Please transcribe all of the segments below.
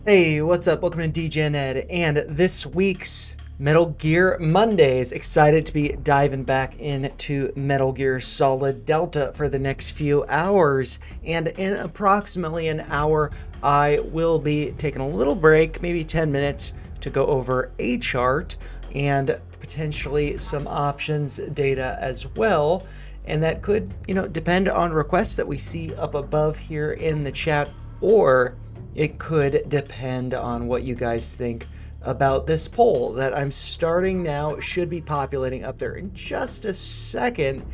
Hey, what's up? Welcome to DJ Ed and this week's Metal Gear Mondays. Excited to be diving back into Metal Gear Solid Delta for the next few hours. And in approximately an hour, I will be taking a little break, maybe 10 minutes, to go over a chart and potentially some options data as well. And that could, depend on requests that we see up above here in the chat, or it could depend on what you guys think about this poll that I'm starting now. Should be populating up there in just a second.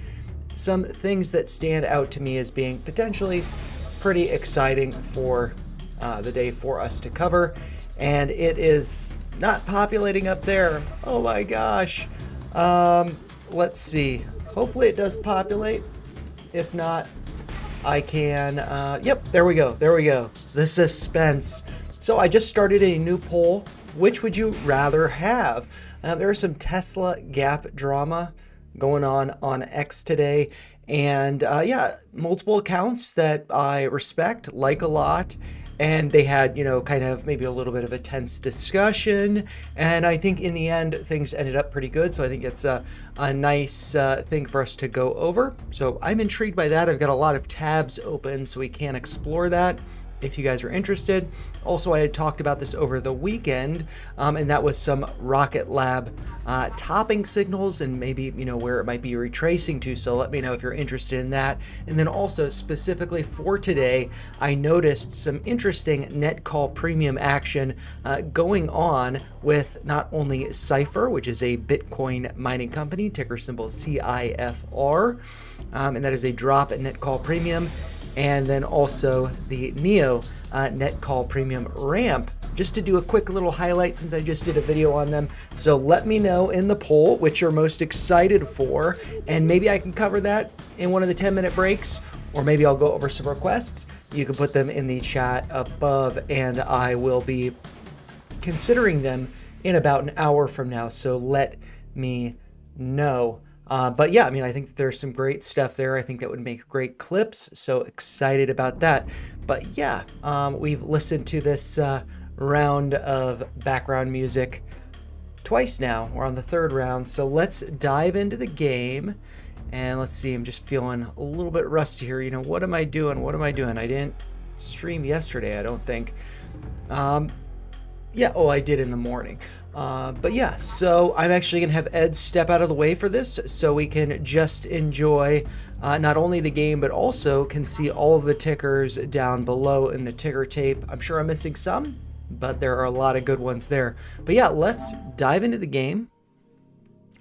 Some things that stand out to me as being potentially pretty exciting for the day for us to cover. And it is not populating up there. Oh my gosh. Let's see. Hopefully it does populate. If not, I can, yep, there we go, there we go. The suspense. So I just started a new poll. Which would you rather have? There's some Tesla Gap drama going on X today. And yeah, multiple accounts that I respect, like a lot. And they had, kind of maybe a little bit of a tense discussion. And I think in the end, things ended up pretty good. So I think it's a nice thing for us to go over. So I'm intrigued by that. I've got a lot of tabs open so we can explore that if you guys are interested. Also, I had talked about this over the weekend, and that was some Rocket Lab topping signals and maybe, where it might be retracing to. So let me know if you're interested in that. And then also specifically for today, I noticed some interesting net call premium action going on with not only Cypher, which is a Bitcoin mining company, ticker symbol CIFR, and that is a drop at net call premium. And then also the Neo net call premium ramp, just to do a quick little highlight since I just did a video on them. So let me know in the poll which you're most excited for, and maybe I can cover that in one of the 10-minute breaks, or maybe I'll go over some requests. You can put them in the chat above, and I will be considering them in about an hour from now. So let me know. But yeah, I mean, I think there's some great stuff there. I think that would make great clips. So excited about that. But yeah, we've listened to this round of background music twice now. We're on the third round. So let's dive into the game. And let's see, I'm just feeling a little bit rusty here. What am I doing? What am I doing? I didn't stream yesterday, I don't think. Yeah, oh, I did in the morning. But yeah, so I'm actually going to have Ed step out of the way for this so we can just enjoy not only the game, but also can see all of the tickers down below in the ticker tape. I'm sure I'm missing some, but there are a lot of good ones there. But yeah, let's dive into the game.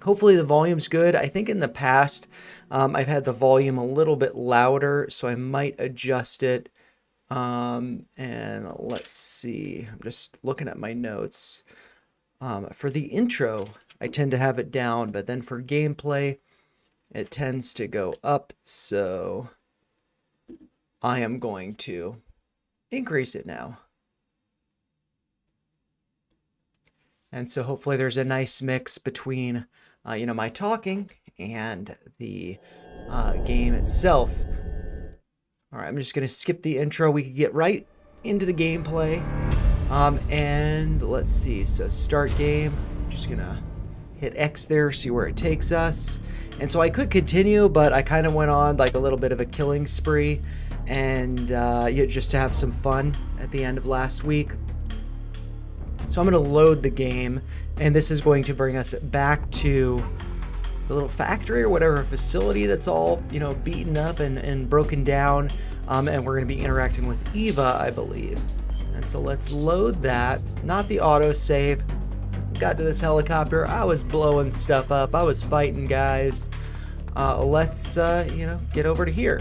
Hopefully the volume's good. I think in the past, I've had the volume a little bit louder, so I might adjust it. And let's see, I'm just looking at my notes. For the intro, I tend to have it down, but then for gameplay, it tends to go up. So I am going to increase it now. And so hopefully there's a nice mix between, my talking and the game itself. All right, I'm just going to skip the intro. We could get right into the gameplay. And let's see. So start game. I'm just going to hit X there, see where it takes us. And so I could continue, but I kind of went on like a little bit of a killing spree. And yeah, just to have some fun at the end of last week. So I'm going to load the game. And this is going to bring us back to the little factory or whatever facility that's all, beaten up and broken down. And we're going to be interacting with Eva, I believe. And so let's load that. Not the autosave. Got to this helicopter. I was blowing stuff up. I was fighting guys. Let's, get over to here.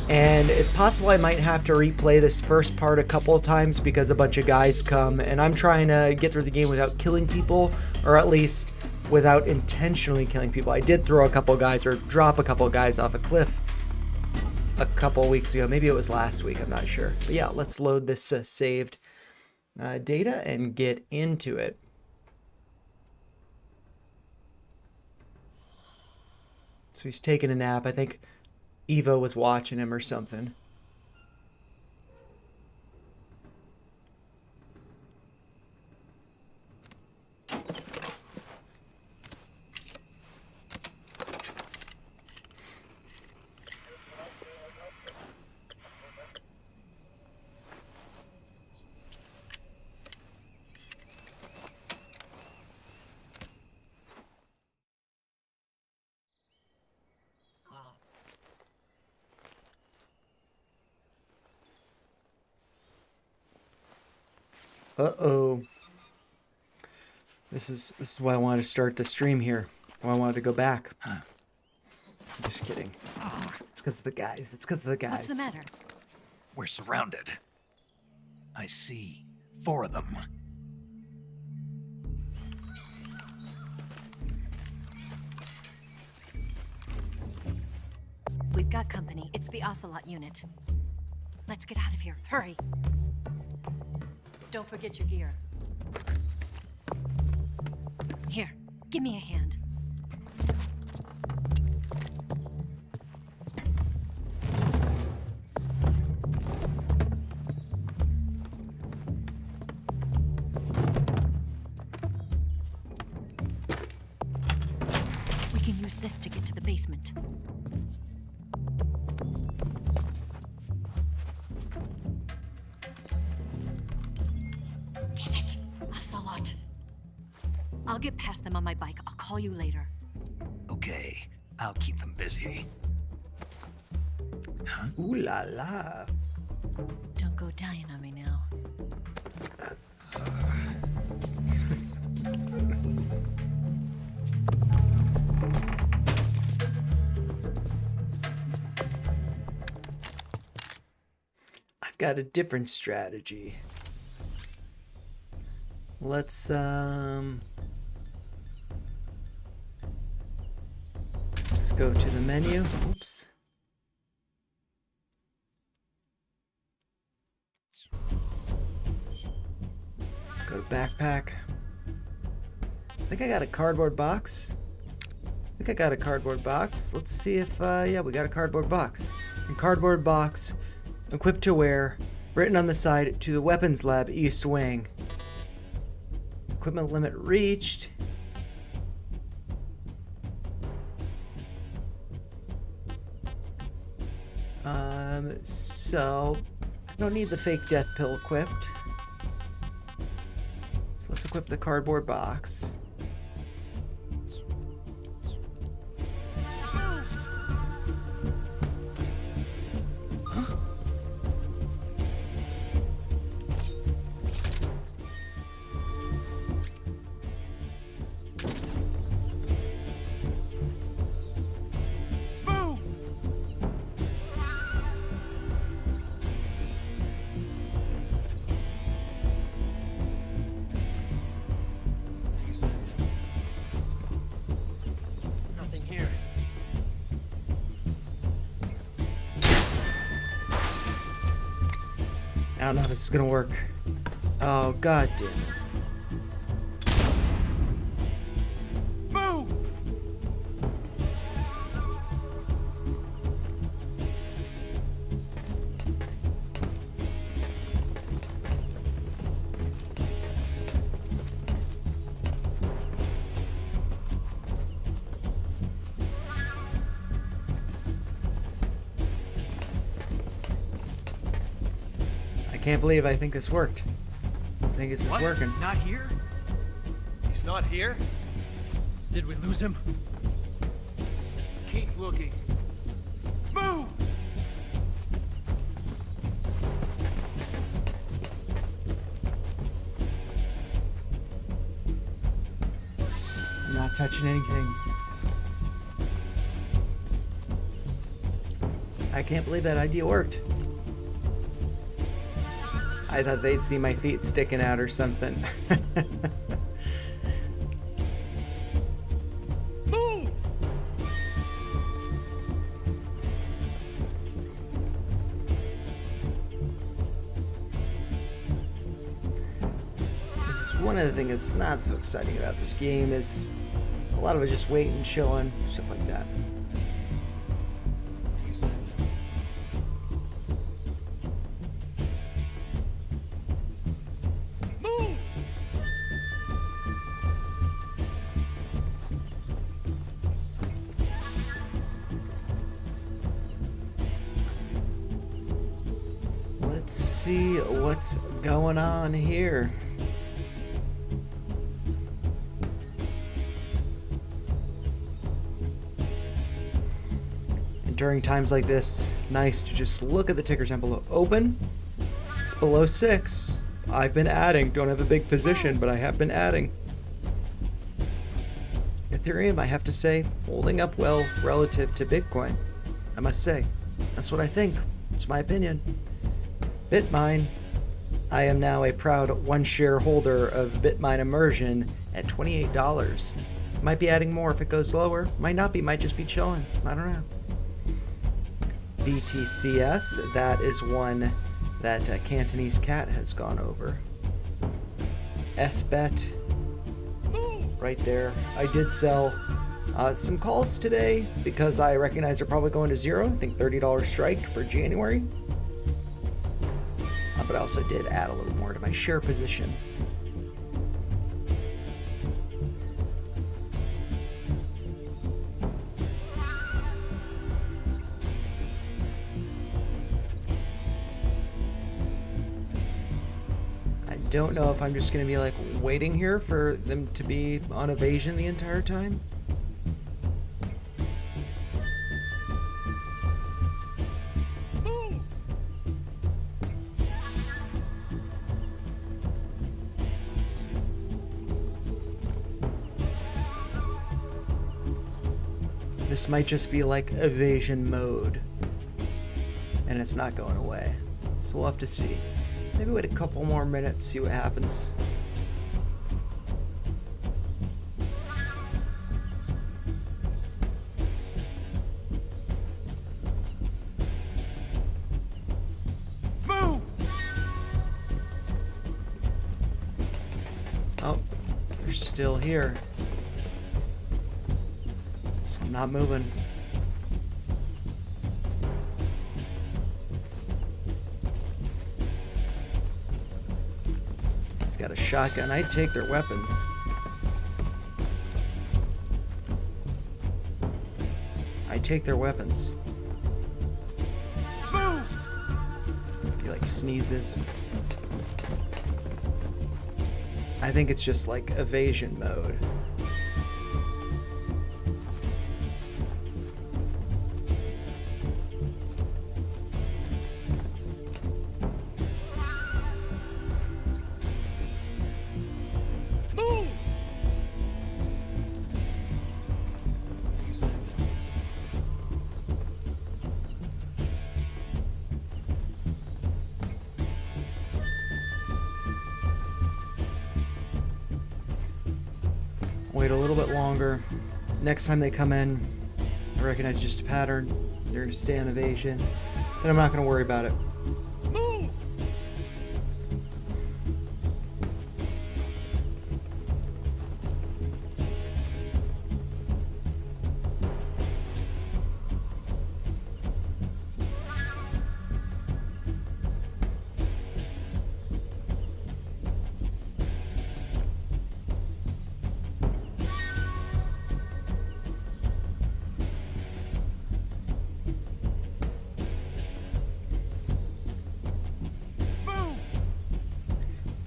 And it's possible I might have to replay this first part a couple of times because a bunch of guys come. And I'm trying to get through the game without killing people, or at least without intentionally killing people. I did throw a couple guys or drop a couple guys off a cliff a couple weeks ago. Maybe it was last week, I'm not sure. But yeah, let's load this saved data and get into it. So he's taking a nap. I think Eva was watching him or something. Uh-oh. This is why I wanted to start the stream here. Why I wanted to go back. Huh. I'm just kidding. It's because of the guys. It's because of the guys. What's the matter? We're surrounded. I see 4 of them. We've got company. It's the Ocelot unit. Let's get out of here. Hurry. Don't forget your gear. Here, give me a hand. We can use this to get to the basement. Damn it, Ocelot. I'll get past them on my bike. I'll call you later. Okay, I'll keep them busy. Huh? Ooh la la. Don't go dying on me now. I've got a different strategy. Let's go to the menu. Oops. Go to backpack. I think I got a cardboard box. Let's see if, yeah, we got a cardboard box. And cardboard box, equipped to wear, written on the side, to the weapons lab, East Wing. Equipment limit reached. So I don't need the fake death pill equipped. So let's equip the cardboard box. I don't know if this is gonna work. Oh, god damn it. Move! I can't believe I think this worked. I think it's just working. Not here? He's not here? Did we lose him? Keep looking. Move! I'm not touching anything. I can't believe that idea worked. I thought they'd see my feet sticking out or something. Move! This is one of the things that's not so exciting about this game is a lot of it just waiting, chilling, stuff like that. Move! Let's see what's going on here. And during times like this, nice to just look at the ticker symbol. Open. It's below 6. I've been adding. Don't have a big position, but I have been adding. Ethereum, I have to say, holding up well relative to Bitcoin. I must say. That's what I think. It's my opinion. Bitmine. I am now a proud one share holder of Bitmine Immersion at $28. Might be adding more if it goes lower. Might not be. Might just be chilling. I don't know. BTCS. That is one that Cantonese Cat has gone over. SBET. Right there. I did sell some calls today because I recognize they're probably going to zero. I think $30 strike for January. But I also did add a little more to my share position. I don't know if I'm just going to be like waiting here for them to be on evasion the entire time. This might just be like evasion mode, and it's not going away. So we'll have to see. Maybe wait a couple more minutes, see what happens. Move! Oh, they're still here. Not moving. He's got a shotgun. I'd take their weapons. I'd take their weapons. Move! He like sneezes. I think it's just like evasion mode. Wait a little bit longer. Next time they come in, I recognize just a pattern. They're gonna stay on evasion. Then I'm not gonna worry about it. Move!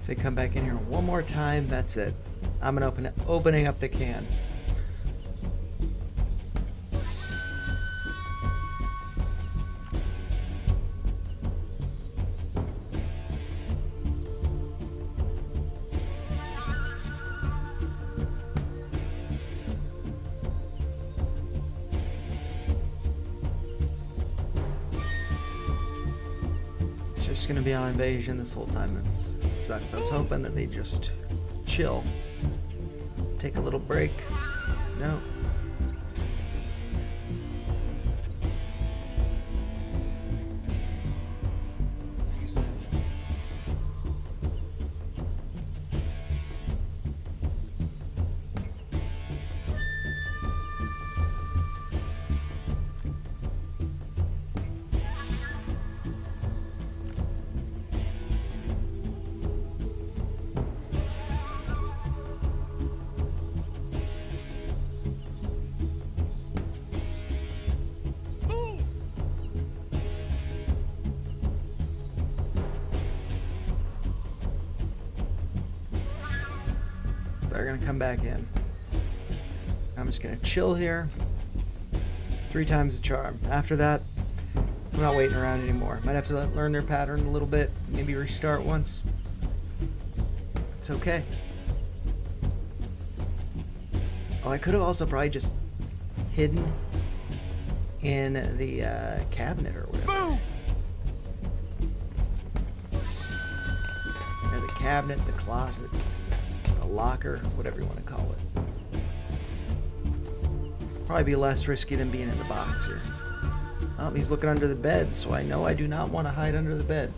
If they come back in here one more time, that's it. I'm gonna opening up the can. Just gonna be on invasion this whole time. It sucks. I was hoping that they just chill, take a little break. No. They're gonna come back in. I'm just gonna chill here. 3 times the charm. After that, I'm not waiting around anymore. Might have to learn their pattern a little bit. Maybe restart once. It's okay. Oh, I could have also probably just hidden in the cabinet or whatever. Move! Or the cabinet, the closet, the locker, whatever you want to call it. Probably be less risky than being in the box here. Oh, he's looking under the bed, so I know I do not want to hide under the bed.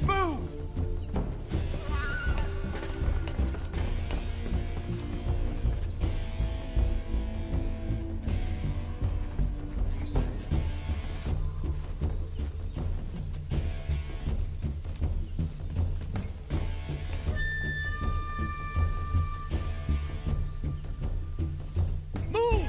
Move! Move!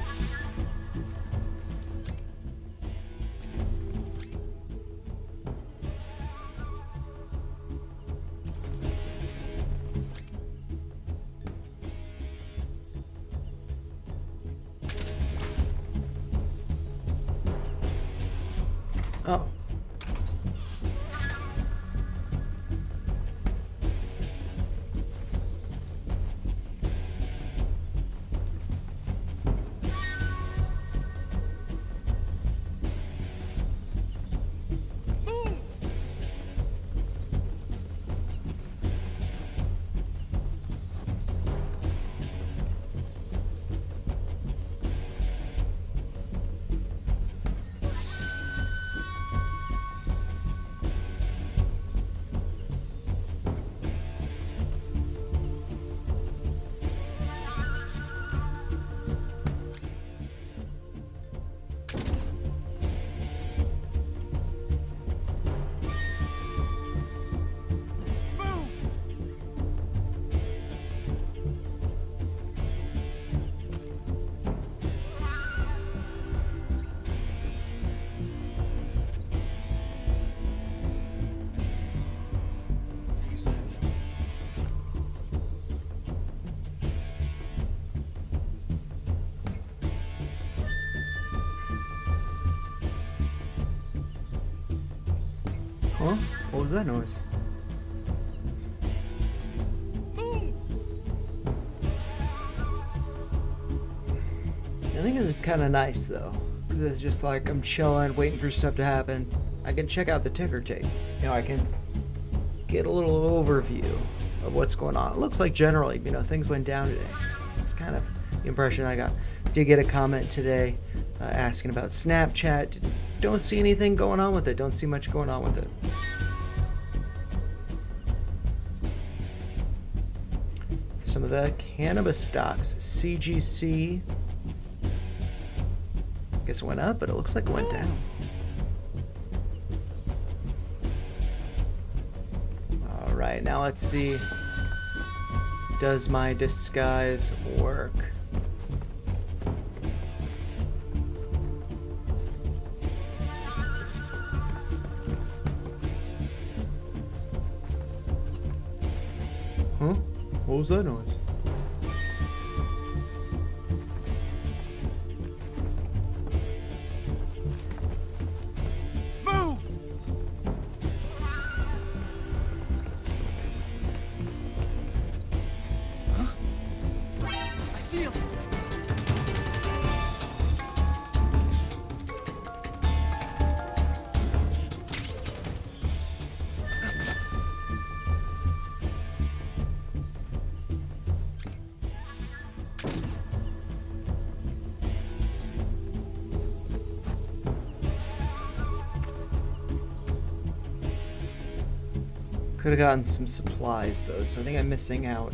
Oh. Move! Move! Huh? What was that noise? Move! I think it's kind of nice though, because it's just like I'm chilling, waiting for stuff to happen. I can check out the ticker tape. You know, I can get a little overview of what's going on. It looks like generally, you know, things went down today. It's kind of the impression I got. Did get a comment today asking about Snapchat. Don't see anything going on with it. Don't see much going on with it. Some of the cannabis stocks, CGC. Guess it went up, but it looks like it went down. All right, now let's see. Does my disguise work? Huh? What was that noise? Move! I see him! Could have gotten some supplies though, so I think I'm missing out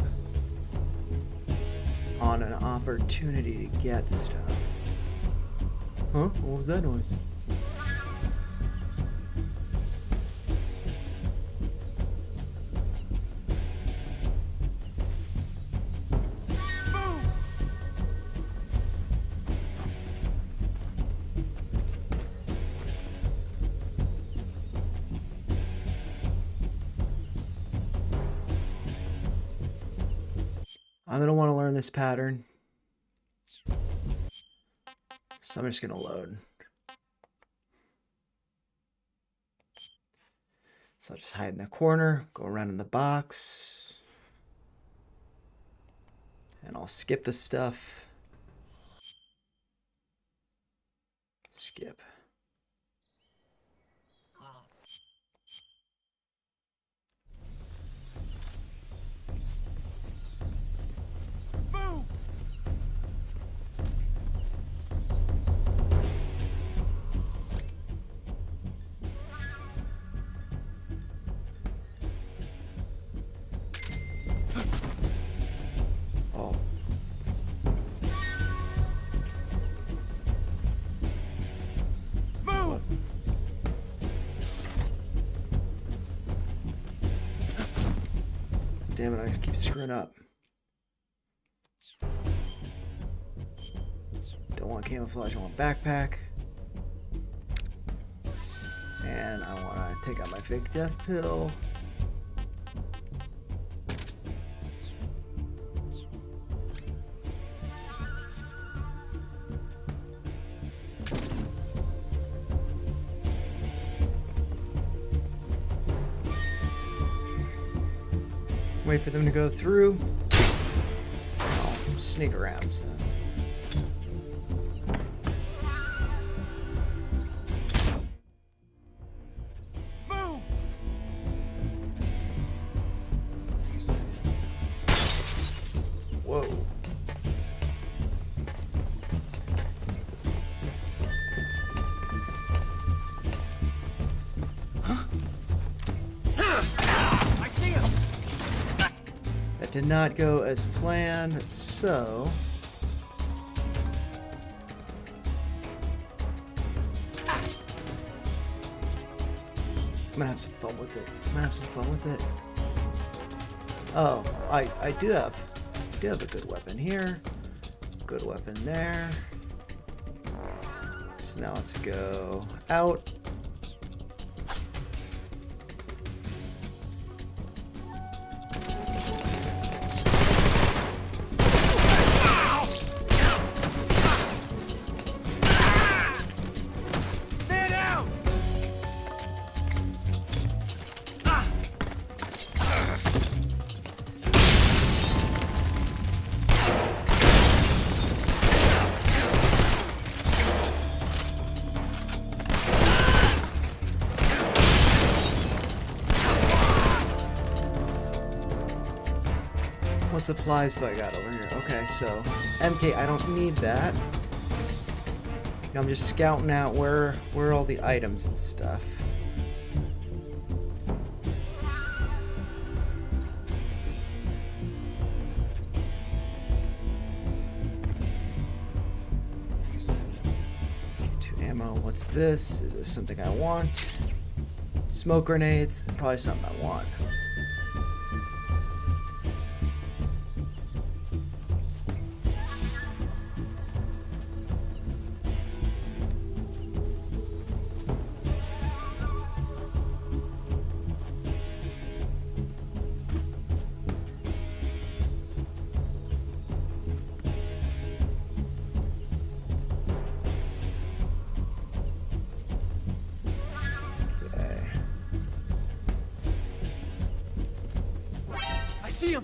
on an opportunity to get stuff. Huh? What was that noise? Move! I'm gonna want to learn this pattern. So I'm just gonna load. So I'll just hide in the corner, go around in the box, and I'll skip the stuff. Skip. Move! Oh. Move! Damn it, I keep screwing up. Don't want camouflage, I want backpack. And I want to take out my fake death pill. Wait for them to go through. I'll sneak around, so. Move! Whoa. I see him! That did not go as planned, so. I'm gonna have some fun with it. Oh, I do have a good weapon here. Good weapon there. So now let's go out. Stand down! What supplies do I got over here? Okay, so MK, I don't need that. I'm just scouting out where are all the items and stuff. Okay, 2 ammo. What's this? Is this something I want? Smoke grenades. Probably something I want. Okay. I see him!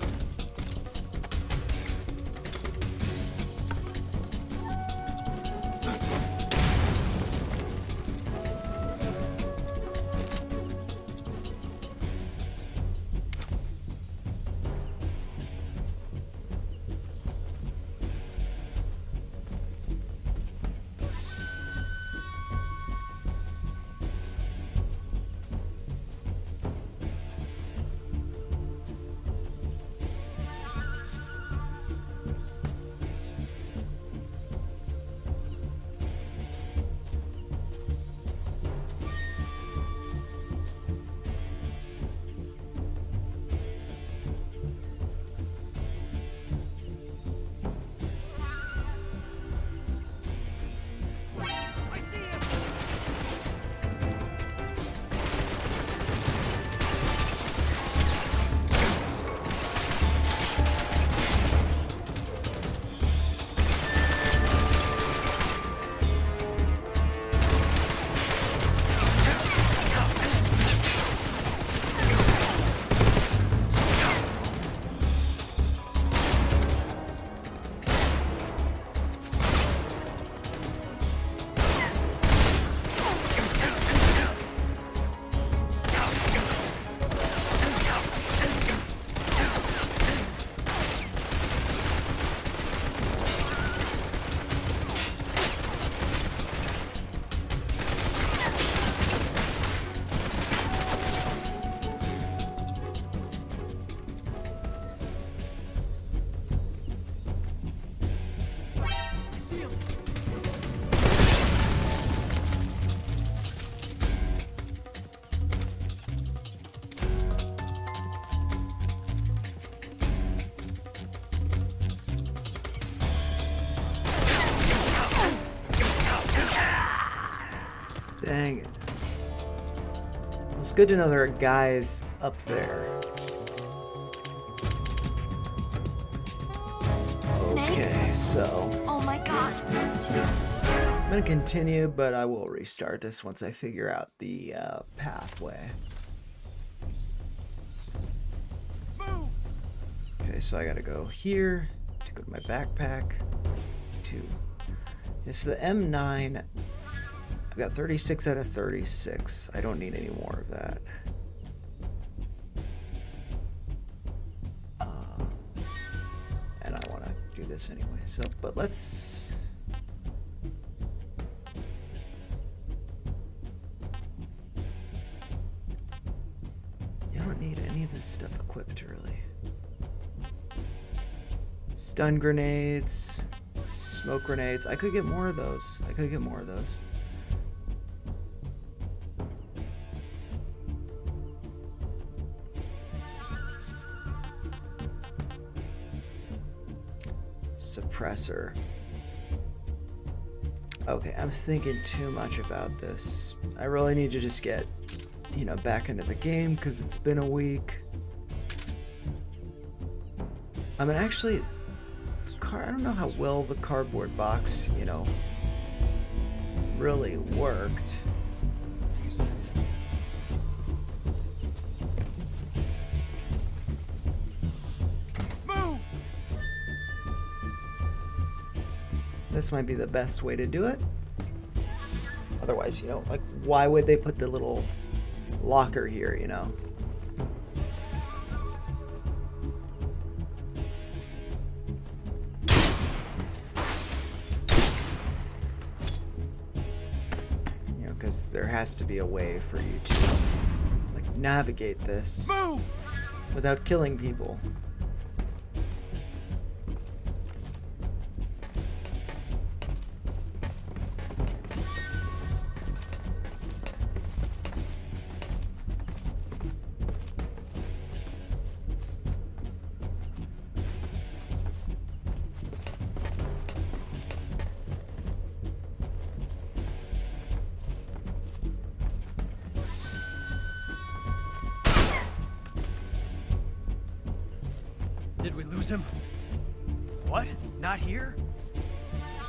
Dang it. It's good to know there are guys up there. Snake? Okay, so Oh my god. I'm gonna continue, but I will restart this once I figure out the pathway. Move! Okay, so I gotta go here to go to my backpack. It's the M9. I've got 36 out of 36. I don't need any more of that. And I want to do this anyway. So, but let's. You don't need any of this stuff equipped, really. Stun grenades, smoke grenades. I could get more of those. Suppressor. Okay, I'm thinking too much about this. I really need to just get, back into the game because it's been a week. I mean, actually, I don't know how well the cardboard box, really worked. Move! This might be the best way to do it. Otherwise, like, why would they put the little locker here, Because there has to be a way for you to, like, navigate this Move! without killing people. Did we lose him? What? Not here?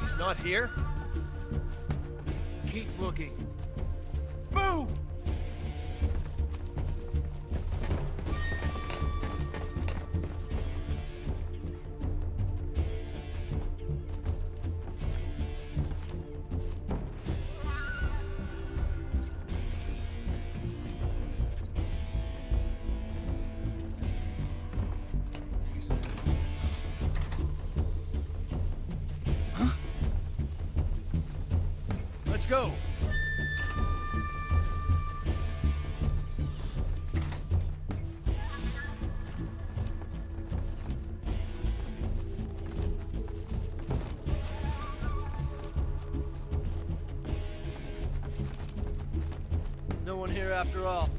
He's not here? Keep looking. Move! Let's go. No one here after all.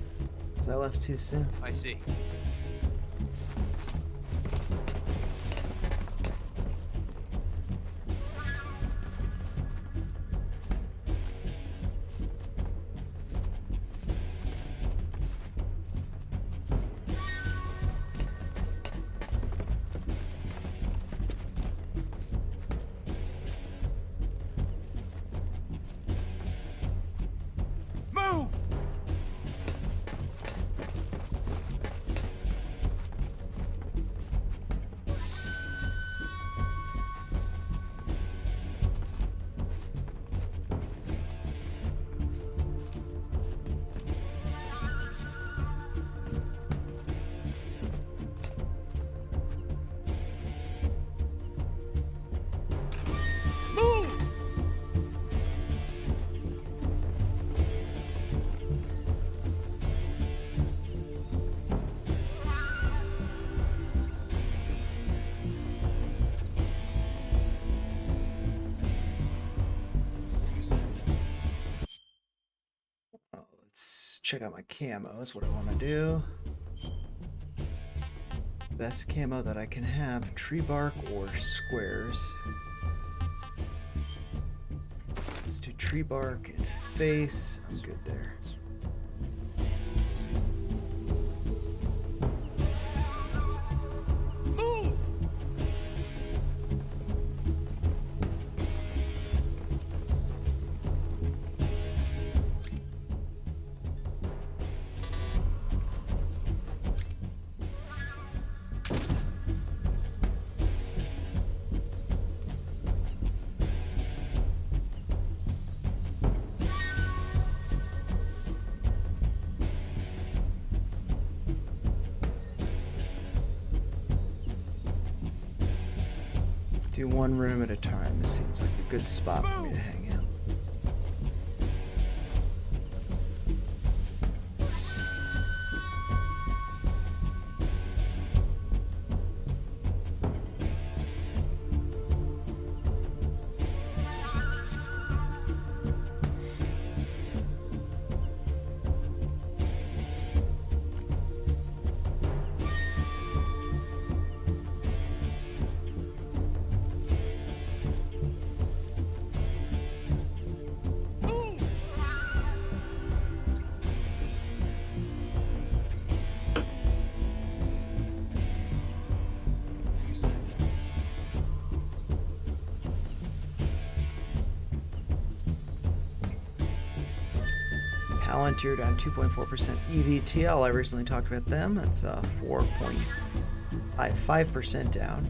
So I left too soon. I see. Move! Move! Oh, let's check out my camos. What I want to do. Best camo that I can have, tree bark or squares. Let's do tree bark and face. I'm good there. Move! Do one room at a time. This seems like a good spot for me to hang out. Palantir down 2.4% EVTL. I recently talked about them. That's 4.55% down.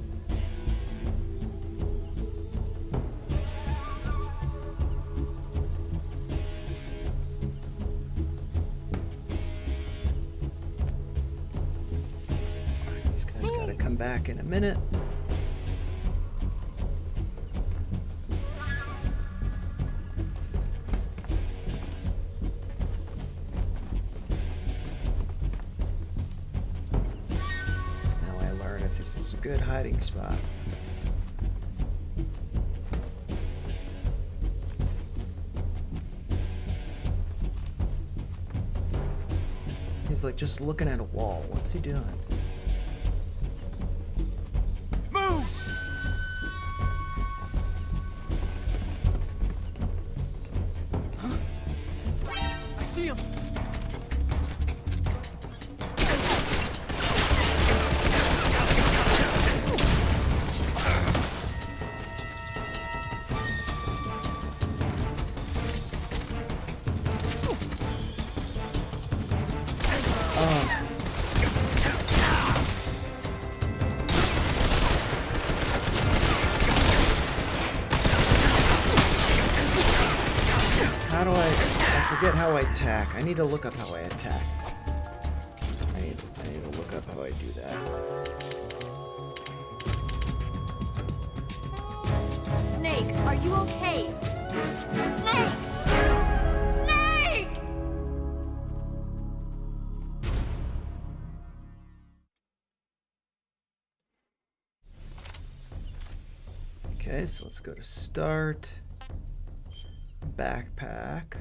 Alright, these guys gotta come back in a minute. This is a good hiding spot. He's like just looking at a wall. What's he doing? Move! I see him! How do I forget how I attack. I need to look up how I attack. I need to look up how I do that. Snake, are you okay? Snake! Snake! Okay, so let's go to start. Backpack.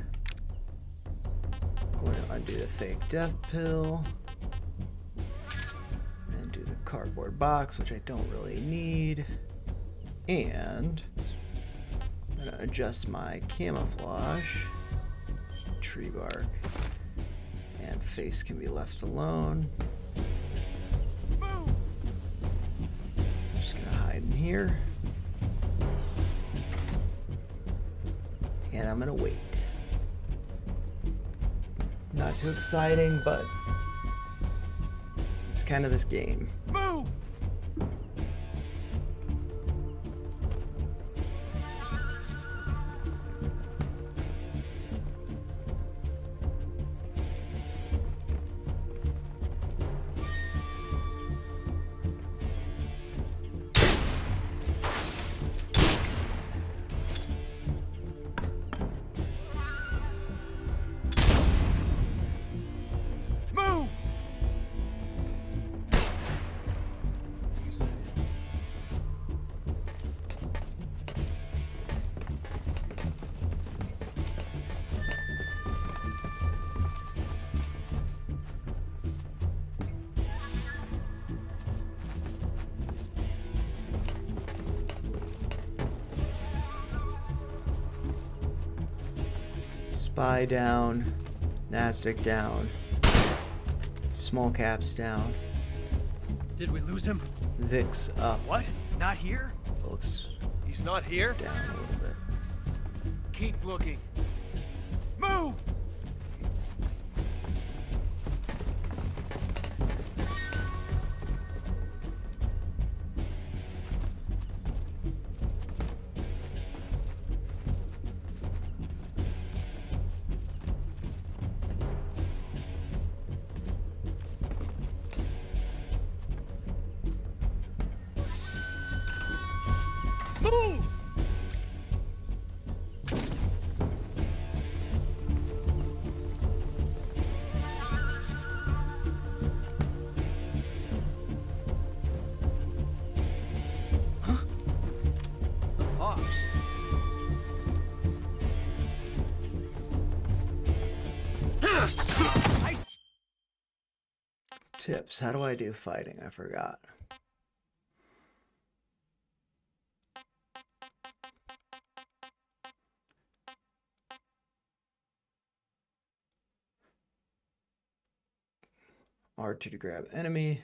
Going to undo the fake death pill. And do the cardboard box, which I don't really need. And I'm going to adjust my camouflage. Tree bark. And face can be left alone. Just going to hide in here. And I'm gonna wait. Not too exciting, but it's kind of this game. Move! SPY down. NASDAQ down. Small caps down. Did we lose him? VIX up. What? Not here? Looks He's not here? down a little bit. Keep looking. Move! Move! The Hawks. Tips. How do I do fighting? I forgot. R2 to grab enemy.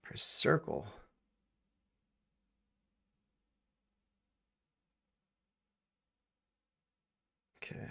Press circle. Okay.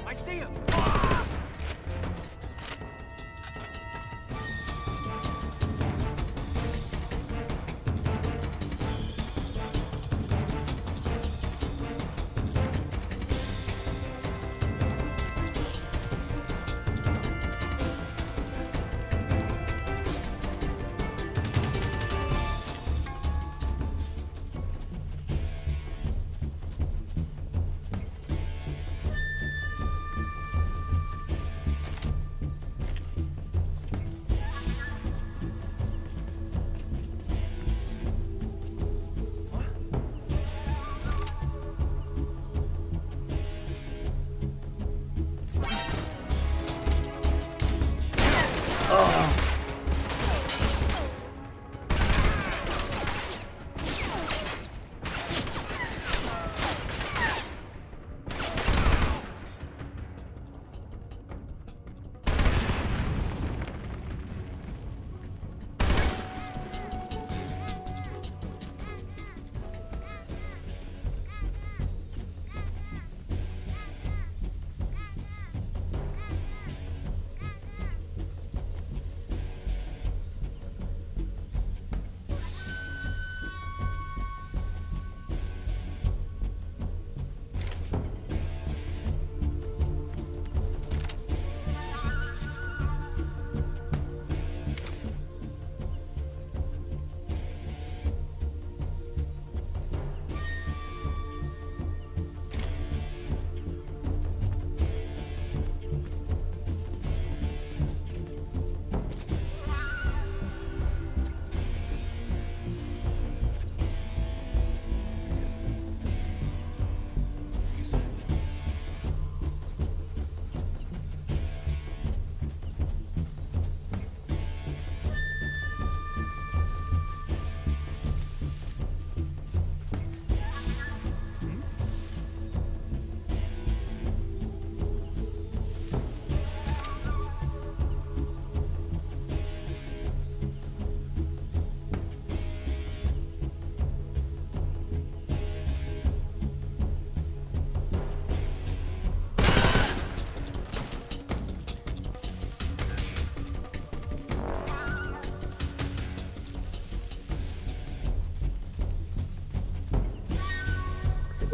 I see him!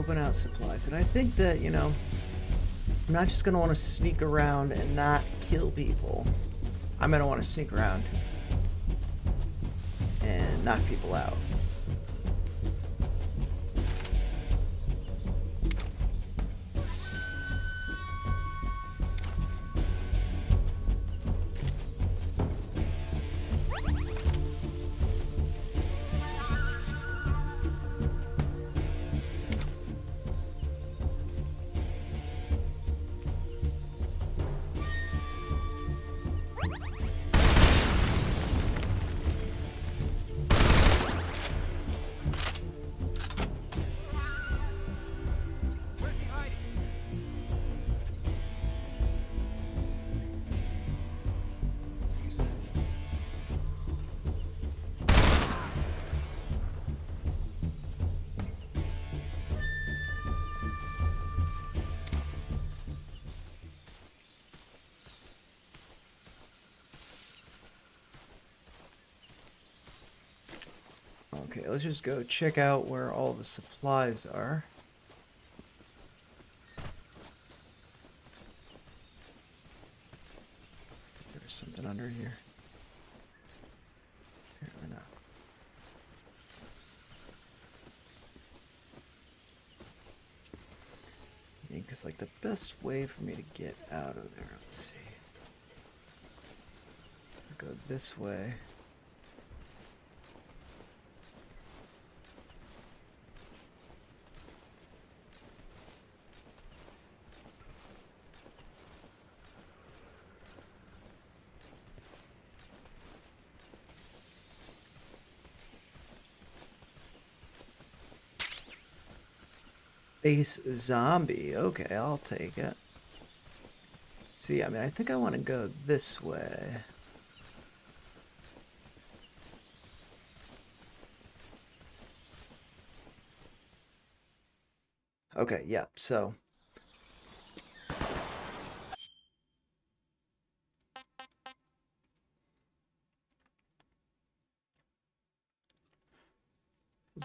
scoping out supplies. And I think that, you know, I'm not just going to want to sneak around and not kill people. I'm going to want to sneak around and knock people out. Where's he hiding? Okay, let's just go check out where all the supplies are. There's something under here. Apparently not. Yeah, because like the best way for me to get out of there, let's see. I'll go this way. Base zombie. Okay, I'll take it. So yeah, I mean, I think I want to go this way. Okay, yeah, so.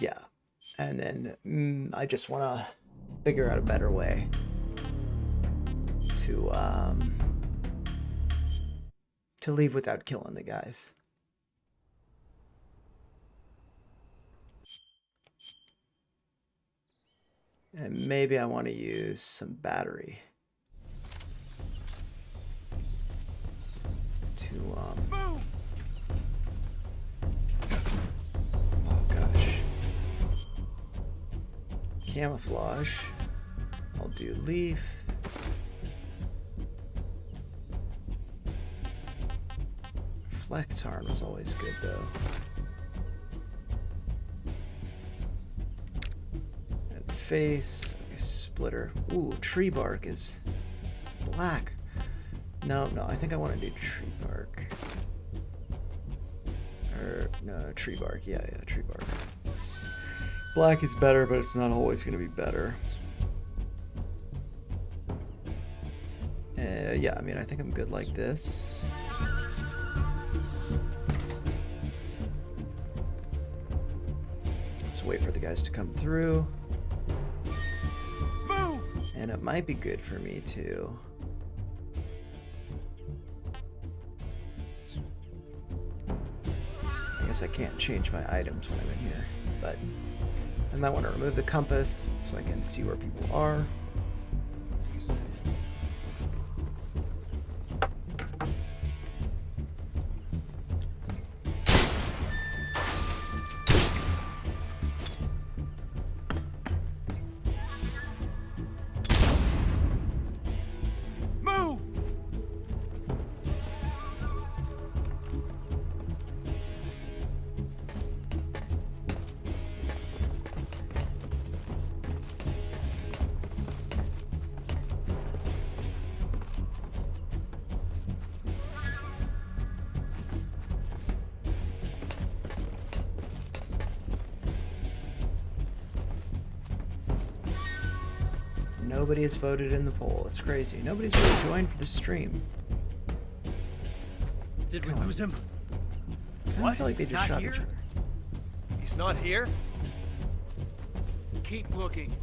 Yeah, and then I just want to figure out a better way to leave without killing the guys. And maybe I want to use some battery to Move! oh gosh. Camouflage. I'll do leaf. Flex harm is always good though. And face, okay, splitter. Ooh, tree bark is black. No, I think I want to do tree bark. Or no, tree bark. Yeah, tree bark. Black is better, but it's not always going to be better. Yeah, I mean, I think I'm good like this. Let's wait for the guys to come through. Move! And it might be good for me to... I guess I can't change my items when I'm in here, but I might want to remove the compass so I can see where people are. Move! Nobody has voted in the poll. It's crazy. Nobody's really joined for the stream. Did we lose him? I What? feel like they just Not shot here? each other. He's not here? Keep looking.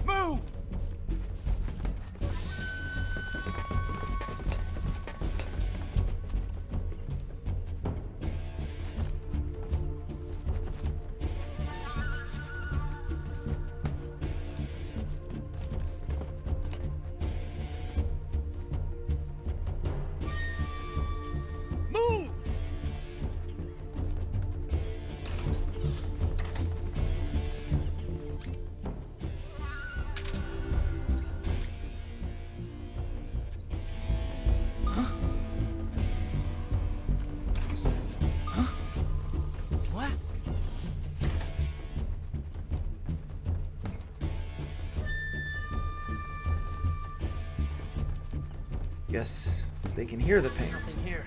Move! Move! What? Guess they can hear the ping. Nothing here.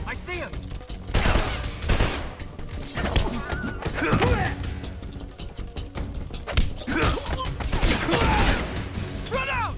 I see him! Run out!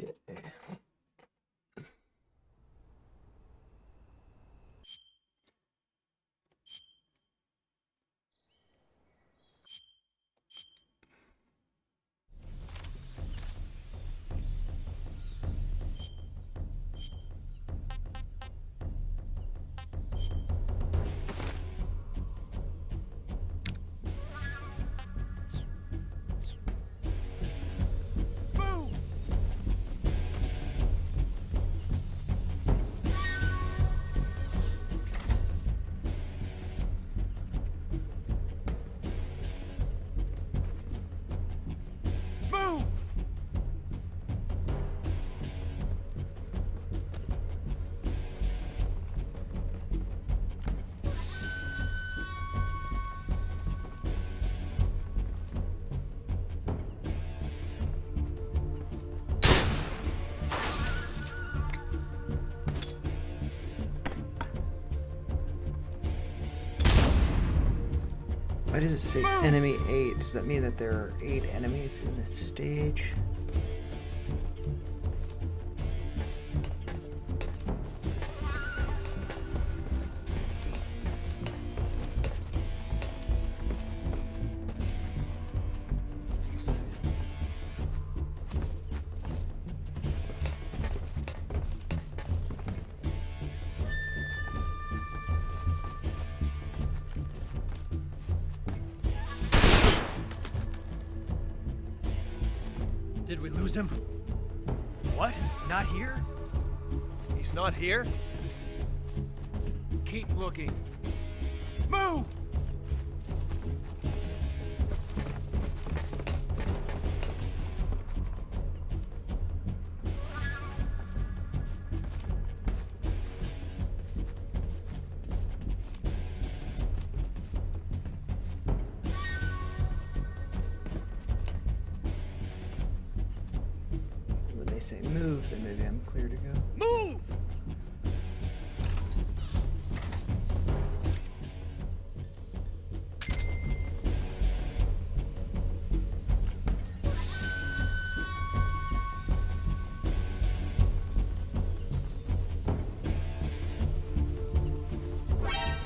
Okay. Move! Move! Why does it say enemy 8? Does that mean that there are 8 enemies in this stage? Did we lose him? What? Not here? He's not here? Keep looking. Move! When they say move, then maybe I'm clear to go. Move!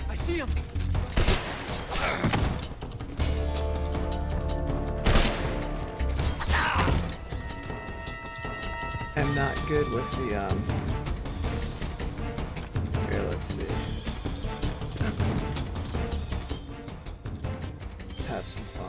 I see him! I'm not good with the here, let's see. Let's have some fun.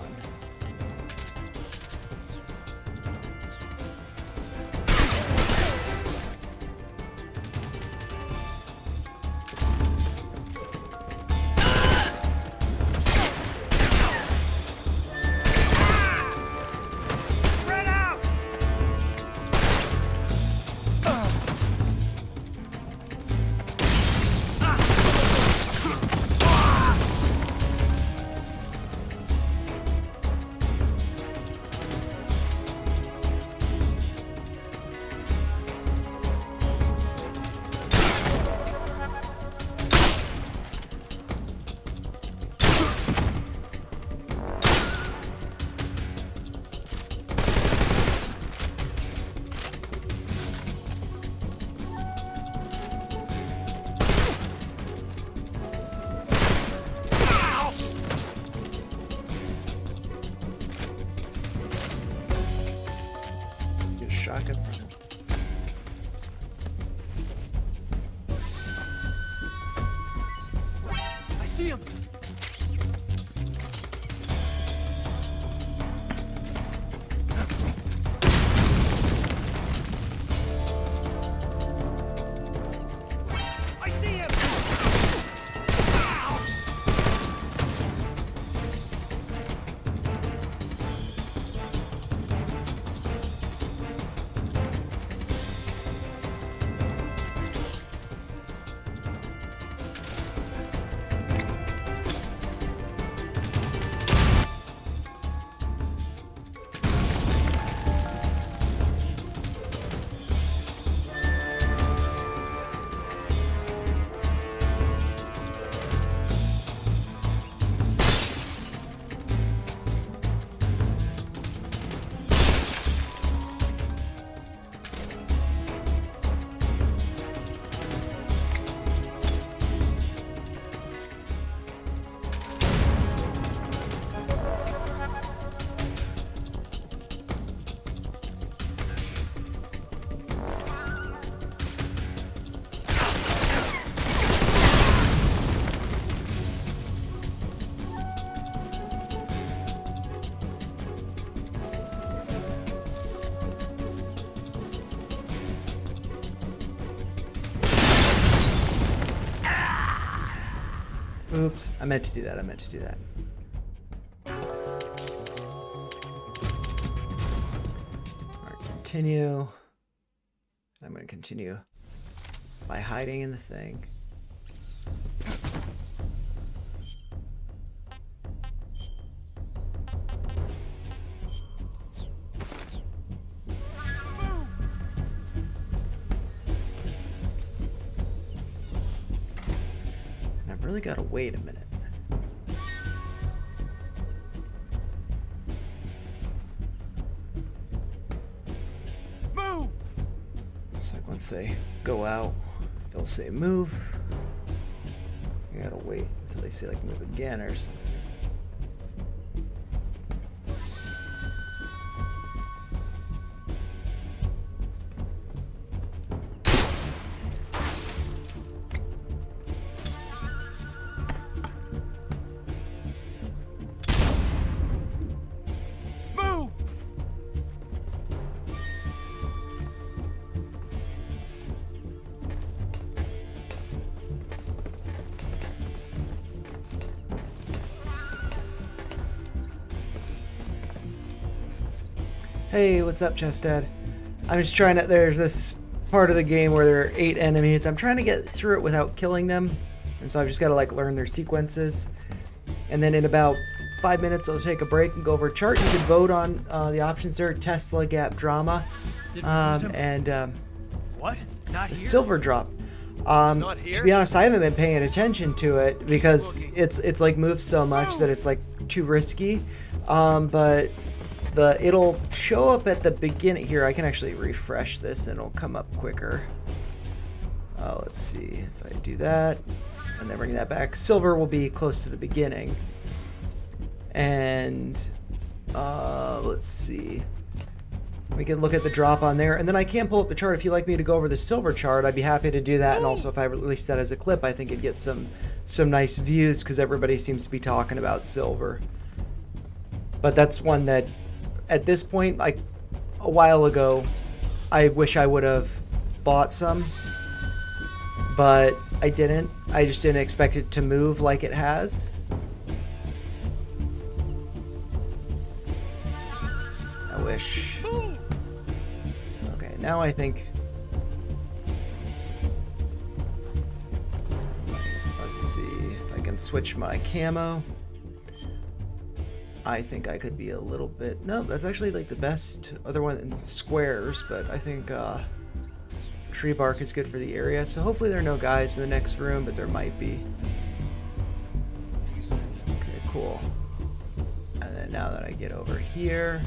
see him. I see him! Oops, I meant to do that. Alright, continue. I'm going to continue by hiding in the thing. I've really got to wait a minute. Move! It's like once they go out, they'll say move. You gotta wait until they say like move again or something. Move! Hey, what's up, Chested? I'm just trying to. There's this part of the game where there are 8 enemies. I'm trying to get through it without killing them, and so I've just got to like learn their sequences. And then in about 5 minutes, I'll take a break and go over a chart. You can vote on the options there: Tesla, Gap, Drama, Did we lose him? and What? Not the here? Silver Drop. not here? To be honest, I haven't been paying attention to it because it's like moves so much that it's like too risky. But it'll show up at the beginning here. I can actually refresh this and it'll come up quicker. Let's see if I do that and then bring that back. Silver will be close to the beginning. And let's see. We can look at the drop on there, and then I can pull up the chart. If you'd like me to go over the silver chart, I'd be happy to do that. And also, if I release that as a clip, I think it'd get some nice views because everybody seems to be talking about silver. But that's one that, at this point, like a while ago, I wish I would have bought some, but I didn't. I just didn't expect it to move like it has. I wish. Okay, now I think. Let's see if I can switch my camo. I think I could be a little bit. No, that's actually like the best other one in squares, but I think tree bark is good for the area. So hopefully there are no guys in the next room, but there might be. Okay, cool. And then now that I get over here,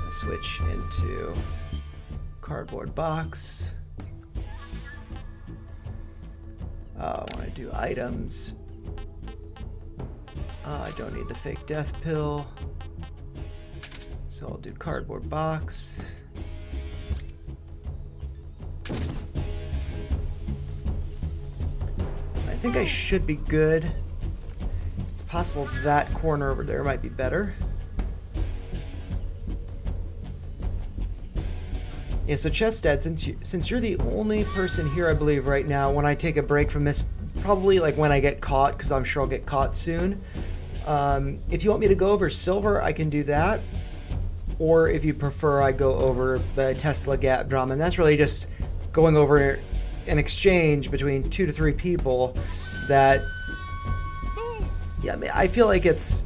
switch into cardboard box. I want to do items. I don't need the fake death pill, so I'll do cardboard box. think I should be good. It's possible that corner over there might be better. Yeah, so Chestad, since you're the only person here, I believe, right now, when I take a break from this, probably like when I get caught, because I'm sure I'll get caught soon. If you want me to go over silver, I can do that. Or if you prefer, I go over the Tesla gap drum, and that's really just going over an exchange between 2 to 3 people that, yeah, I feel like it's,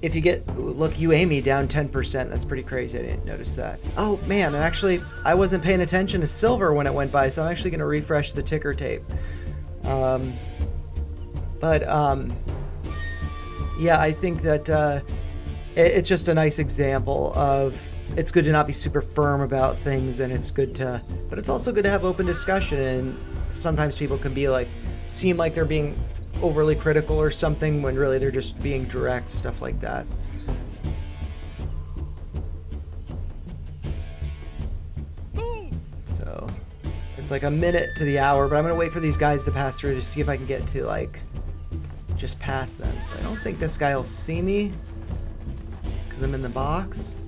if you get, look, you Amy down 10%, that's pretty crazy. I didn't notice that. Oh man, and actually I wasn't paying attention to silver when it went by, so I'm actually going to refresh the ticker tape. Yeah, I think that it's just a nice example of, it's good to not be super firm about things, and it's good to, but it's also good to have open discussion. And sometimes people can be like, seem like they're being overly critical or something when really they're just being direct, stuff like that. So it's like a minute to the hour, but I'm gonna wait for these guys to pass through to see if I can get to like just past them. So I don't think this guy will see me because I'm in the box.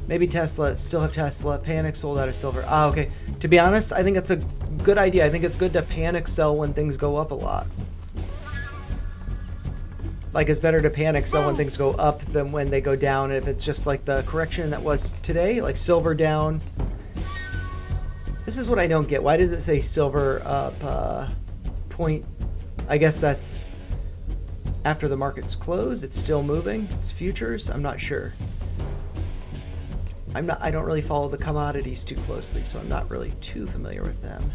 Maybe Tesla, still have Tesla. Panic sold out of silver. Ah, okay. To be honest, I think it's a good idea. I think it's good to panic sell when things go up a lot. Like, it's better to panic sell when things go up than when they go down. If it's just like the correction that was today, like silver down. This is what I don't get. Why does it say silver up point? I guess that's after the market's closed. It's still moving. It's futures. I'm not sure. I don't really follow the commodities too closely, so I'm not really too familiar with them.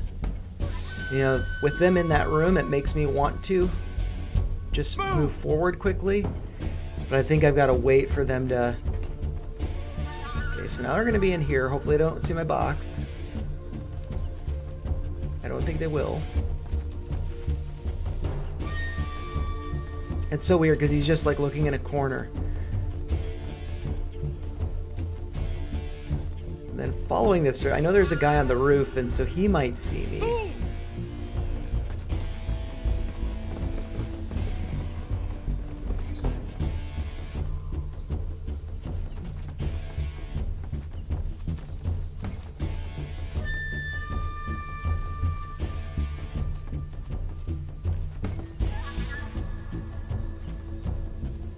You know, with them in that room, it makes me want to just move forward quickly, but I think I've got to wait for them to... Okay, so now they're going to be in here. Hopefully they don't see my box. I don't think they will. It's so weird because he's just like looking in a corner. And then following this, I know there's a guy on the roof, and so he might see me.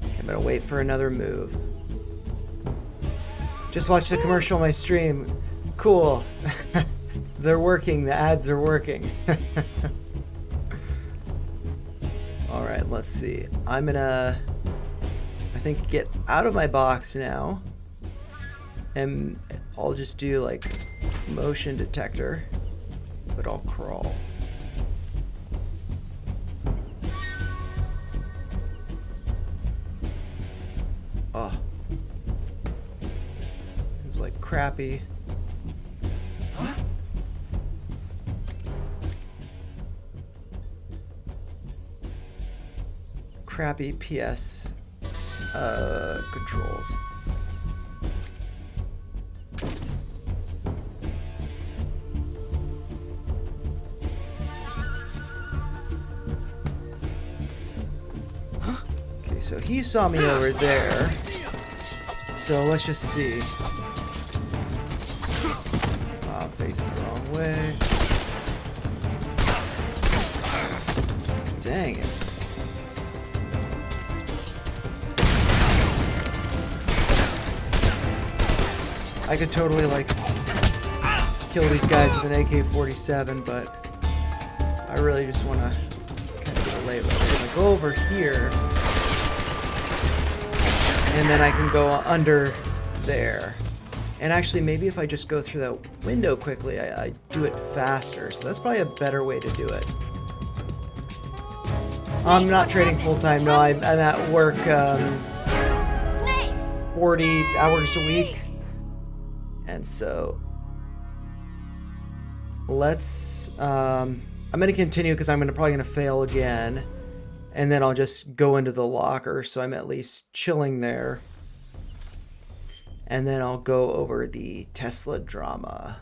Okay, I'm gonna wait for another move. Just watched the commercial on my stream. Cool. They're working. The ads are working. All right, let's see. I'm gonna, I think, get out of my box now. And I'll just do like motion detector, but I'll crawl. Oh. Like crappy. Huh? Crappy PS controls. Huh? Okay, so he saw me over there. So let's just see. Facing the wrong way. Dang it. I could totally like kill these guys with an AK-47, but I really just want to kind of get a lay level. So I go over here, and then I can go under there. And actually, maybe if I just go through that window quickly, I do it faster. So that's probably a better way to do it. I'm not trading full-time. No, I'm at work 40 hours a week. And so let's... I'm going to continue because I'm probably going to fail again. And then I'll just go into the locker so I'm at least chilling there. and then I'll go over the Tesla drama.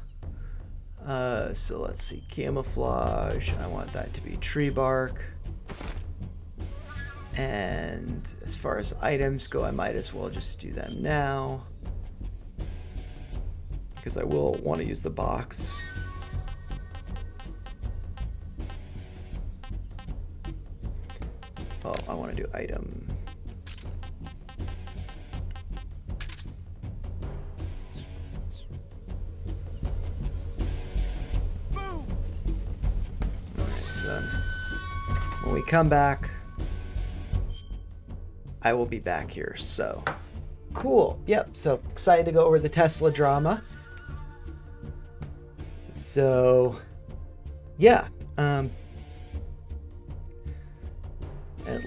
So let's see, camouflage, I want that to be tree bark. And as far as items go, I might as well just do them now, because I will want to use the box. Oh, I want to do item. Alright, so when we come back, I will be back here. So cool. Yep. So excited to go over the Tesla drama. So yeah. And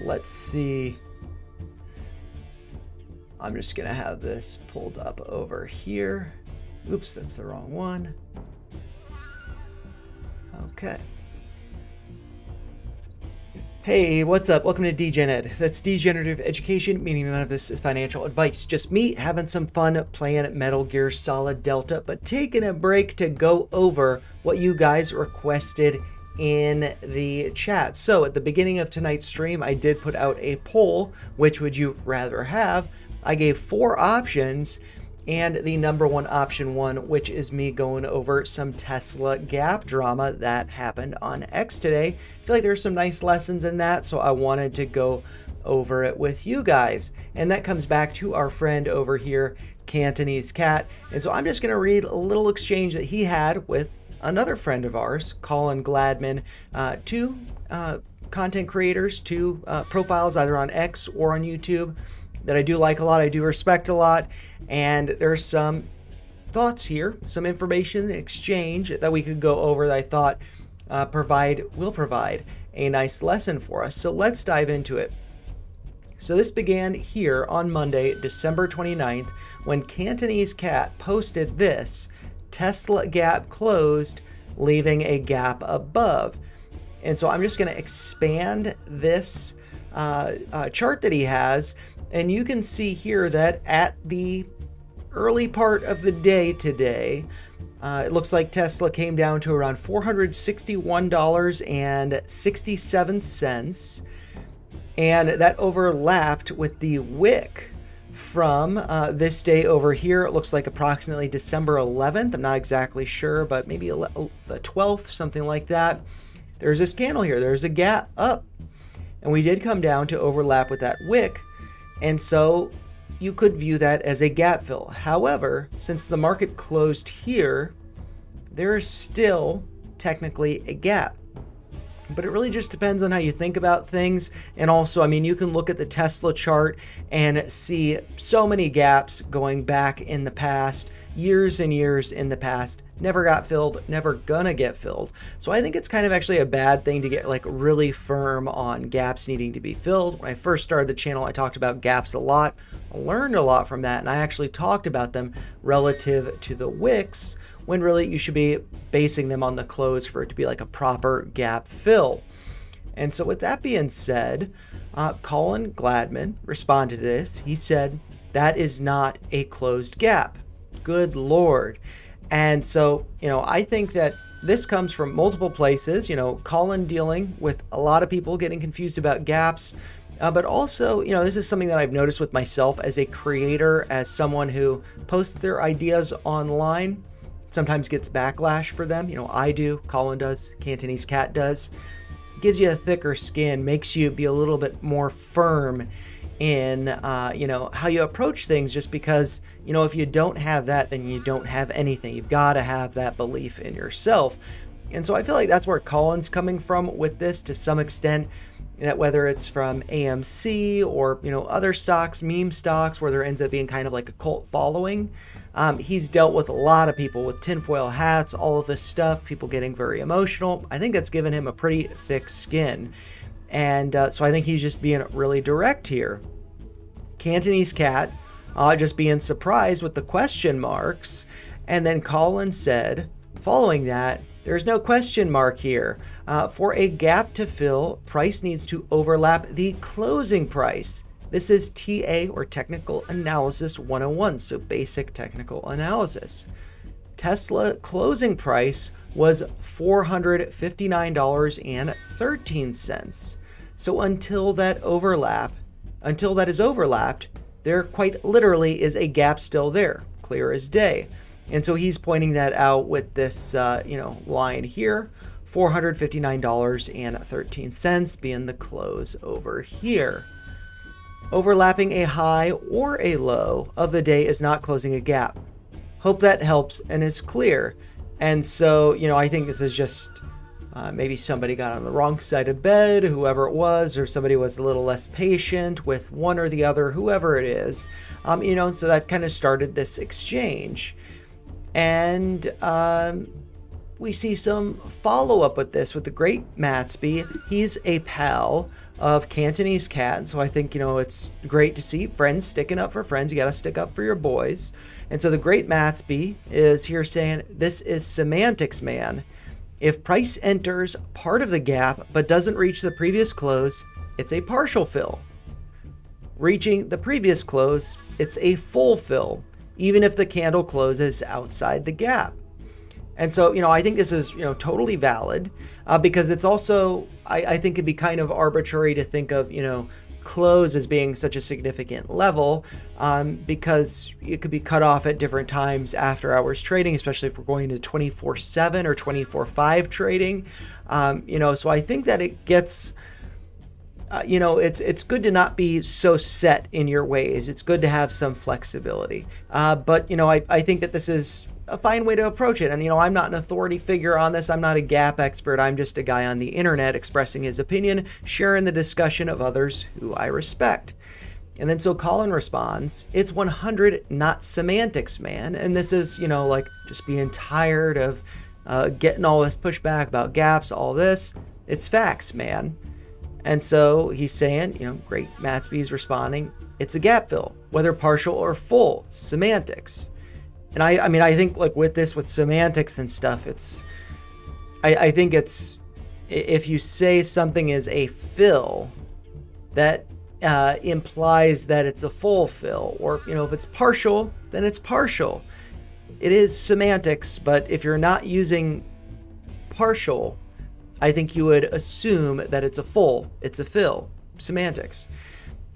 let's see. I'm just gonna have this pulled up over here. Oops, that's the wrong one. Okay. Hey, what's up? Welcome to DGenEd. That's degenerative education, meaning none of this is financial advice. Just me having some fun playing Metal Gear Solid Delta, but taking a break to go over what you guys requested in the chat. So at the beginning of tonight's stream, I did put out a poll. Which would you rather have? I gave 4 options, and the number one option won, which is me going over some Tesla Gap drama that happened on X today. I feel like there's some nice lessons in that, so I wanted to go over it with you guys. And that comes back to our friend over here, Cantonese Cat. And so I'm just going to read a little exchange that he had with another friend of ours, Colin Gladman, 2 content creators, 2 profiles either on X or on YouTube that I do like a lot, I do respect a lot, and there's some thoughts here, some information exchange that we could go over that I thought will provide a nice lesson for us. So let's dive into it. So this began here on Monday, December 29th, when Cantonese Cat posted this: Tesla gap closed, leaving a gap above. And so I'm just going to expand this chart that he has, and you can see here that at the early part of the day today, it looks like Tesla came down to around $461.67, and that overlapped with the wick from this day over here. It looks like approximately December 11th. I'm not exactly sure, but maybe the 12th, something like that. There's this candle here. There's a gap up, and we did come down to overlap with that wick. And so you could view that as a gap fill. However, since the market closed here, there is still technically a gap. But it really just depends on how you think about things. And also, I mean, you can look at the Tesla chart and see so many gaps going back in the past, years and years in the past, never got filled, never gonna get filled. So I think it's kind of actually a bad thing to get like really firm on gaps needing to be filled. When I first started the channel, I talked about gaps a lot. I learned a lot from that, and I actually talked about them relative to the wicks, when really you should be basing them on the close for it to be like a proper gap fill. And so with that being said, Colin Gladman responded to this. He said, that is not a closed gap. Good Lord. And so, I think that this comes from multiple places. Colin dealing with a lot of people getting confused about gaps. But also, this is something that I've noticed with myself as a creator, as someone who posts their ideas online. Sometimes gets backlash for them. I do, Colin does, Cantonese Cat does. Gives you a thicker skin, makes you be a little bit more firm in, how you approach things, just because, if you don't have that, then you don't have anything. You've got to have that belief in yourself. And so I feel like that's where Colin's coming from with this to some extent, that whether it's from AMC or, other stocks, meme stocks, where there ends up being kind of like a cult following. He's dealt with a lot of people with tinfoil hats, all of this stuff, people getting very emotional. I think that's given him a pretty thick skin. And so I think he's just being really direct here. Cantonese Cat just being surprised with the question marks. And then Colin said, following that, there's no question mark here. For a gap to fill, price needs to overlap the closing price. This is TA, or Technical Analysis 101, so basic technical analysis. Tesla closing price was $459.13. So until that is overlapped, there quite literally is a gap still there, clear as day. And so he's pointing that out with this line here, $459.13 being the close over here. Overlapping a high or a low of the day is not closing a gap. Hope that helps and is clear. And so, I think this is just maybe somebody got on the wrong side of bed, whoever it was, or somebody was a little less patient with one or the other, whoever it is. So that kind of started this exchange. And we see some follow-up with this with the great Matsby. He's a pal of Cantonese Cat, so I think, it's great to see friends sticking up for friends. You got to stick up for your boys. And so the great Matsby is here saying, this is semantics, man. If price enters part of the gap but doesn't reach the previous close, it's a partial fill. Reaching the previous close, it's a full fill, even if the candle closes outside the gap. And so, I think this is, totally valid because it's also, I think it'd be kind of arbitrary to think of, close as being such a significant level because it could be cut off at different times after hours trading, especially if we're going to 24/7 or 24/5 trading. So I think that it gets, it's good to not be so set in your ways. It's good to have some flexibility. But I think that this is a fine way to approach it. And, I'm not an authority figure on this. I'm not a gap expert. I'm just a guy on the internet expressing his opinion, sharing the discussion of others who I respect. And then so Colin responds, it's 100, not semantics, man. And this is, just being tired of getting all this pushback about gaps, all this. It's facts, man. And so he's saying, great Matsby's responding, it's a gap fill, whether partial or full, semantics. And I think with semantics and stuff, I think it's, if you say something is a fill, that implies that it's a full fill, or, if it's partial, then it's partial. It is semantics, but if you're not using partial, I think you would assume that it's a full, it's a fill, semantics.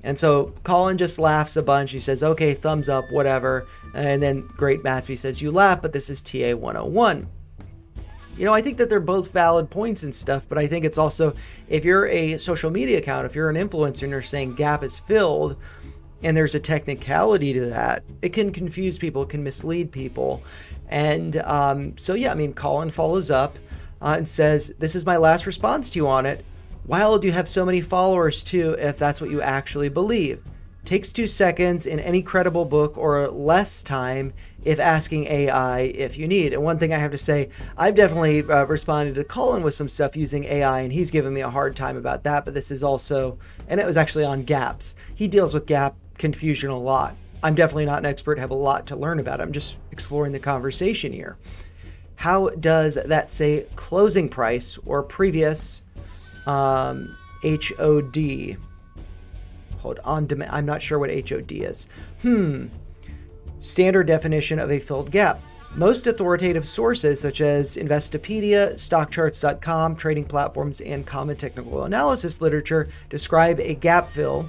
And so Colin just laughs a bunch. He says, okay, thumbs up, whatever. And then great Matsby says, you laugh, but this is TA 101. I think that they're both valid points and stuff, but I think it's also, if you're a social media account, if you're an influencer and you're saying gap is filled, and there's a technicality to that, it can confuse people, it can mislead people. And Colin follows up and says, this is my last response to you on it. Why do you have so many followers too, if that's what you actually believe? Takes 2 seconds in any credible book, or less time if asking AI if you need. And one thing I have to say, I've definitely responded to Colin with some stuff using AI, and he's given me a hard time about that. But this is also, and it was actually on gaps. He deals with gap confusion a lot. I'm definitely not an expert, have a lot to learn about it. I'm just exploring the conversation here. How does that say closing price or previous HOD? Hold on, I'm not sure what HOD is. Standard definition of a filled gap. Most authoritative sources such as Investopedia, StockCharts.com, trading platforms, and common technical analysis literature describe a gap fill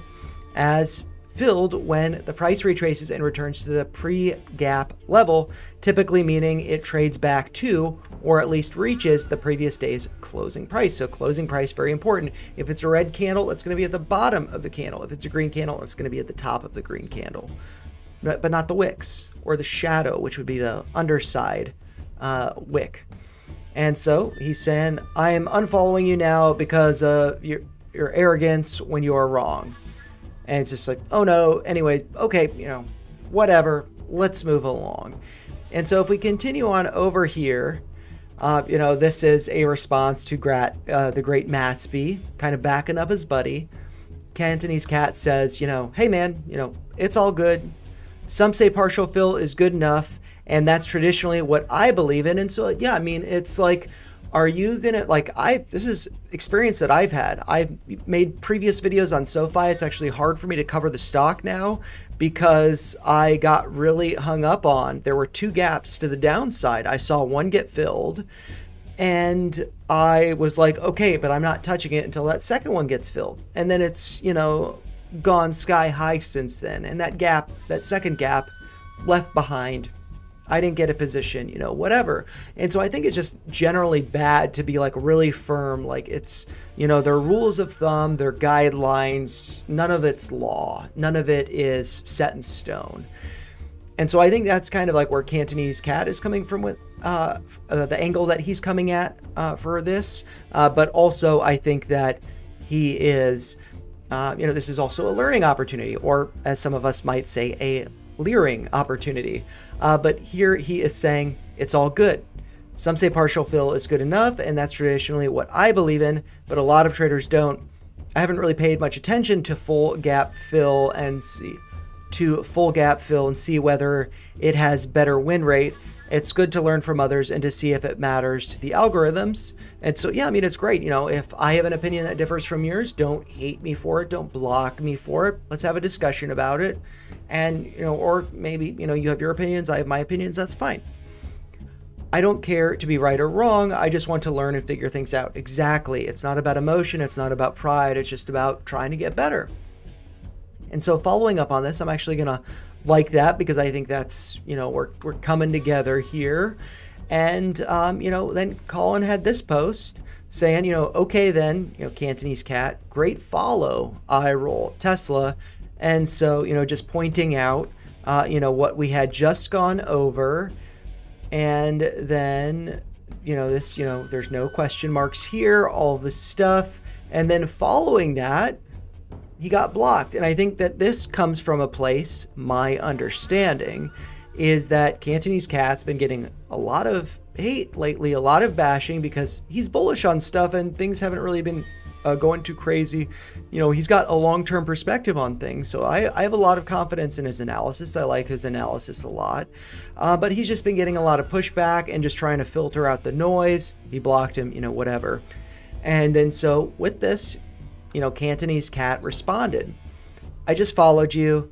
as filled when the price retraces and returns to the pre-gap level, typically meaning it trades back to, or at least reaches, the previous day's closing price. So closing price, very important. If it's a red candle, it's going to be at the bottom of the candle. If it's a green candle, it's going to be at the top of the green candle, but not the wicks or the shadow, which would be the underside wick. And so he's saying, I am unfollowing you now because of your arrogance when you are wrong. And it's just like, oh no, anyway, okay, whatever, let's move along. And so if we continue on over here, this is a response to the great Matsby, kind of backing up his buddy. Cantonese Cat says, hey man, it's all good. Some say partial fill is good enough, and that's traditionally what I believe in. And so, it's like, are you gonna, like, this is experience that I've had. I've made previous videos on SoFi. It's actually hard for me to cover the stock now because I got really hung up on, there were 2 gaps to the downside. I saw one get filled and I was like, okay, but I'm not touching it until that second one gets filled. And then it's, gone sky high since then. And that second gap left behind. I didn't get a position, whatever. And so I think it's just generally bad to be like really firm. Like it's, their rules of thumb, their guidelines, none of it's law. None of it is set in stone. And so I think that's kind of like where Cantonese Cat is coming from with the angle that he's coming at for this. But also I think that he is, this is also a learning opportunity, or as some of us might say, a leering opportunity. But here he is saying it's all good. Some say partial fill is good enough, and that's traditionally what I believe in, but a lot of traders don't. I haven't really paid much attention to full gap fill and see whether it has better win rate. It's good to learn from others and to see if it matters to the algorithms. And so, yeah, I mean, it's great. If I have an opinion that differs from yours, don't hate me for it. Don't block me for it. Let's have a discussion about it. And, or maybe, you have your opinions, I have my opinions, that's fine. I don't care to be right or wrong. I just want to learn and figure things out. Exactly. It's not about emotion. It's not about pride. It's just about trying to get better. And so following up on this, I'm actually going to like that because I think that's, we're coming together here. And, then Colin had this post saying, okay, then, Cantonese Cat, great follow, eye roll, Tesla. And so, just pointing out, what we had just gone over. And then, there's no question marks here, all this stuff. And then following that, he got blocked. And I think that this comes from a place, my understanding, is that Cantonese Cat's been getting a lot of hate lately, a lot of bashing because he's bullish on stuff and things haven't really been going too crazy. He's got a long-term perspective on things. So I have a lot of confidence in his analysis. I like his analysis a lot. But he's just been getting a lot of pushback and just trying to filter out the noise. He blocked him, whatever. And then so with this, Cantonese Cat responded. I just followed you.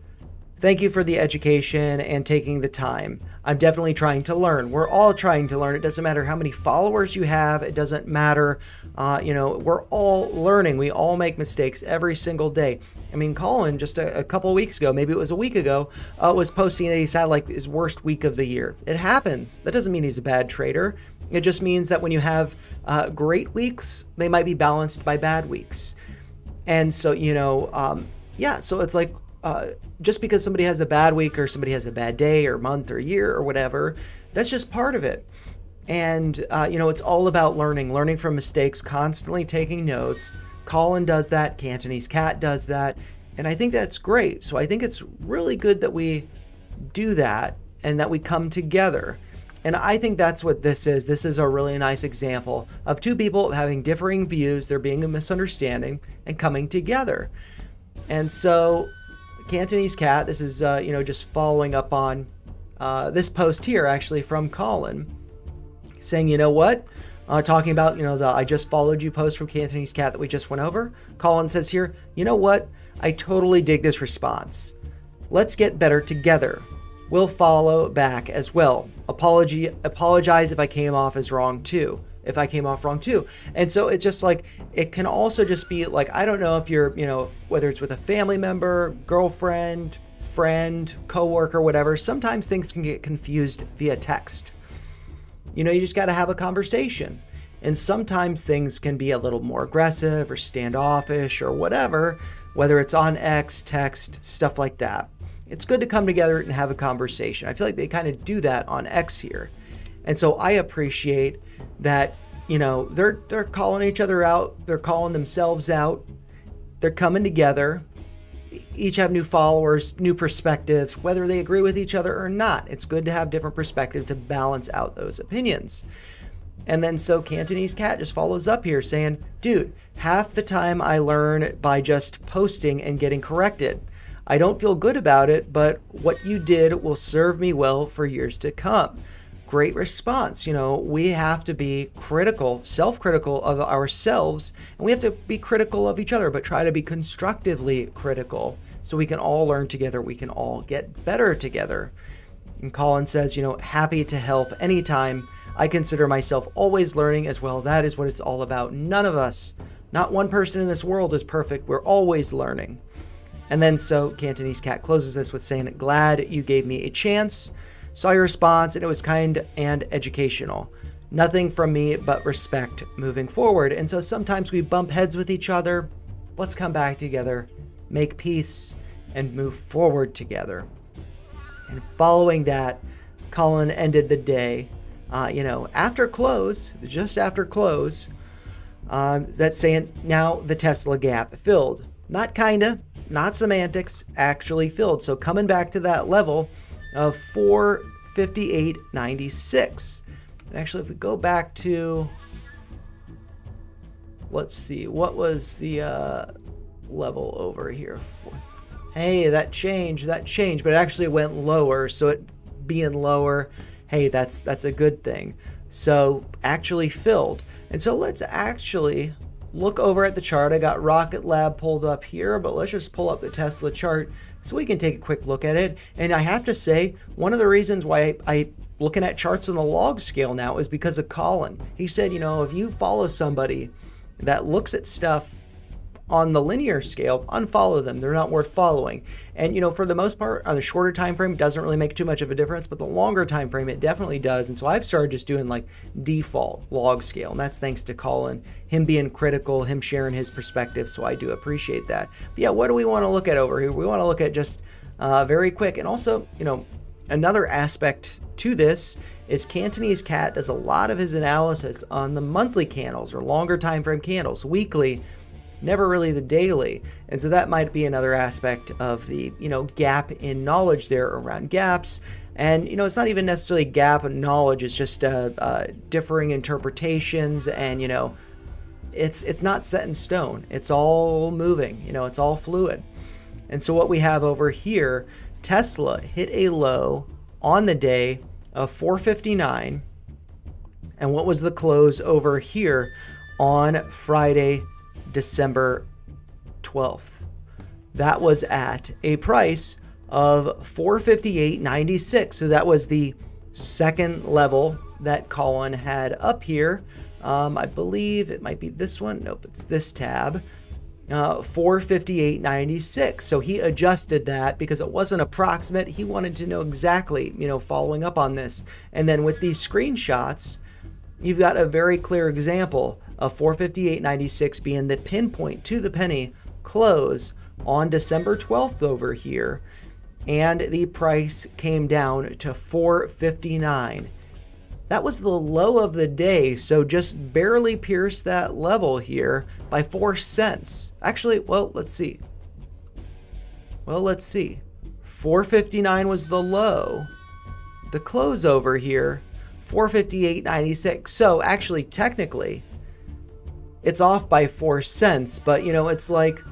Thank you for the education and taking the time. I'm definitely trying to learn. We're all trying to learn. It doesn't matter how many followers you have. It doesn't matter. We're all learning. We all make mistakes every single day. I mean, Colin, just a couple of weeks ago, maybe it was a week ago, was posting that he's had like his worst week of the year. It happens. That doesn't mean he's a bad trader. It just means that when you have great weeks, they might be balanced by bad weeks. And so, so it's like, just because somebody has a bad week or somebody has a bad day or month or year or whatever, that's just part of it. And, it's all about learning from mistakes, constantly taking notes. Colin does that. Cantonese Cat does that. And I think that's great. So I think it's really good that we do that and that we come together. And I think that's what this is. This is a really nice example of 2 people having differing views, there being a misunderstanding, and coming together. And so Cantonese Cat, this is, just following up on this post here, actually, from Colin, saying, talking about, the I just followed you post from Cantonese Cat that we just went over. Colin says here, I totally dig this response. Let's get better together. We'll follow back as well. Apologize if I came off wrong too. And so it's just like, it can also just be like, I don't know if you're, whether it's with a family member, girlfriend, friend, coworker, whatever, sometimes things can get confused via text. You just got to have a conversation. And sometimes things can be a little more aggressive or standoffish or whatever, whether it's on X, text, stuff like that. It's good to come together and have a conversation. I feel like they kind of do that on X here. And so I appreciate that, they're calling each other out. They're calling themselves out. They're coming together. Each have new followers, new perspectives, whether they agree with each other or not. It's good to have different perspectives to balance out those opinions. And then so Cantonese Cat just follows up here saying, dude, half the time I learn by just posting and getting corrected. I don't feel good about it, but what you did will serve me well for years to come. great response. We have to be critical, self-critical of ourselves, and we have to be critical of each other, but try to be constructively critical so we can all learn together. We can all get better together. And Colin says, happy to help anytime. I consider myself always learning as well. That is what it's all about. None of us, not one person in this world is perfect. We're always learning. And then so Cantonese Cat closes this with saying, glad you gave me a chance. Saw your response and it was kind and educational. Nothing from me but respect moving forward. And so sometimes we bump heads with each other. Let's come back together, make peace, and move forward together. And following that, Colin ended the day, after close, just after close, that's saying now the Tesla gap filled. Not kinda, not semantics, actually filled. So coming back to that level of 458.96. And actually, if we go back to, let's see, what was the level over here? Hey, that changed, but it actually went lower. So it being lower, hey, that's a good thing. So actually filled. And so let's actually look over at the chart. I got Rocket Lab pulled up here, but let's just pull up the Tesla chart so we can take a quick look at it. And I have to say, one of the reasons why I looking at charts on the log scale now is because of Colin. He said, if you follow somebody that looks at stuff on the linear scale, unfollow them. They're not worth following. And for the most part, on the shorter time frame, it doesn't really make too much of a difference, but the longer time frame, it definitely does. And so I've started just doing like default log scale, and that's thanks to Colin, him being critical, him sharing his perspective. So I do appreciate that. But yeah, what do we want to look at over here? We want to look at just very quick, and also, another aspect to this is Cantonese Cat does a lot of his analysis on the monthly candles or longer time frame candles, weekly, never really the daily. And so that might be another aspect of the, gap in knowledge there around gaps. And, it's not even necessarily gap in knowledge. It's just differing interpretations. And, it's not set in stone. It's all moving, it's all fluid. And so what we have over here, Tesla hit a low on the day of 459. And what was the close over here on Friday, December 12th? That was at a price of 458.96. So that was the second level that Colin had up here. I believe it might be this one. Nope, it's this tab. 458.96. So he adjusted that because it wasn't approximate. He wanted to know exactly, following up on this. And then with these screenshots, you've got a very clear example of 458.96 being the pinpoint to the penny close on December 12th over here. And the price came down to 459. That was the low of the day, so just barely pierced that level here by 4 cents. Actually, let's see. 459 was the low. The close over here, 458.96. So actually, technically, it's off by 4 cents, but it's like,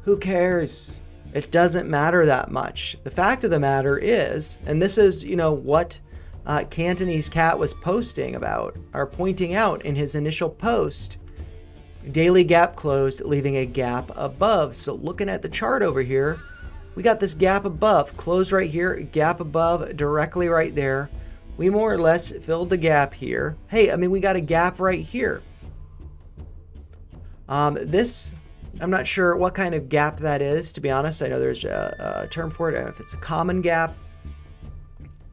who cares? It doesn't matter that much. The fact of the matter is, and this is, what Cantonese Cat was posting about, or pointing out in his initial post, daily gap closed, leaving a gap above. So looking at the chart over here, we got this gap above, close right here, gap above, directly right there. We more or less filled the gap here. Hey, we got a gap right here. This, I'm not sure what kind of gap that is, to be honest. I know there's a term for it. I don't know if it's a common gap.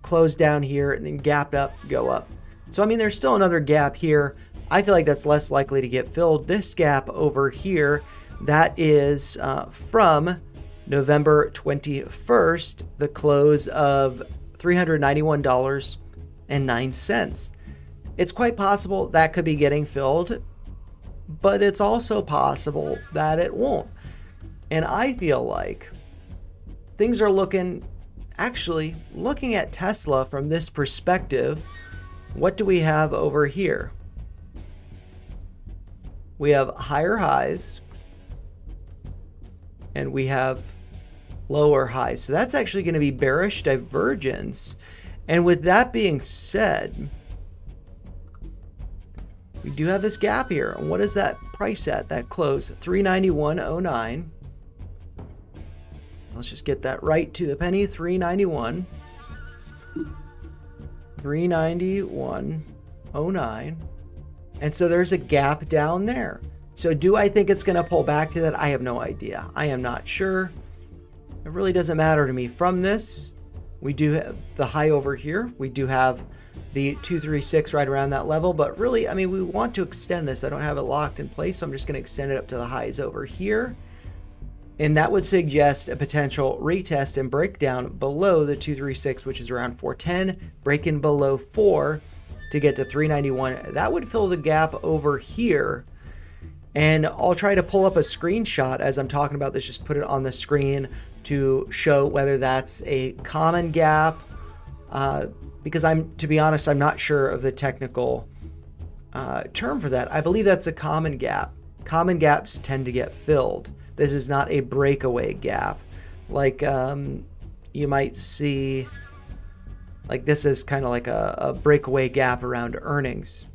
Close down here and then gap up, go up. So there's still another gap here. I feel like that's less likely to get filled. This gap over here, that is from November 21st, the close of $391.09. It's quite possible that could be getting filled, but it's also possible that it won't. And I feel like things are looking at Tesla from this perspective. What do we have over here? We have higher highs and we have lower highs. So that's actually going to be bearish divergence. And with that being said, we do have this gap here. And what is that price at? That close, 391.09. Let's just get that right to the penny, 391. 391.09. And so there's a gap down there. So do I think it's going to pull back to that? I have no idea. I am not sure. It really doesn't matter to me. From this, we do have the high over here. We do have the 236 right around that level. But really, I mean, we want to extend this. I don't have it locked in place, so I'm just going to extend it up to the highs over here. And that would suggest a potential retest and breakdown below the 236, which is around 410, breaking below 4 to get to 391. That would fill the gap over here. And I'll try to pull up a screenshot as I'm talking about this, just put it on the screen to show whether that's a common gap. Because to be honest, I'm not sure of the technical term for that. I believe that's a common gap. Common gaps tend to get filled. This is not a breakaway gap. Like you might see, like this is kind of like a breakaway gap around earnings.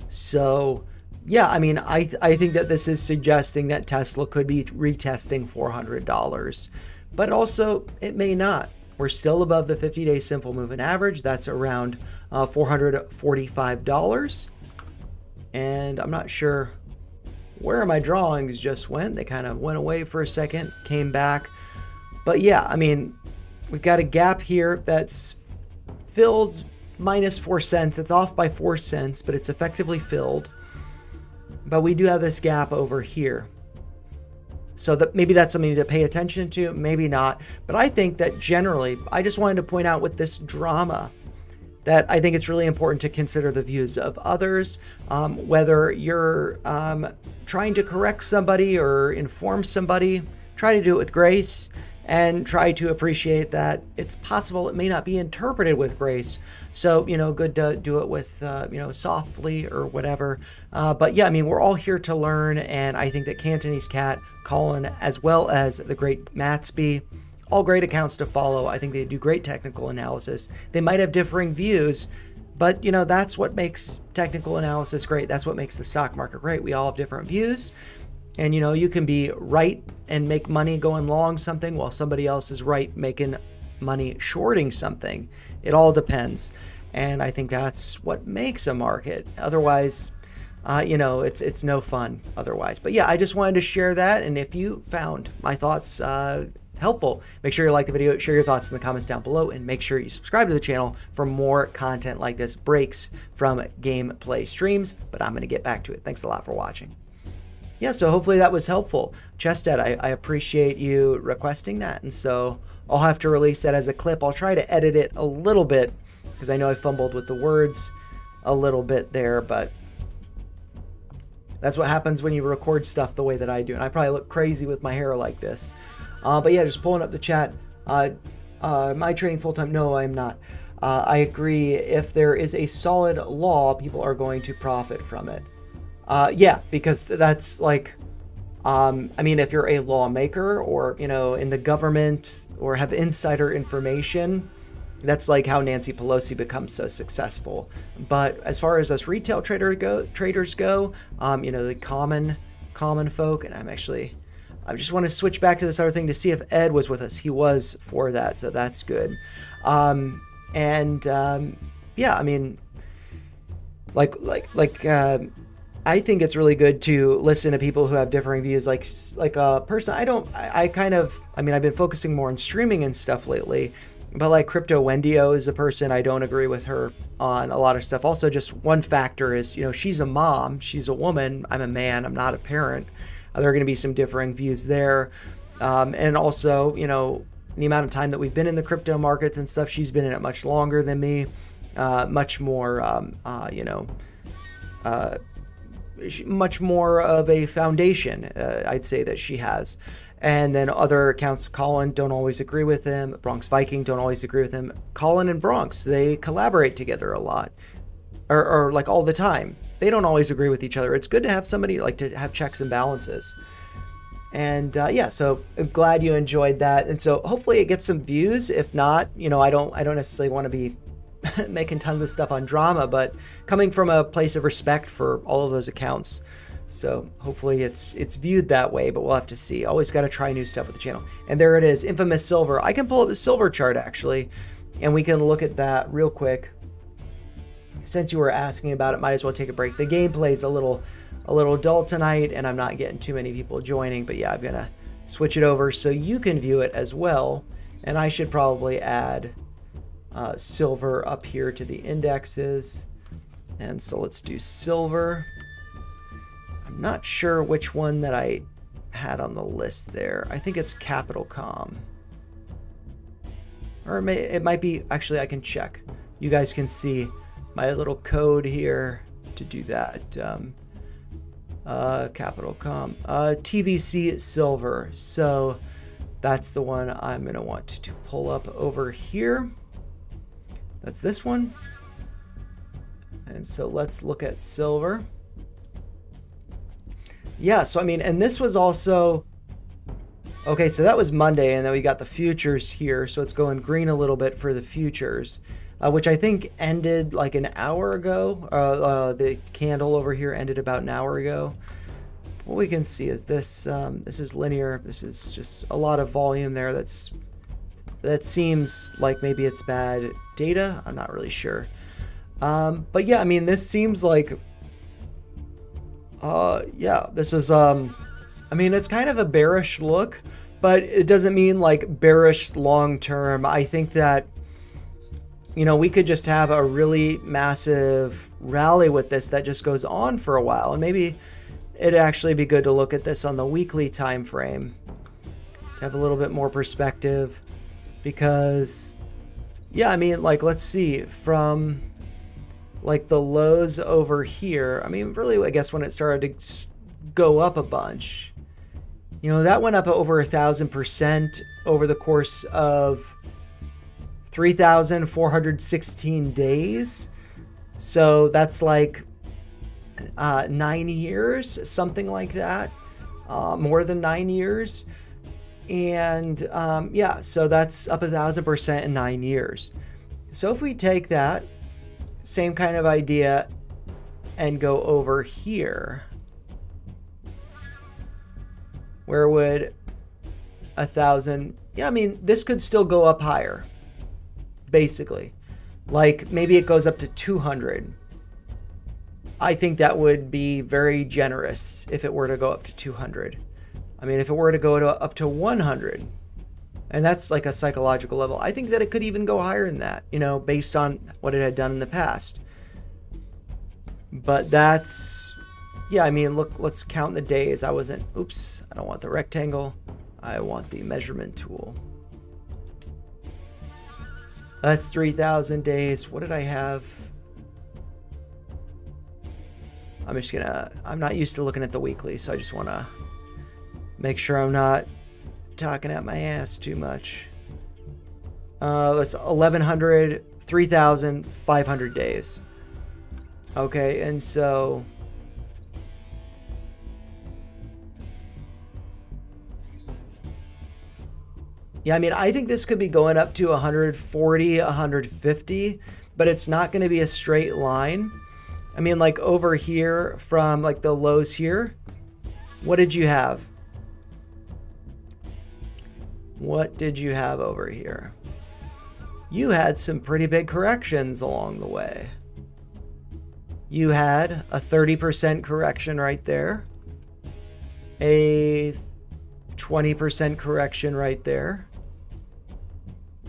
So yeah, I mean, I think that this is suggesting that Tesla could be retesting $400, but also it may not. We're still above the 50-day simple moving average. That's around $445. And I'm not sure where my drawings just went. They kind of went away for a second, came back. But yeah, I mean, we've got a gap here that's filled minus 4 cents. It's off by 4 cents, but it's effectively filled. But we do have this gap over here. So that maybe that's something to pay attention to, maybe not. But I think that generally, I just wanted to point out with this drama that I think it's really important to consider the views of others, whether you're trying to correct somebody or inform somebody. Try to do it with grace and try to appreciate that it's possible it may not be interpreted with grace. So, you know, good to do it with, you know, softly or whatever. But yeah, I mean, we're all here to learn. And I think that Cantonese Cat, Colin, as well as the great Matsby, all great accounts to follow. I think they do great technical analysis. They might have differing views, but, you know, that's what makes technical analysis great. That's what makes the stock market great. We all have different views. And, you know, you can be right and make money going long something while somebody else is right making money shorting something. It all depends. And I think that's what makes a market. Otherwise, you know, it's no fun otherwise. But yeah, I just wanted to share that. And if you found my thoughts helpful, make sure you like the video, share your thoughts in the comments down below, and make sure you subscribe to the channel for more content like this, breaks from gameplay streams. But I'm going to get back to it. Thanks a lot for watching. Yeah, so hopefully that was helpful. Chested, I appreciate you requesting that, and so I'll have to release that as a clip. I'll try to edit it a little bit, because I know I fumbled with the words a little bit there, but that's what happens when you record stuff the way that I do, and I probably look crazy with my hair like this. But yeah, just pulling up the chat. Am I trading full-time? No, I'm not. I agree. If there is a solid law, people are going to profit from it. Yeah, because that's like, I mean, if you're a lawmaker or, you know, in the government or have insider information, that's like how Nancy Pelosi becomes so successful. But as far as us retail traders go, you know, the common folk, and I just want to switch back to this other thing to see if Ed was with us. He was for that, so that's good. Yeah, I mean, I think it's really good to listen to people who have differing views. Like a person, I've been focusing more on streaming and stuff lately, but like Crypto Wendio is a person, I don't agree with her on a lot of stuff. Also, just one factor is, you know, she's a mom, she's a woman, I'm a man, I'm not a parent. There are going to be some differing views there. And also, you know, the amount of time that we've been in the crypto markets and stuff, she's been in it much longer than me, much more, you know, much more of a foundation, I'd say that she has. And then other accounts, Colin, don't always agree with him. Bronx Viking, don't always agree with him. Colin and Bronx, they collaborate together a lot, or like all the time. They don't always agree with each other. It's good to have somebody like to have checks and balances. And yeah, so I'm glad you enjoyed that. And so hopefully it gets some views. If not, you know, I don't necessarily want to be making tons of stuff on drama, but coming from a place of respect for all of those accounts. So hopefully it's viewed that way, but we'll have to see. Always got to try new stuff with the channel. And there it is, Infamous Silver. I can pull up the silver chart actually, and we can look at that real quick. Since you were asking about it, might as well take a break. The gameplay's a little dull tonight, and I'm not getting too many people joining, but yeah, I'm gonna switch it over so you can view it as well. And I should probably add silver up here to the indexes. And so let's do silver. I'm not sure which one that I had on the list there. I think it's Capital Com. Or it might be, actually I can check. You guys can see my little code here to do that. Capital Com. TVC Silver. So that's the one I'm going to want to pull up over here. That's this one. And so let's look at silver. Yeah, so I mean, and this was also, okay, so that was Monday, and then we got the futures here, so it's going green a little bit for the futures, which I think ended like an hour ago. The candle over here ended about an hour ago. What we can see is this, this is linear, this is just a lot of volume there. That seems like maybe it's bad data, I'm not really sure. But yeah, I mean, this seems like, yeah, this is, I mean, it's kind of a bearish look, but it doesn't mean like bearish long term. I think that, you know, we could just have a really massive rally with this that just goes on for a while. And maybe it'd actually be good to look at this on the weekly time frame to have a little bit more perspective, because, yeah, I mean, like, let's see, from like the lows over here, I mean, really, I guess when it started to go up a bunch, you know, that went up over 1,000% over the course of 3,416 days. So that's like 9 years, something like that, more than 9 years. And yeah, so that's up 1,000% in 9 years. So if we take that same kind of idea and go over here, where would 1,000, yeah, I mean, this could still go up higher, basically. Like maybe it goes up to 200. I think that would be very generous if it were to go up to 200. I mean, if it were to go up to 100, and that's like a psychological level, I think that it could even go higher than that, you know, based on what it had done in the past. But that's, yeah, I mean, look, let's count the days. I wasn't, oops, I don't want the rectangle. I want the measurement tool. That's 3,000 days. What did I have? I'm not used to looking at the weekly, so I just want to make sure I'm not talking at my ass too much. Let's 1,100, 3,500 days. Okay, and so yeah, I mean, I think this could be going up to 140, 150, but it's not going to be a straight line. I mean, like over here from like the lows here, what did you have? What did you have over here? You had some pretty big corrections along the way. You had a 30% correction right there, a 20% correction right there,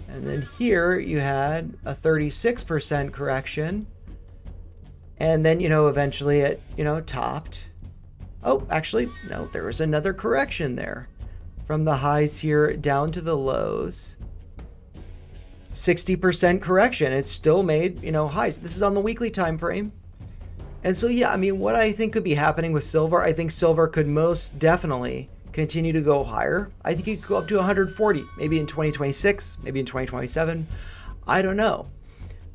and then here you had a 36% correction, and then, you know, eventually it, you know, topped. Oh, actually, no, there was another correction there. From the highs here down to the lows, 60% correction. It still made, you know, highs. This is on the weekly time frame. And so, yeah, I mean, what I think could be happening with silver, I think silver could most definitely continue to go higher. I think it could go up to 140, maybe in 2026, maybe in 2027. I don't know.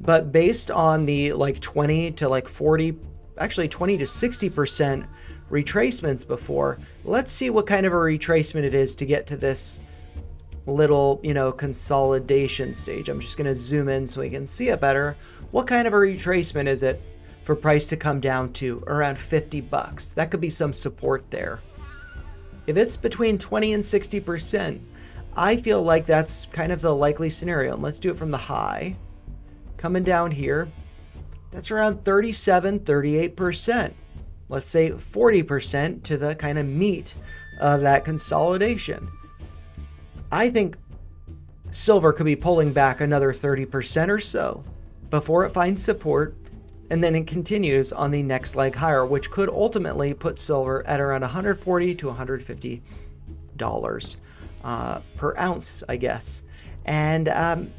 But based on the like 20 to like 40, actually 20 to 60% retracements before. Let's see what kind of a retracement it is to get to this little, consolidation stage. I'm just going to zoom in so we can see it better. What kind of a retracement is it for price to come down to? Around 50 bucks. That could be some support there. If it's between 20 and 60%, I feel like that's kind of the likely scenario. And let's do it from the high. Coming down here, that's around 37, 38%. Let's say 40% to the kind of meat of that consolidation. I think silver could be pulling back another 30% or so before it finds support, and then it continues on the next leg higher, which could ultimately put silver at around $140 to $150 per ounce, I guess. And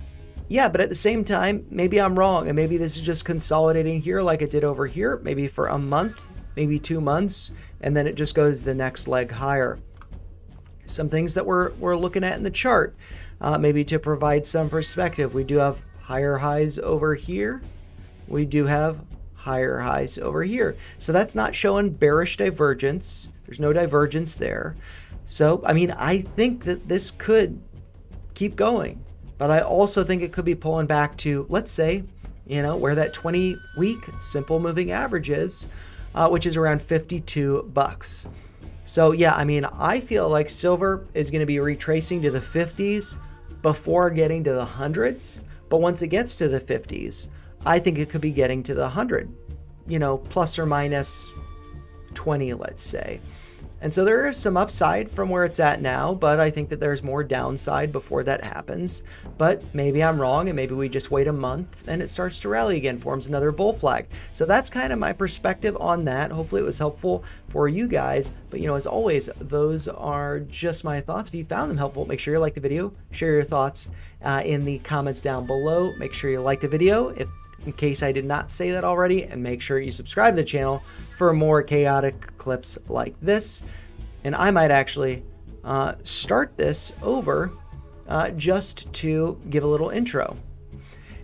yeah, but at the same time, maybe I'm wrong, and maybe this is just consolidating here like it did over here, maybe for a month, maybe 2 months, and then it just goes the next leg higher. Some things that we're looking at in the chart, maybe to provide some perspective. We do have higher highs over here. We do have higher highs over here. So that's not showing bearish divergence. There's no divergence there. So, I mean, I think that this could keep going, but I also think it could be pulling back to, let's say, where that 20-week simple moving average is, which is around 52 bucks. So yeah, I mean, I feel like silver is going to be retracing to the 50s before getting to the hundreds. But once it gets to the 50s, I think it could be getting to the 100, plus or minus 20, let's say. And so there is some upside from where it's at now, but I think that there's more downside before that happens. But maybe I'm wrong, and maybe we just wait a month and it starts to rally again, forms another bull flag. So that's kind of my perspective on that. Hopefully it was helpful for you guys. But as always, those are just my thoughts. If you found them helpful, make sure you like the video, share your thoughts in the comments down below. Make sure you like the video in case I did not say that already, and make sure you subscribe to the channel for more chaotic clips like this. And I might actually start this over just to give a little intro.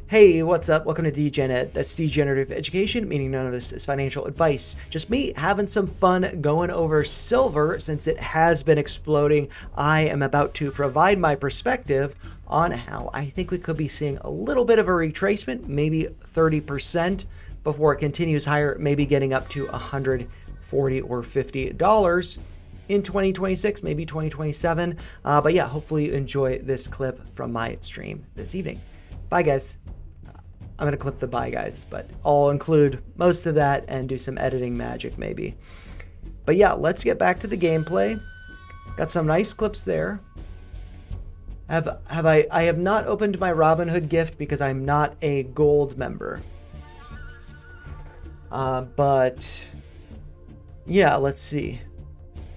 Hey, what's up? Welcome to DGen Ed. That's degenerative education, meaning none of this is financial advice. Just me having some fun going over silver since it has been exploding. I am about to provide my perspective on how I think we could be seeing a little bit of a retracement, maybe 30%, before it continues higher, maybe getting up to $140 or $50 in 2026, maybe 2027. But yeah, hopefully you enjoy this clip from my stream this evening. Bye, guys. I'm going to clip the bye, guys, but I'll include most of that and do some editing magic maybe. But yeah, let's get back to the gameplay. Got some nice clips there. I have not opened my Robinhood gift because I'm not a gold member. But yeah, let's see.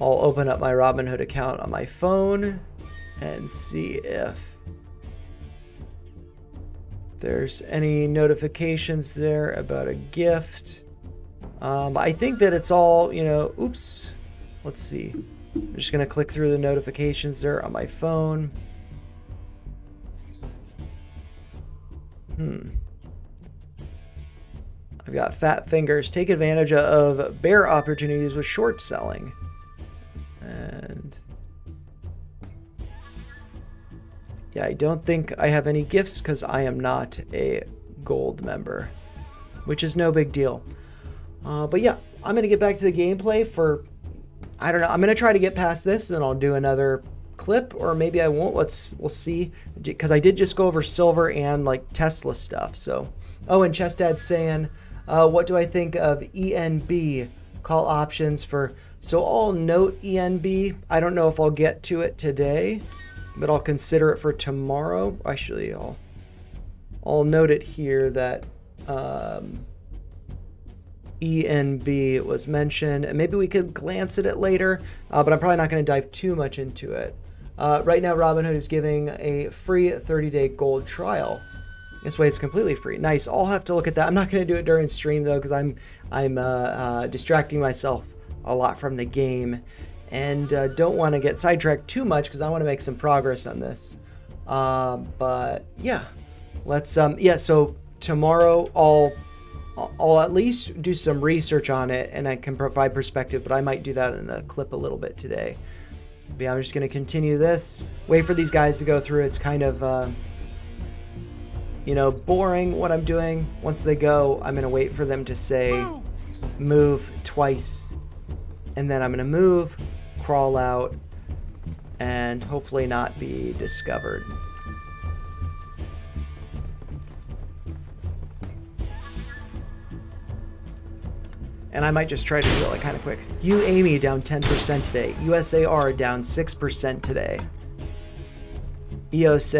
I'll open up my Robinhood account on my phone and see if there's any notifications there about a gift. I think that it's all, oops. Let's see. I'm just going to click through the notifications there on my phone. I've got fat fingers. Take advantage of bear opportunities with short selling. And yeah, I don't think I have any gifts because I am not a gold member, which is no big deal. But yeah, I'm going to get back to the gameplay for, I don't know, I'm going to try to get past this and I'll do another clip, or maybe I won't. We'll see, because I did just go over silver and like Tesla stuff. So, oh, and Chestad's saying, what do I think of ENB call options for, so I'll note ENB. I don't know if I'll get to it today, but I'll consider it for tomorrow. Actually, I'll note it here that ENB was mentioned, and maybe we could glance at it later, but I'm probably not going to dive too much into it. Right now, Robinhood is giving a free 30-day gold trial. This way, it's completely free. Nice. I'll have to look at that. I'm not going to do it during stream though, because I'm distracting myself a lot from the game, and don't want to get sidetracked too much because I want to make some progress on this. But yeah, let's yeah. So tomorrow I'll I'll at least do some research on it, and I can provide perspective, but I might do that in the clip a little bit today. But yeah, I'm just going to continue this, wait for these guys to go through. It's kind of, you know, boring what I'm doing. Once they go, I'm going to wait for them to say move twice, and then I'm going to move, crawl out, and hopefully not be discovered. And I might just try to do it like kind of quick. UAMI down 10% today. USAR down 6% today. EOS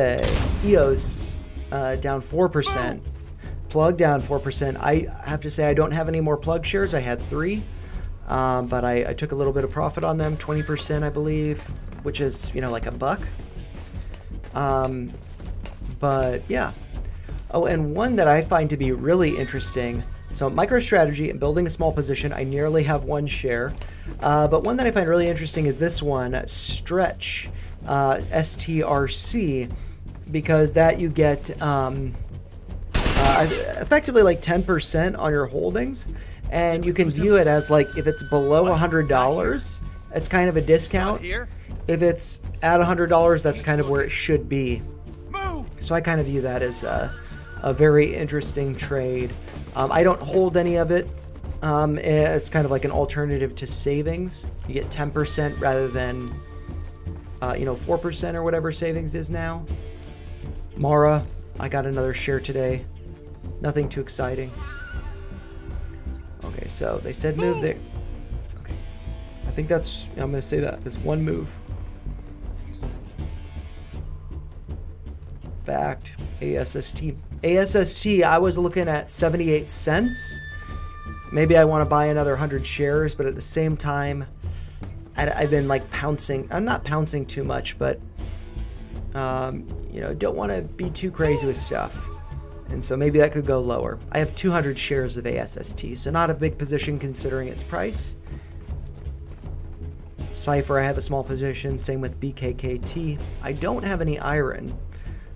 down 4%. Plug down 4%. I have to say I don't have any more plug shares. I had 3. But I took a little bit of profit on them, 20% I believe, which is, you know, like $1. But yeah. Oh, and one that I find to be really interesting. So MicroStrategy and building a small position, I nearly have 1 share. But one that I find really interesting is this one, Stretch, STRC, because that you get effectively like 10% on your holdings. And you can view it as like if it's below $100, it's kind of a discount. If it's at $100, that's kind of where it should be. So I kind of view that as a very interesting trade. I don't hold any of it. It's kind of like an alternative to savings. You get 10% rather than, 4% or whatever savings is now. Mara, I got another share today. Nothing too exciting. Okay, so they said move there. Okay, I think that's, I'm going to say that. There's 1 move. Fact, ASST. ASST, I was looking at 78 cents. Maybe I want to buy another 100 shares, but at the same time, I've been like pouncing. I'm not pouncing too much, but, don't want to be too crazy with stuff. And so maybe that could go lower. I have 200 shares of ASST, so not a big position considering its price. Cypher, I have a small position. Same with BKKT. I don't have any iron.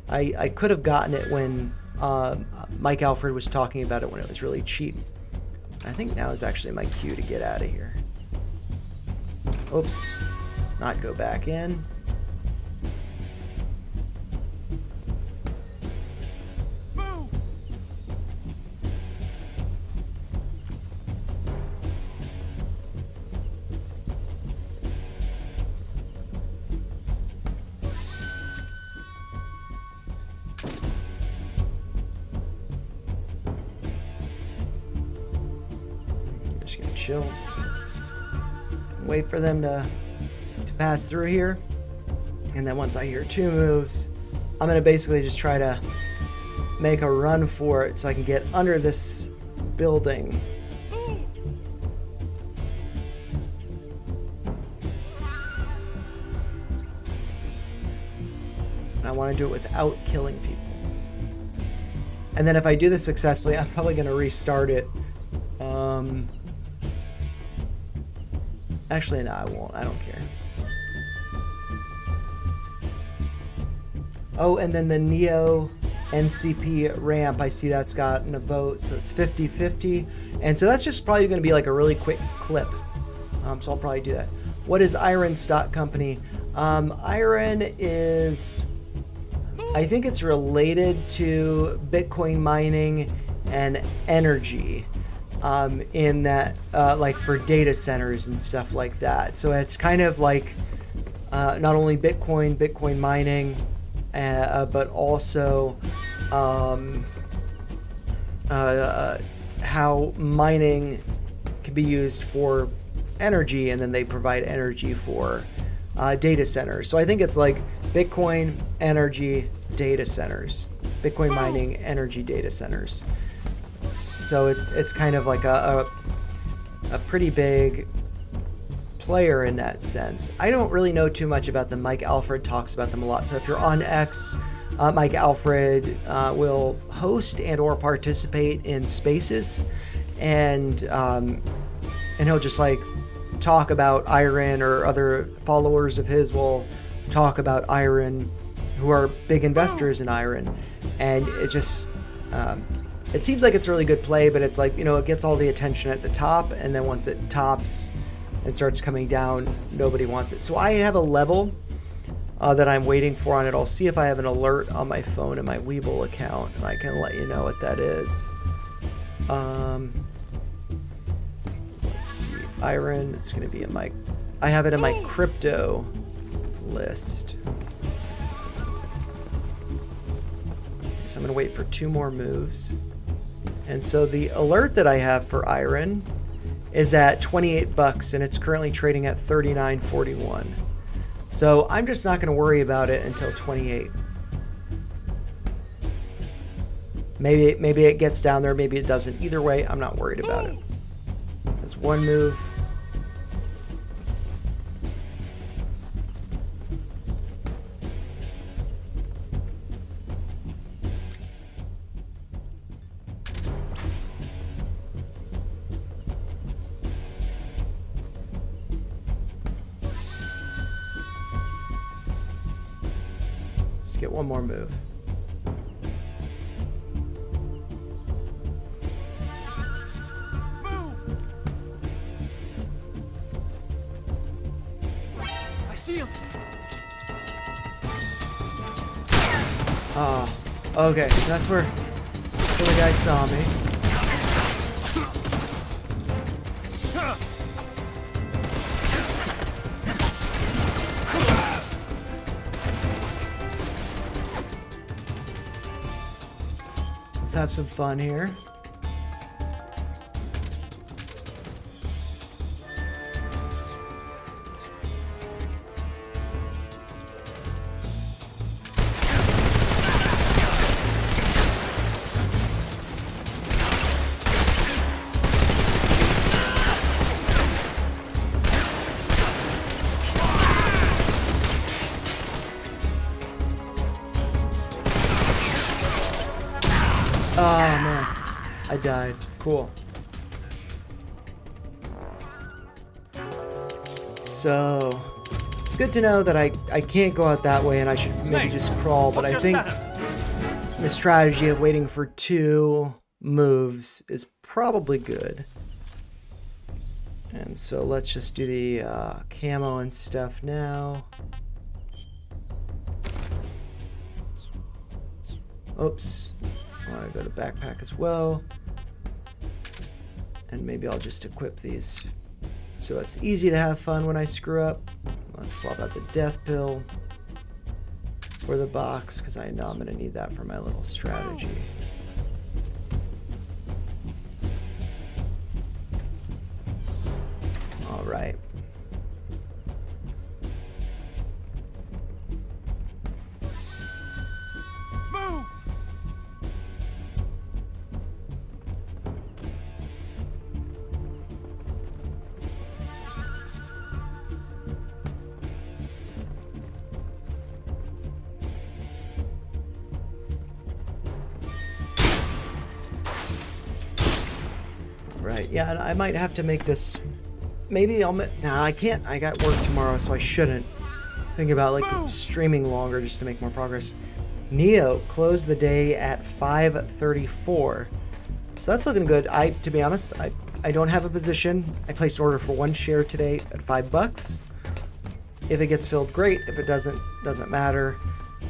I could have gotten it when Mike Alfred was talking about it when it was really cheap. I think now is actually my cue to get out of here. Oops. Not go back in. Just gonna chill. Wait for them to pass through here. And then once I hear 2 moves, I'm gonna basically just try to make a run for it so I can get under this building. And I want to do it without killing people. And then if I do this successfully, I'm probably going to restart it. Actually, no, I won't. I don't care. Oh, and then the Neo NCP ramp, I see that's gotten a vote, so it's 50-50. And so that's just probably going to be like a really quick clip. So I'll probably do that. What is Iron Stock Company? Iron is, I think it's related to Bitcoin mining and energy. In that, like for data centers and stuff like that. So it's kind of like not only Bitcoin mining, but also how mining can be used for energy, and then they provide energy for data centers. So I think it's like Bitcoin, energy, data centers. Bitcoin mining, energy, data centers. So it's kind of like a pretty big player in that sense. I don't really know too much about them. Mike Alfred talks about them a lot. So if you're on X, Mike Alfred will host and or participate in spaces, and he'll just like talk about Iron, or other followers of his will talk about Iron who are big investors in Iron, and it just It seems like it's a really good play, but it's like, you know, it gets all the attention at the top, and then once it tops and starts coming down, nobody wants it. So I have a level that I'm waiting for on it. I'll see if I have an alert on my phone and my Weeble account, and I can let you know what that is. Let's see, Iron, it's going to be in my, I have it in my crypto list. So I'm going to wait for 2 more moves. And so the alert that I have for Iron is at 28 bucks, and it's currently trading at 39.41. So I'm just not going to worry about it until 28. Maybe it gets down there, maybe it doesn't. Either way, I'm not worried about it. So that's 1 move. Let's get 1 more move. I see him. Ah, okay, so that's where the guy saw me. Let's have some fun here. Oh man, I died. Cool. So it's good to know that I can't go out that way, and I should maybe just crawl, but I think the strategy of waiting for 2 moves is probably good. And so let's just do the camo and stuff now. Oops. I want to go to backpack as well. And maybe I'll just equip these so it's easy to have fun when I screw up. Let's swap out the death pill for the box, because I know I'm going to need that for my little strategy. All right. Move! Right, yeah, and I might have to make this. Maybe I'll. Nah, I can't. I got work tomorrow, so I shouldn't think about like streaming longer just to make more progress. Neo closed the day at 5:34, so that's looking good. To be honest, I don't have a position. I placed an order for 1 share today at $5. If it gets filled, great. If it doesn't matter.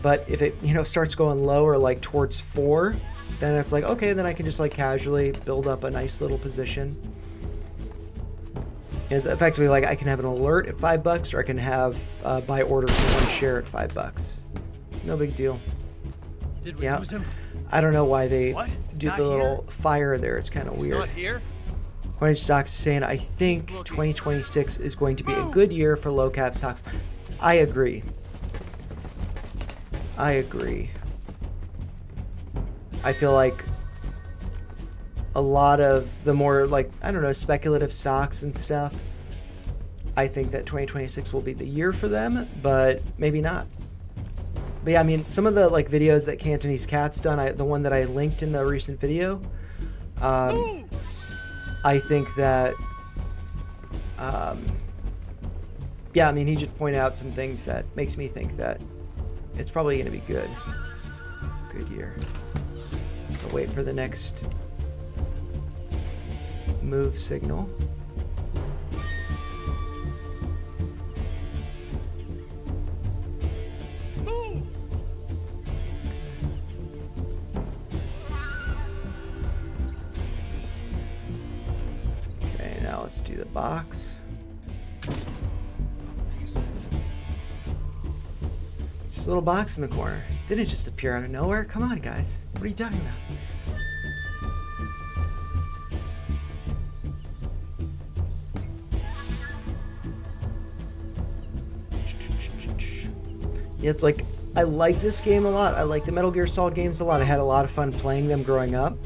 But if it starts going lower, like towards 4. Then it's like, okay, then I can just like casually build up a nice little position. And it's effectively like I can have an alert at $5, or I can have buy order for 1 share at $5. No big deal. Did we lose him? I don't know why they What? do Not the little here? fire there. It's kind of He's weird. not here? Coinage Stocks is saying, I think 2026 is going to be a good year for low cap stocks. I agree. I agree. I feel like a lot of the more like, I don't know, speculative stocks and stuff, I think that 2026 will be the year for them, but maybe not. But yeah, I mean, some of the like videos that Cantonese Cat's done, the one that I linked in the recent video, I think that, yeah, I mean, he just pointed out some things that makes me think that it's probably going to be good. Good year. So wait for the next move signal. Okay, now let's do the box. Just a little box in the corner. Didn't just appear out of nowhere. Come on, guys. What are you talking about? Yeah, it's like, I like this game a lot. I like the Metal Gear Solid games a lot. I had a lot of fun playing them growing up.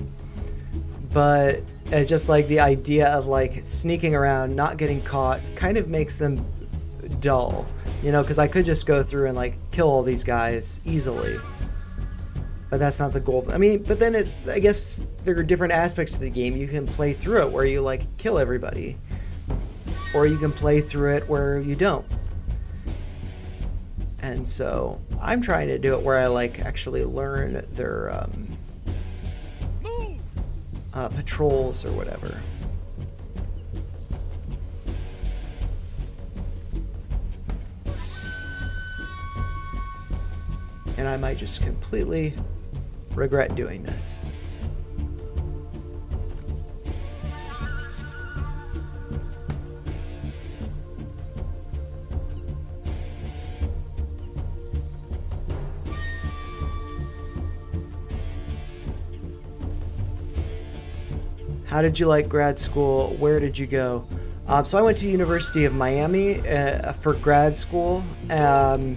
But it's just like the idea of like sneaking around, not getting caught, kind of makes them dull. You know, because I could just go through and like kill all these guys easily. But that's not the goal. I mean, but then it's, I guess there are different aspects to the game. You can play through it where you like kill everybody. Or you can play through it where you don't. And so I'm trying to do it where I like actually learn their patrols or whatever. And I might just completely regret doing this. How did you like grad school? Where did you go? So I went to University of Miami for grad school. I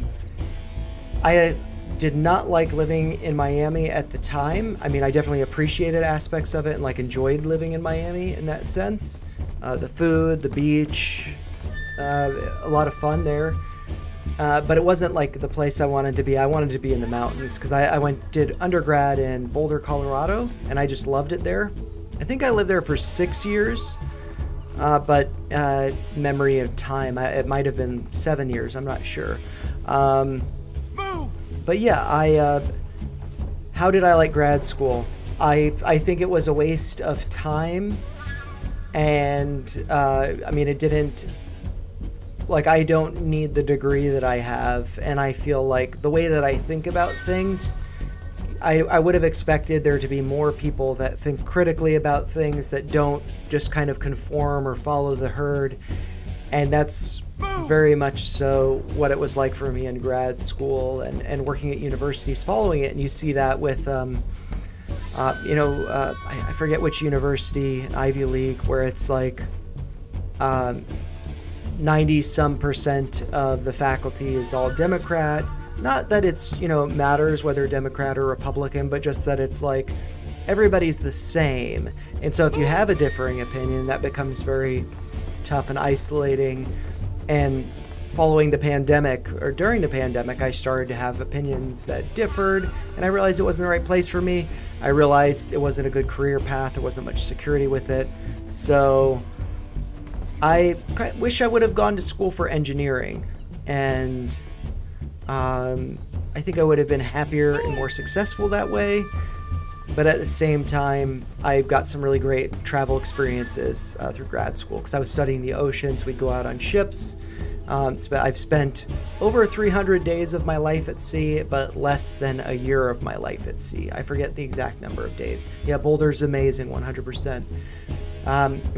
did not like living in Miami at the time. I mean, I definitely appreciated aspects of it and like enjoyed living in Miami in that sense. The food, the beach, a lot of fun there. But it wasn't like the place I wanted to be. I wanted to be in the mountains because I did undergrad in Boulder, Colorado, and I just loved it there. I think I lived there for 6 years, but memory of time, it might have been 7 years. I'm not sure. But yeah, how did I like grad school? I think it was a waste of time, and I mean, it didn't, like, I don't need the degree that I have, and I feel like the way that I think about things, I would have expected there to be more people that think critically about things, that don't just kind of conform or follow the herd, and that's very much so what it was like for me in grad school and working at universities following it. And you see that with, I forget which university, Ivy League, where it's like 90-some% of the faculty is all Democrat. Not that it's, matters whether Democrat or Republican, but just that it's like everybody's the same. And so if you have a differing opinion, that becomes very tough and isolating. And following the pandemic, or during the pandemic, I started to have opinions that differed, and I realized it wasn't the right place for me. I realized it wasn't a good career path. There wasn't much security with it. So I wish I would have gone to school for engineering, and I think I would have been happier and more successful that way. But at the same time, I got some really great travel experiences through grad school because I was studying the oceans. We'd go out on ships. I've spent over 300 days of my life at sea, but less than a year of my life at sea. I forget the exact number of days. Yeah, Boulder's amazing, 100%.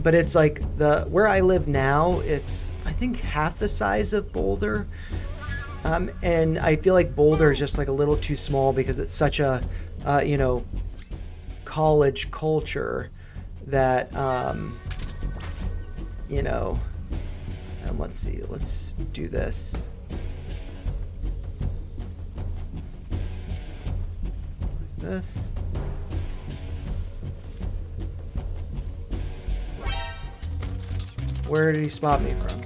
But it's like where I live now, it's I think half the size of Boulder. And I feel like Boulder is just like a little too small because it's such a, college culture that, and let's see, let's do this. This. Where did he spot me from?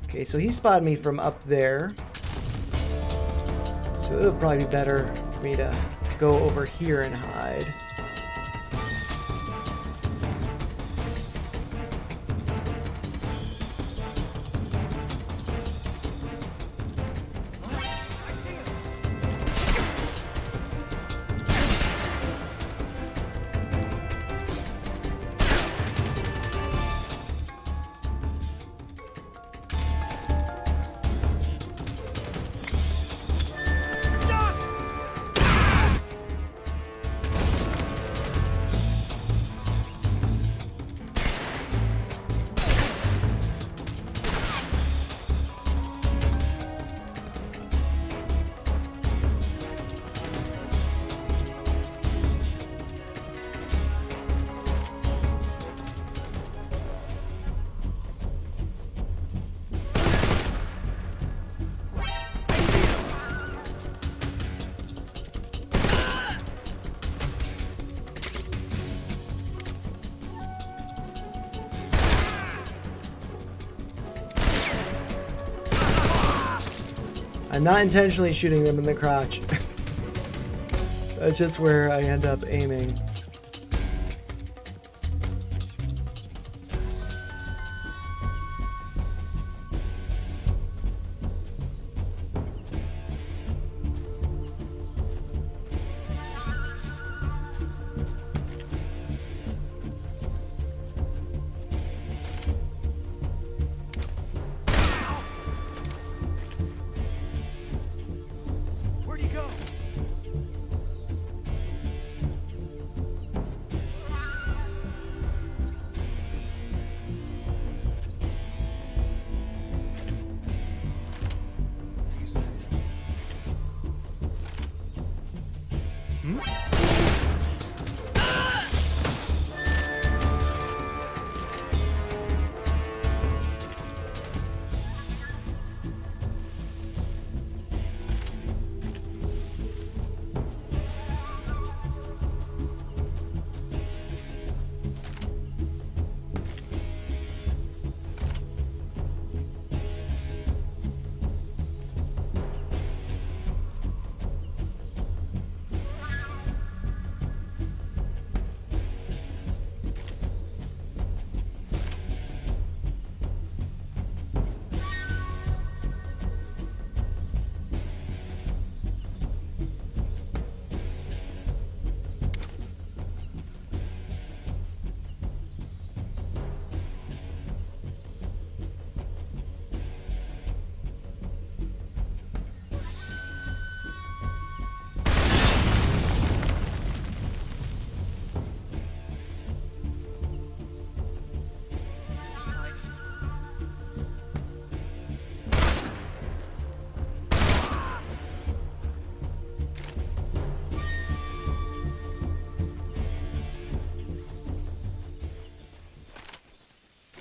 Okay, so he spotted me from up there. So it would probably be better for me to go over here and hide. I'm not intentionally shooting them in the crotch. That's just where I end up aiming. Where'd he go?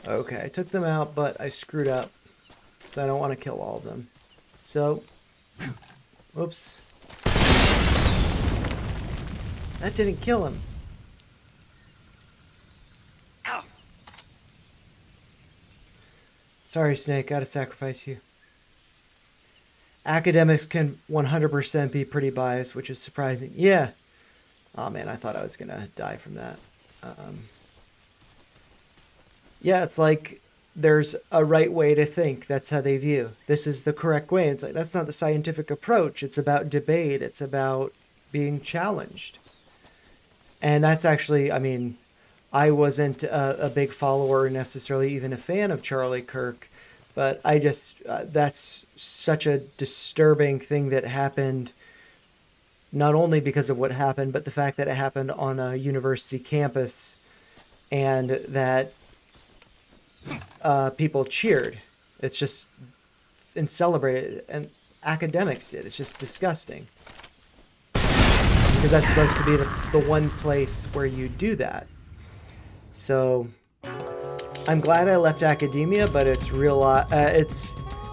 Okay, I took them out, but I screwed up. So I don't want to kill all of them. So, whoops. That didn't kill him. Ow. Sorry, Snake, gotta sacrifice you. Academics can 100% be pretty biased, which is surprising. Yeah. Oh man, I thought I was gonna die from that. Yeah, it's like there's a right way to think. That's how they view. This is the correct way. It's like, that's not the scientific approach. It's about debate. It's about being challenged. And that's actually, I mean, I wasn't a big follower, necessarily even a fan of Charlie Kirk, but I just, that's such a disturbing thing that happened, not only because of what happened, but the fact that it happened on a university campus and that people cheered. It's just, and celebrated, and academics did. It's just disgusting. Because that's supposed to be the one place where you do that. So, I'm glad I left academia, but it's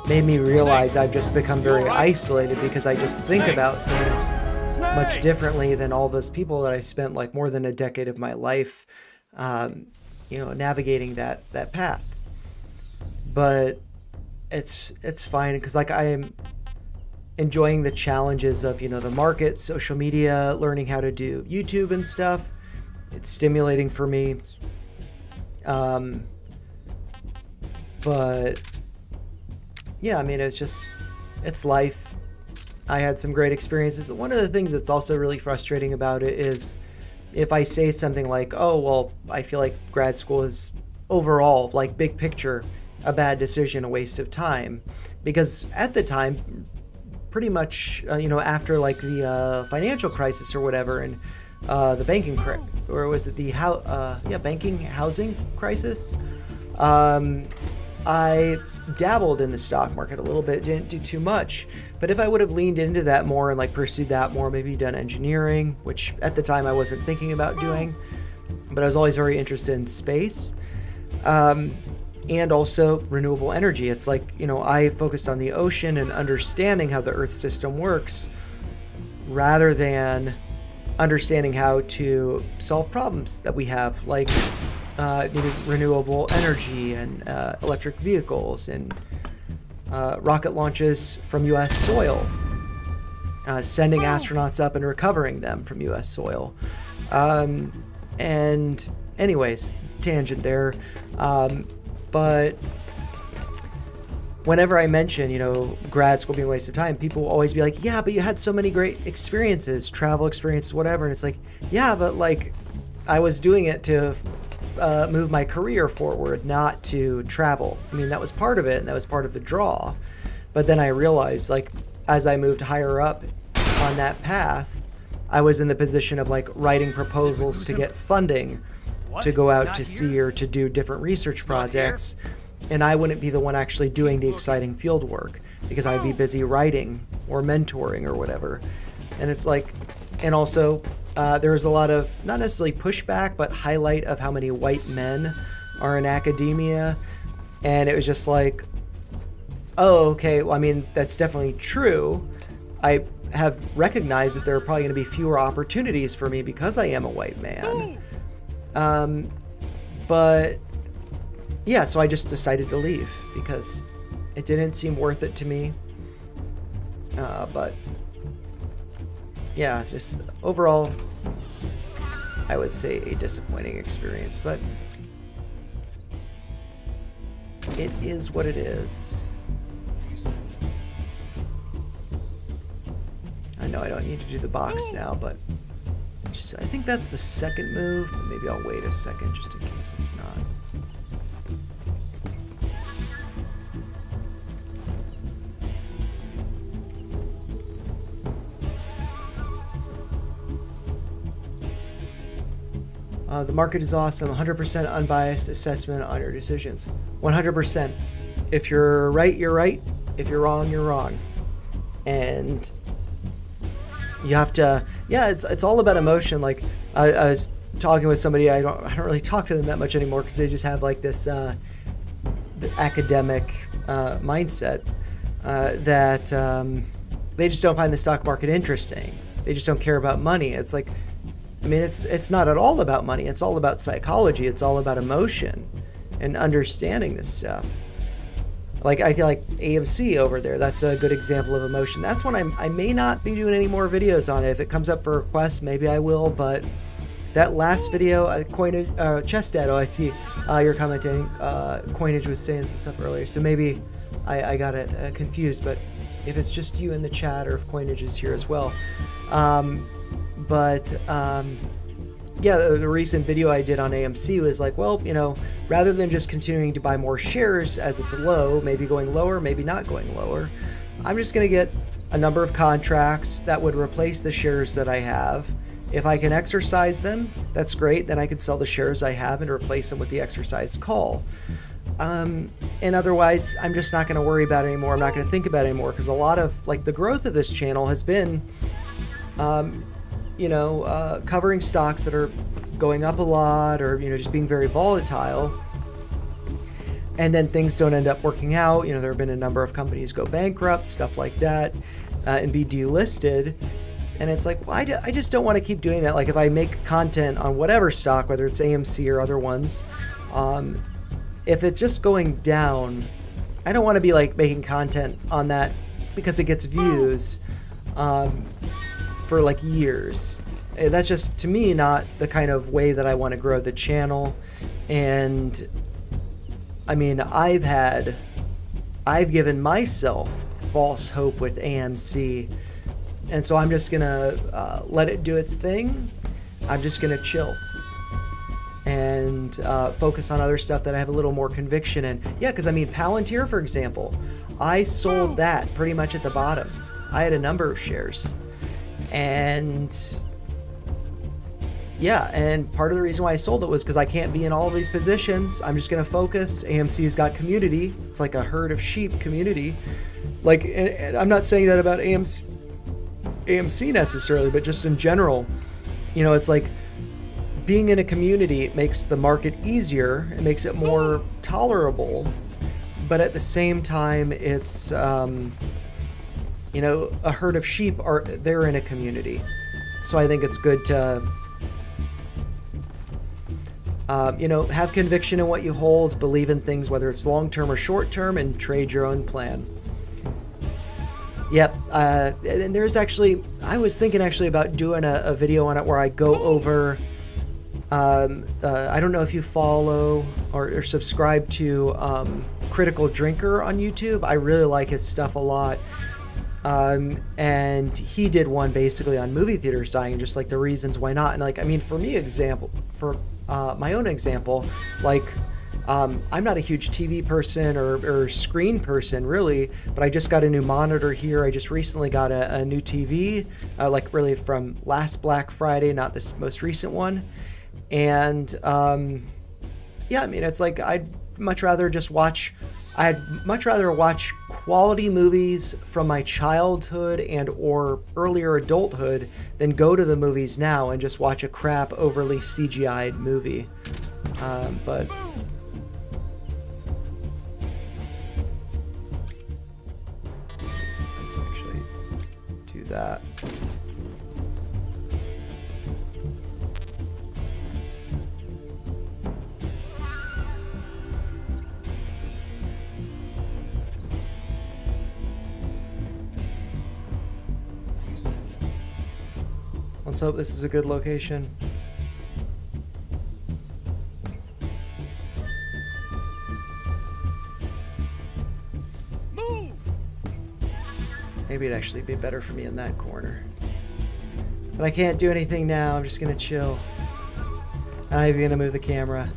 made me realize I've just become very isolated because I just think about things much differently than all those people that I spent like more than a decade of my life, navigating that path. But it's fine because like I am enjoying the challenges of the market, social media, learning how to do YouTube and stuff. It's stimulating for me. But yeah, I mean, it's life. I had some great experiences. One of the things that's also really frustrating about it is if I say something like, oh, well, I feel like grad school is overall, like big picture, a bad decision, a waste of time. Because at the time, pretty much, after like the financial crisis or whatever, and the banking or was it the banking housing crisis? I dabbled in the stock market a little bit, didn't do too much. But if I would have leaned into that more and like pursued that more, maybe done engineering, which at the time I wasn't thinking about doing, but I was always very interested in space. And also renewable energy. It's like, I focused on the ocean and understanding how the Earth system works rather than understanding how to solve problems that we have, like renewable energy and electric vehicles and rocket launches from U.S. soil, sending astronauts up and recovering them from U.S. soil. And anyways, tangent there. But whenever I mention, grad school being a waste of time, people will always be like, yeah, but you had so many great experiences, travel experiences, whatever. And it's like, yeah, but like I was doing it to move my career forward, not to travel. I mean, that was part of it, and that was part of the draw. But then I realized, like, as I moved higher up on that path, I was in the position of like writing proposals to get funding to go out to sea or to do different research projects. And I wouldn't be the one actually doing the exciting field work because I'd be busy writing or mentoring or whatever. And it's like, and also there was a lot of, not necessarily pushback, but highlight of how many white men are in academia. And it was just like, oh, okay, well, I mean, that's definitely true. I have recognized that there are probably going to be fewer opportunities for me because I am a white man. But yeah, so I just decided to leave because it didn't seem worth it to me. But yeah, just overall, I would say a disappointing experience, but it is what it is. I know I don't need to do the box now, but I think that's the second move. Maybe I'll wait a second just in case it's not. The market is awesome. 100% unbiased assessment on your decisions. 100%. If you're right, you're right. If you're wrong, you're wrong. And you have to, yeah, it's all about emotion. Like I was talking with somebody, I don't really talk to them that much anymore because they just have like this the academic mindset that they just don't find the stock market interesting. They just don't care about money. It's like, I mean, it's not at all about money. It's all about psychology. It's all about emotion and understanding this stuff. Like, I feel like AMC over there, that's a good example of emotion. That's one I may not be doing any more videos on it. If it comes up for requests, maybe I will, but that last video, coinage, chest data, I see you're commenting, coinage was saying some stuff earlier, so maybe I got it confused, but if it's just you in the chat or if coinage is here as well. Yeah, the recent video I did on AMC was like, well, rather than just continuing to buy more shares as it's low, maybe going lower, maybe not going lower, I'm just going to get a number of contracts that would replace the shares that I have. If I can exercise them, that's great. Then I could sell the shares I have and replace them with the exercised call. And otherwise, I'm just not going to worry about it anymore. I'm not going to think about it anymore because a lot of like the growth of this channel has been covering stocks that are going up a lot or, just being very volatile. And then things don't end up working out. There have been a number of companies go bankrupt, stuff like that, and be delisted. And it's like, well, I just don't want to keep doing that. Like if I make content on whatever stock, whether it's AMC or other ones, if it's just going down, I don't want to be like making content on that because it gets views. For like years. That's just, to me, not the kind of way that I want to grow the channel. And I mean, I've given myself false hope with AMC. And so I'm just gonna let it do its thing. I'm just gonna chill and focus on other stuff that I have a little more conviction in. Yeah, because I mean, Palantir, for example, I sold that pretty much at the bottom. I had a number of shares. And yeah, and part of the reason why I sold it was because I can't be in all of these positions. I'm just going to focus. AMC's got community. It's like a herd of sheep community. Like, and I'm not saying that about AMC necessarily, but just in general, it's like being in a community makes the market easier. It makes it more tolerable. But at the same time, it's, a herd of sheep they're in a community. So I think it's good to Have conviction in what you hold, believe in things, whether it's long-term or short-term, and trade your own plan. Yep, and there's actually, I was thinking actually about doing a video on it where I go over, I don't know if you follow or subscribe to Critical Drinker on YouTube. I really like his stuff a lot. And he did one basically on movie theaters dying and just like the reasons why not. And like, I mean, for my own example, like, I'm not a huge TV person or screen person really, but I just got a new monitor here. I just recently got a new TV, like really from last Black Friday, not this most recent one. And yeah, I mean, it's like I'd much rather watch quality movies from my childhood and or earlier adulthood than go to the movies now and just watch a crap overly CGI'd movie. But let's actually do that. Let's hope this is a good location. Move! Maybe it'd actually be better for me in that corner. But I can't do anything now. I'm just gonna chill. I'm not even gonna move the camera.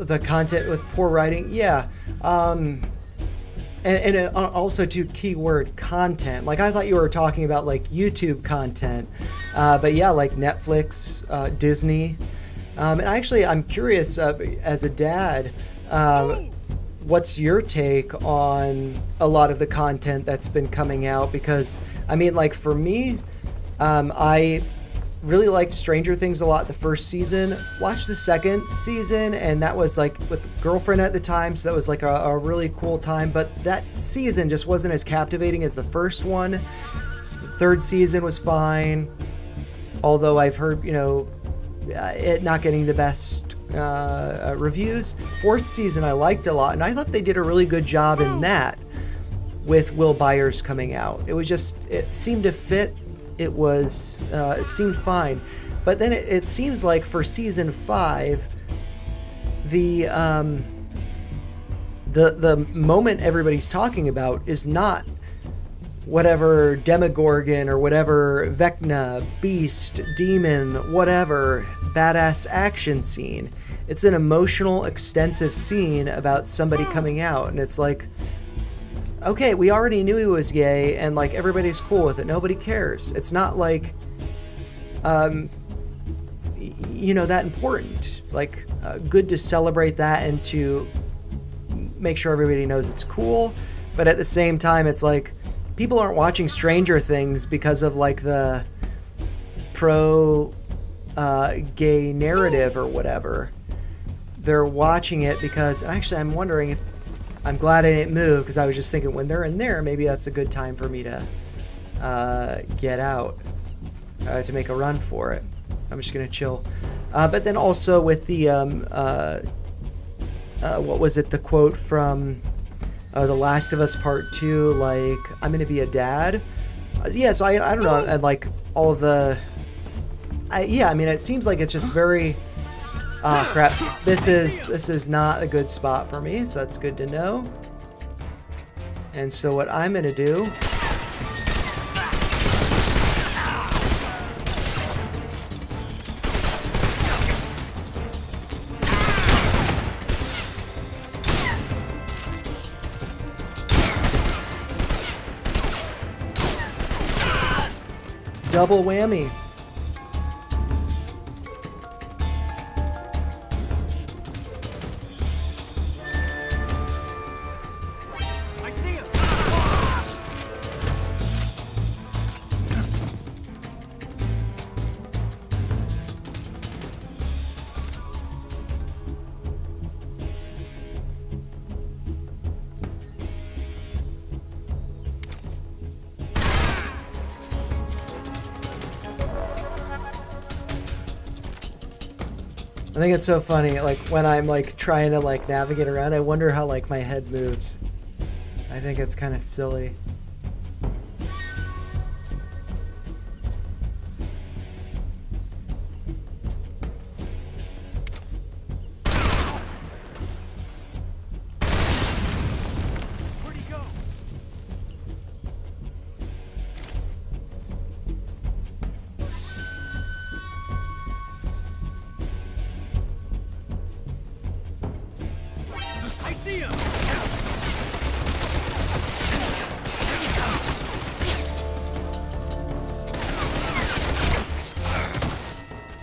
The content with poor writing, yeah. And also to keyword content. Like I thought you were talking about like YouTube content, but yeah, like Netflix, Disney. And actually, I'm curious as a dad, what's your take on a lot of the content that's been coming out? Because I mean, like for me, I really liked Stranger Things a lot the first season. Watched the second season, and that was like with girlfriend at the time, so that was like a really cool time. But that season just wasn't as captivating as the first one. The third season was fine, although I've heard, it not getting the best reviews. Fourth season I liked a lot, and I thought they did a really good job in that with Will Byers coming out. It seemed to fit. It seemed fine, but then it seems like for season 5, the moment everybody's talking about is not whatever Demogorgon or whatever Vecna, Beast, Demon, whatever badass action scene. It's an emotional, extensive scene about somebody coming out, and it's like, okay, we already knew he was gay, and like everybody's cool with it. Nobody cares. It's not like, that important. Like, good to celebrate that and to make sure everybody knows it's cool. But at the same time, it's like people aren't watching Stranger Things because of like the pro gay narrative or whatever. They're watching it because actually, I'm wondering if. I'm glad I didn't move because I was just thinking when they're in there, maybe that's a good time for me to get out, to make a run for it. I'm just gonna chill. But then also with the what was it? The quote from The Last of Us Part 2, like I'm gonna be a dad. Yeah, so I don't know, and like all of the, yeah, I mean it seems like it's just very. Oh crap, this is not a good spot for me, so that's good to know. And so what I'm gonna do double whammy. I think it's so funny, like, when I'm, like, trying to, like, navigate around, I wonder how, like, my head moves. I think it's kind of silly. Where'd he go? I see him.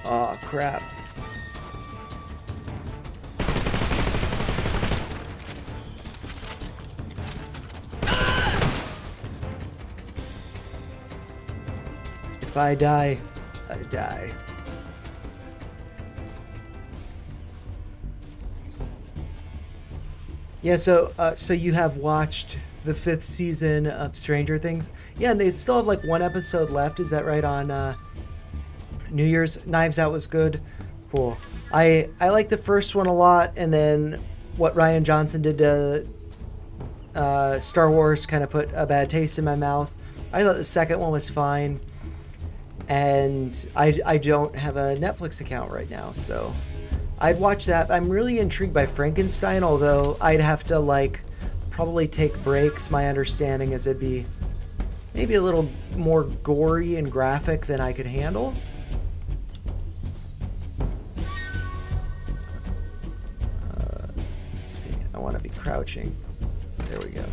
Oh crap. If I die, I die. Yeah, so you have watched the 5th season of Stranger Things? Yeah, and they still have like one episode left. Is that right? On New Year's. Knives Out was good. Cool. I like the first one a lot, and then what Ryan Johnson did to Star Wars kind of put a bad taste in my mouth. I thought the second one was fine, and I don't have a Netflix account right now, so I'd watch that. I'm really intrigued by Frankenstein, although I'd have to like probably take breaks. My understanding is it'd be maybe a little more gory and graphic than I could handle. Let's see. I want to be crouching. There we go.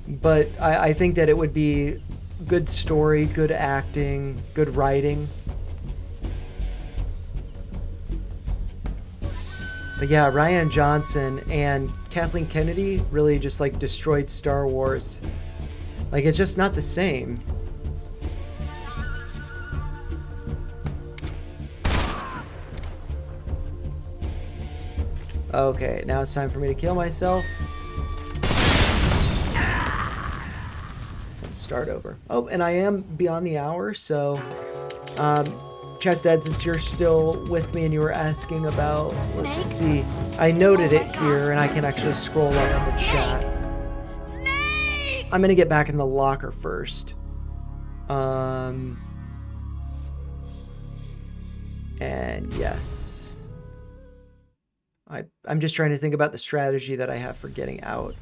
But I think that it would be good story, good acting, good writing. But yeah, Ryan Johnson and Kathleen Kennedy really just like destroyed Star Wars. Like, it's just not the same. Okay, now it's time for me to kill myself. Let's start over. Oh, and I am beyond the hour, so Chest Ed, since you're still with me and you were asking about, let's see, I noted it here and I can actually scroll up in the chat. Snake! I'm gonna get back in the locker first. And yes. I'm just trying to think about the strategy that I have for getting out.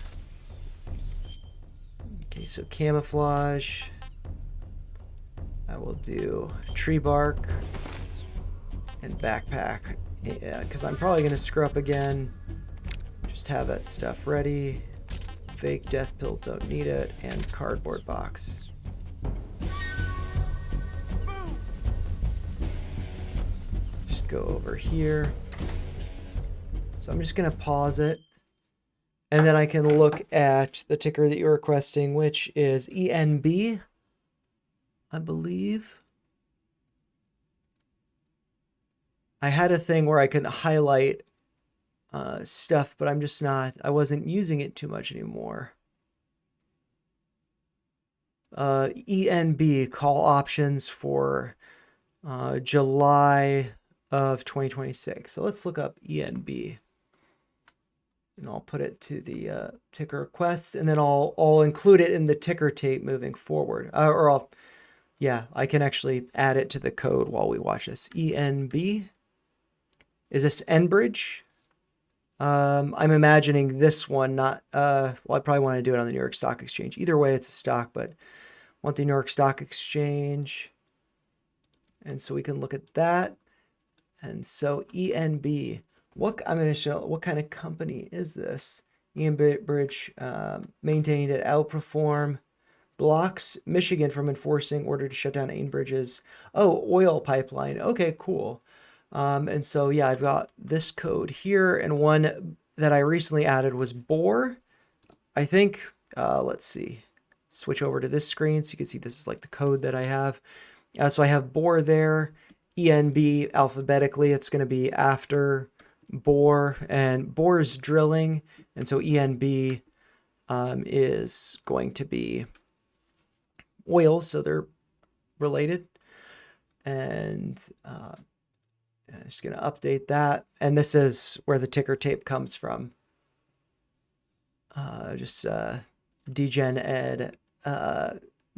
Okay, so camouflage. I will do tree bark and backpack. Yeah, because I'm probably going to screw up again. Just have that stuff ready. Fake death pill, don't need it. And cardboard box. Just go over here. So I'm just going to pause it. And then I can look at the ticker that you're requesting, which is ENB, I believe. I had a thing where I could highlight stuff, but I'm just not, I wasn't using it too much anymore. ENB, call options for July of 2026. So let's look up ENB. And I'll put it to the ticker request, and then I'll include it in the ticker tape moving forward. I can actually add it to the code while we watch this. ENB. Is this Enbridge? I'm imagining this one, not, I probably want to do it on the New York Stock Exchange. Either way, it's a stock, but I want the New York Stock Exchange. And so we can look at that. And so ENB. I'm going to show what kind of company is this. Enbridge maintained it outperform, blocks Michigan from enforcing order to shut down Enbridge's oil pipeline. Okay, cool. And so yeah, I've got this code here, and one that I recently added was BOR. I think let's see. Switch over to this screen so you can see this is like the code that I have. So I have BOR there. ENB alphabetically, it's going to be after BOR, and BOR is drilling, and so ENB is going to be oil, so they're related. And Just going to update that. And this is where the ticker tape comes from. Just DGen Ed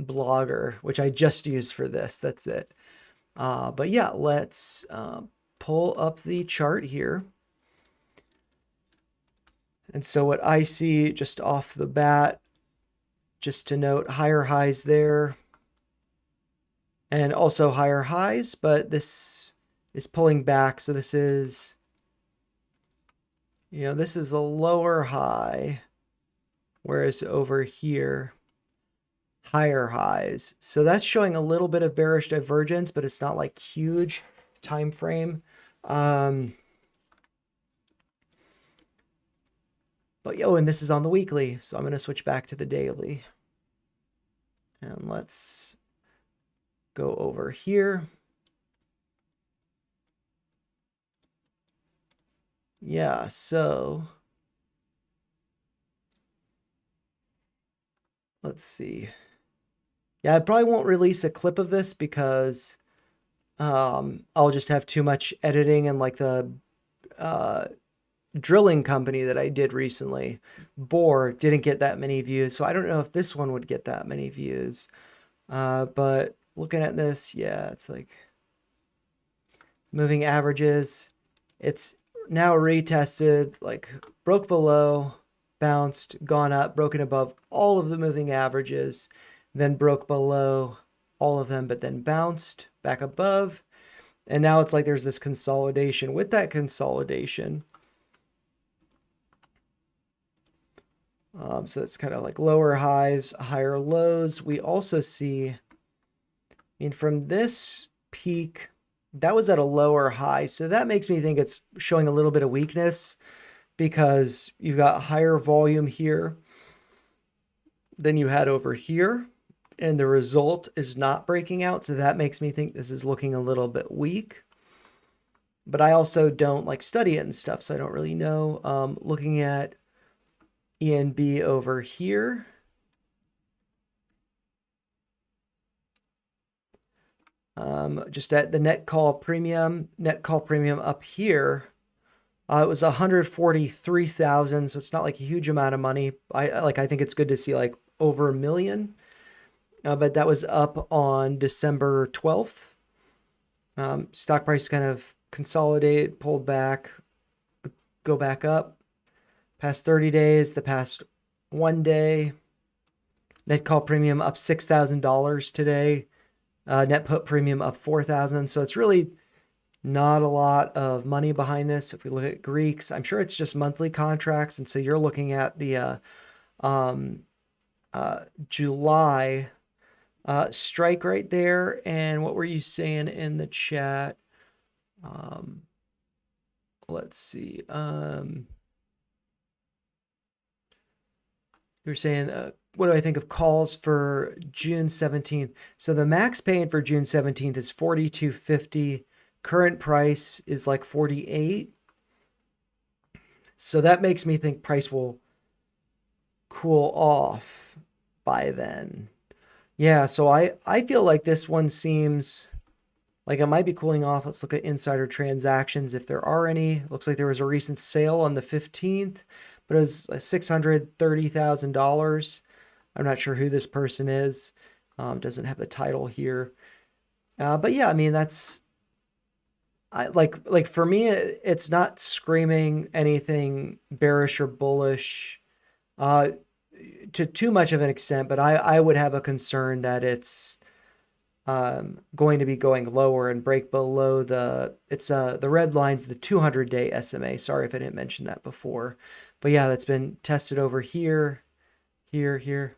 blogger, which I just used for this. That's it. But yeah, let's pull up the chart here. And so what I see just off the bat, just to note, higher highs there and also higher highs, but this is pulling back. So this is, you know, this is a lower high, whereas over here, higher highs. So that's showing a little bit of bearish divergence, but it's not like huge time frame. But yo, and this is on the weekly, so I'm going to switch back to the daily. And let's go over here. Yeah, so let's see. Yeah, I probably won't release a clip of this because I'll just have too much editing, and like the drilling company that I did recently, Bohr, didn't get that many views. So I don't know if this one would get that many views. But looking at this, yeah, it's like moving averages. It's now retested, like broke below, bounced, gone up, broken above all of the moving averages, then broke below all of them, but then bounced back above. And now it's like there's this consolidation. With that consolidation, so it's kind of like lower highs, higher lows. We also see, I mean, from this peak, that was at a lower high. So that makes me think it's showing a little bit of weakness because you've got higher volume here than you had over here. And the result is not breaking out. So that makes me think this is looking a little bit weak. But I also don't like study it and stuff, so I don't really know. Looking at ENB over here. Just at the net call premium up here, it was 143,000, so it's not like a huge amount of money. I think it's good to see like over $1 million, but that was up on December 12th. Stock price kind of consolidated, pulled back, go back up. Past 30 days, the past 1 day, net call premium up $6,000 today. Net put premium up 4,000. So it's really not a lot of money behind this. If we look at Greeks, I'm sure it's just monthly contracts. And so you're looking at the July strike right there. And what were you saying in the chat? Let's see. You're saying, what do I think of calls for June 17th? So the max paying for June 17th is $42.50. Current price is like 48. So that makes me think price will cool off by then. Yeah, so I feel like this one seems like it might be cooling off. Let's look at insider transactions if there are any. Looks like there was a recent sale on the 15th. But it was $630,000. I'm not sure who this person is. Doesn't have the title here. But yeah, I mean, that's like for me, it's not screaming anything bearish or bullish to too much of an extent. But I would have a concern that it's going to be going lower and break below the red line's the 200-day SMA. Sorry if I didn't mention that before. But yeah, that's been tested over here, here. Pretty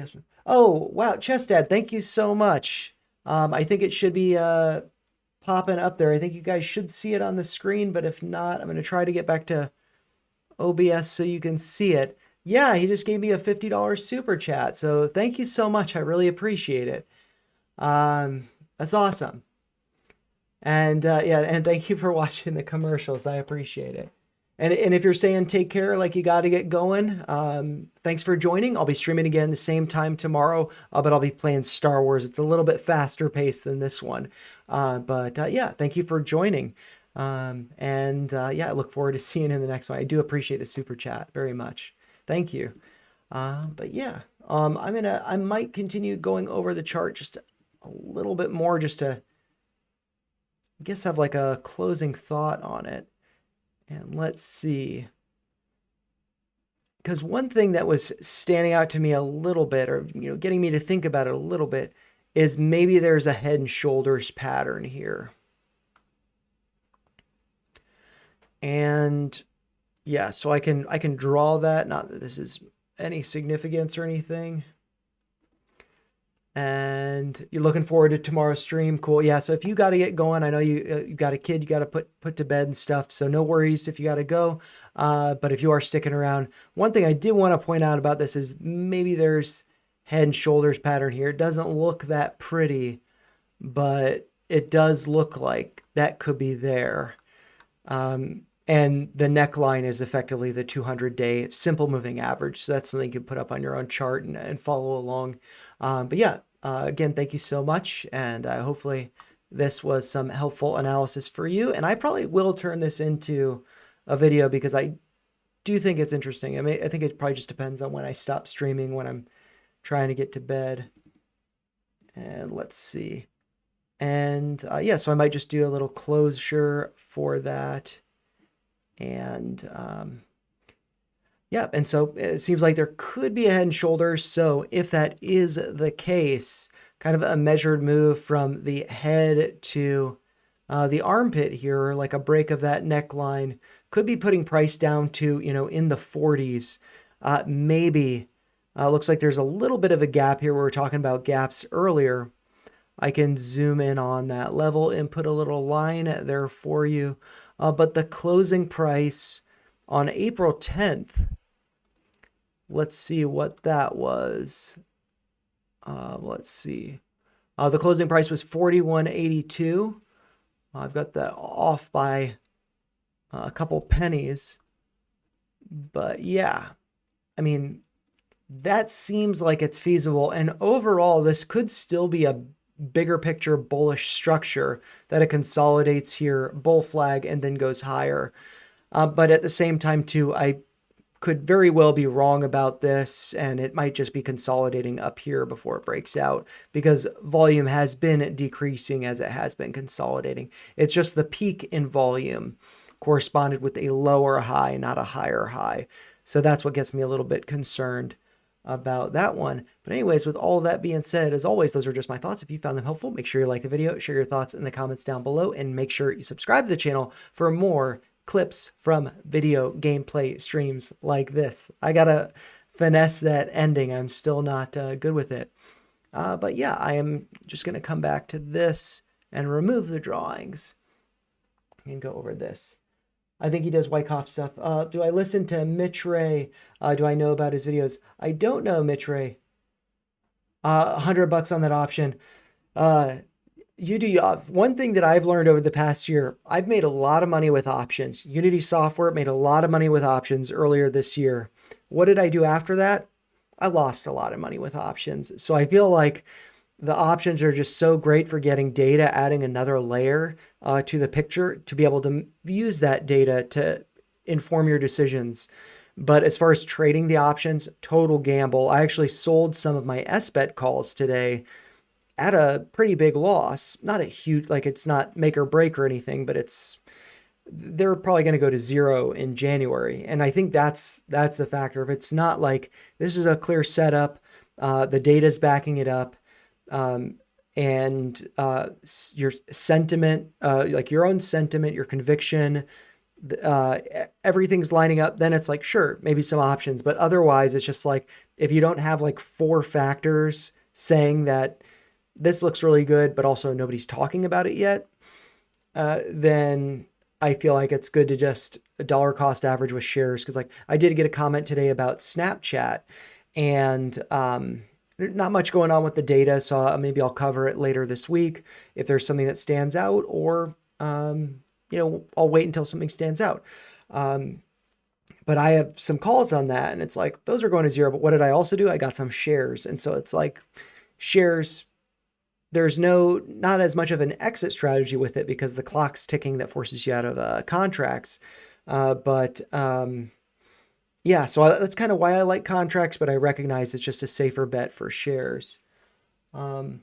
awesome. Oh, wow, Chestad, thank you so much. I think it should be popping up there. I think you guys should see it on the screen, but if not, I'm going to try to get back to OBS so you can see it. Yeah, he just gave me a $50 super chat. So thank you so much. I really appreciate it. That's awesome. And yeah, and thank you for watching the commercials. I appreciate it. And if you're saying take care, like you got to get going, thanks for joining. I'll be streaming again the same time tomorrow, but I'll be playing Star Wars. It's a little bit faster paced than this one. But yeah, thank you for joining. Yeah, I look forward to seeing you in the next one. I do appreciate the super chat very much. Thank you. But yeah, I might continue going over the chart just a little bit more, just to, I guess, have like a closing thought on it. And let's see. Because one thing that was standing out to me a little bit, or getting me to think about it a little bit, is maybe there's a head and shoulders pattern here. And yeah, so I can draw that. Not that this is any significance or anything. And you're looking forward to tomorrow's stream. Cool. Yeah. So if you got to get going, I know you got a kid you got to put to bed and stuff. So no worries if you got to go. But if you are sticking around, one thing I did want to point out about this is maybe there's head and shoulders pattern here. It doesn't look that pretty, but it does look like that could be there. And the neckline is effectively the 200-day simple moving average. So that's something you can put up on your own chart and follow along. But yeah, again, thank you so much. And hopefully this was some helpful analysis for you. And I probably will turn this into a video because I do think it's interesting. I mean, I think it probably just depends on when I stop streaming, when I'm trying to get to bed. And let's see. And yeah, so I might just do a little closure for that. And yeah, and so it seems like there could be a head and shoulders. So if that is the case, kind of a measured move from the head to the armpit here, like a break of that neckline, could be putting price down to, in the 40s. Maybe looks like there's a little bit of a gap here. We were talking about gaps earlier. I can zoom in on that level and put a little line there for you. But the closing price on April 10th, let's see what that was. Let's see. The closing price was $41.82. I've got that off by a couple pennies. But yeah, I mean, that seems like it's feasible. And overall, this could still be a bigger picture bullish structure that it consolidates here, bull flag, and then goes higher. But at the same time, too, I could very well be wrong about this, and it might just be consolidating up here before it breaks out, because volume has been decreasing as it has been consolidating. It's just the peak in volume corresponded with a lower high, not a higher high. So that's what gets me a little bit concerned about that one. But anyways, with all that being said, as always, those are just my thoughts. If you found them helpful, make sure you like the video, share your thoughts in the comments down below, and make sure you subscribe to the channel for more clips from video gameplay streams like this. I gotta finesse that ending. I'm still not good with it. But yeah, I am just gonna come back to this and remove the drawings and go over this. I think he does Wyckoff stuff. Do I listen to Mitch Ray? Do I know about his videos? I don't know Mitch Ray. $100 on that option. You do. One thing that I've learned over the past year, I've made a lot of money with options. Unity Software made a lot of money with options earlier this year. What did I do after that? I lost a lot of money with options. So I feel like the options are just so great for getting data, adding another layer to the picture to be able to use that data to inform your decisions. But as far as trading the options, total gamble. I actually sold some of my SBET calls today at a pretty big loss. Not a huge, like it's not make or break or anything, but they're probably going to go to zero in January. And I think that's the factor. If it's not like this is a clear setup, the data's backing it up, and your sentiment, like your own sentiment, your conviction, everything's lining up, then it's like, sure, maybe some options. But otherwise, it's just like, if you don't have like 4 factors saying that this looks really good, but also nobody's talking about it yet, then I feel like it's good to just a dollar cost average with shares. Because like I did get a comment today about Snapchat, and there's not much going on with the data, so maybe I'll cover it later this week if there's something that stands out, or I'll wait until something stands out. but I have some calls on that, and it's like those are going to zero. But what did I also do? I got some shares, and so it's like shares. There's not as much of an exit strategy with it because the clock's ticking that forces you out of contracts. But yeah, so that's kind of why I like contracts, but I recognize it's just a safer bet for shares. Um,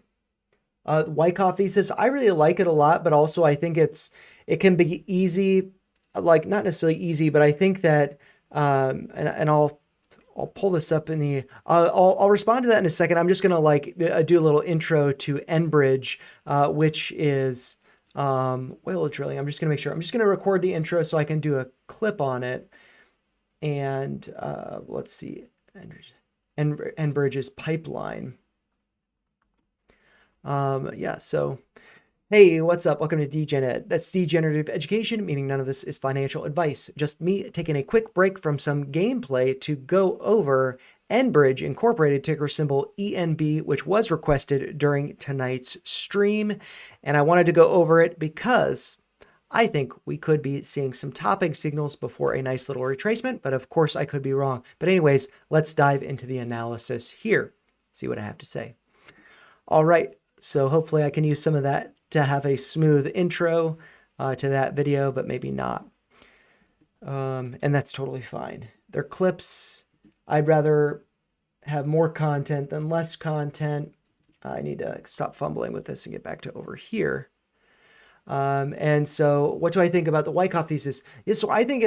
Wyckoff thesis, I really like it a lot, but also I think it can be easy, like not necessarily easy, but I think that and I'll pull this up in the I'll respond to that in a second. I'm just gonna do a little intro to Enbridge, which is oil drilling. I'm just gonna record the intro so I can do a clip on it. And let's see, Enbridge's pipeline. Yeah, so hey, what's up? Welcome to DGenEd. That's degenerative education, meaning none of this is financial advice. Just me taking a quick break from some gameplay to go over Enbridge Incorporated, ticker symbol ENB, which was requested during tonight's stream. And I wanted to go over it because I think we could be seeing some topping signals before a nice little retracement, but of course I could be wrong. But anyways, let's dive into the analysis here. See what I have to say. All right, so hopefully I can use some of that to have a smooth intro to that video, but maybe not. And that's totally fine. They're clips. I'd rather have more content than less content. I need to stop fumbling with this and get back to over here. And so what do I think about the Wyckoff thesis? Yeah, so I think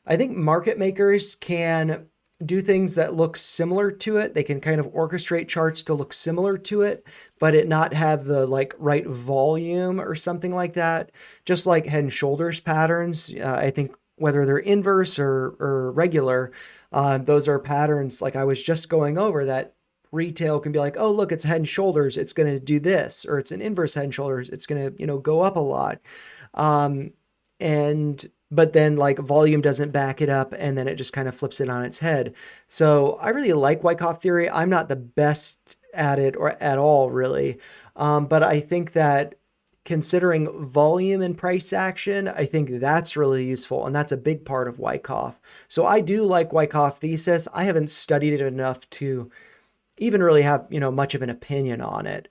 I think market makers can do things that look similar to it. They can kind of orchestrate charts to look similar to it, but it not have the right volume or something like that. Just like head and shoulders patterns. I think whether they're inverse or regular, those are patterns like I was just going over that retail can be like, oh, look, it's head and shoulders. It's going to do this, or it's an inverse head and shoulders. It's going to, go up a lot. But then volume doesn't back it up, and then it just kind of flips it on its head. So I really like Wyckoff theory. I'm not the best at it or at all really. But I think that considering volume and price action, I think that's really useful. And that's a big part of Wyckoff. So I do like Wyckoff thesis. I haven't studied it enough to even really have, much of an opinion on it.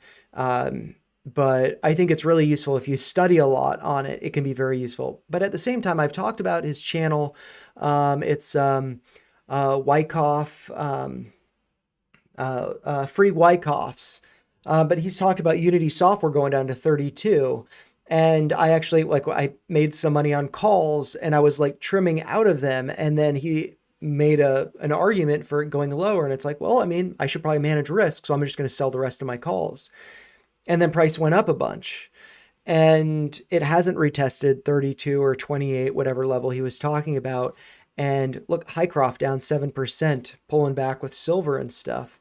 But I think it's really useful if you study a lot on it. It can be very useful. But at the same time, I've talked about his channel. It's Wyckoff, free Wyckoffs. But he's talked about Unity software going down to 32. And I actually, I made some money on calls, and I was trimming out of them. And then he made an argument for it going lower. And it's well, I should probably manage risk. So I'm just going to sell the rest of my calls. And then price went up a bunch, and it hasn't retested 32 or 28, whatever level he was talking about. And look, Hycroft down 7%, pulling back with silver and stuff.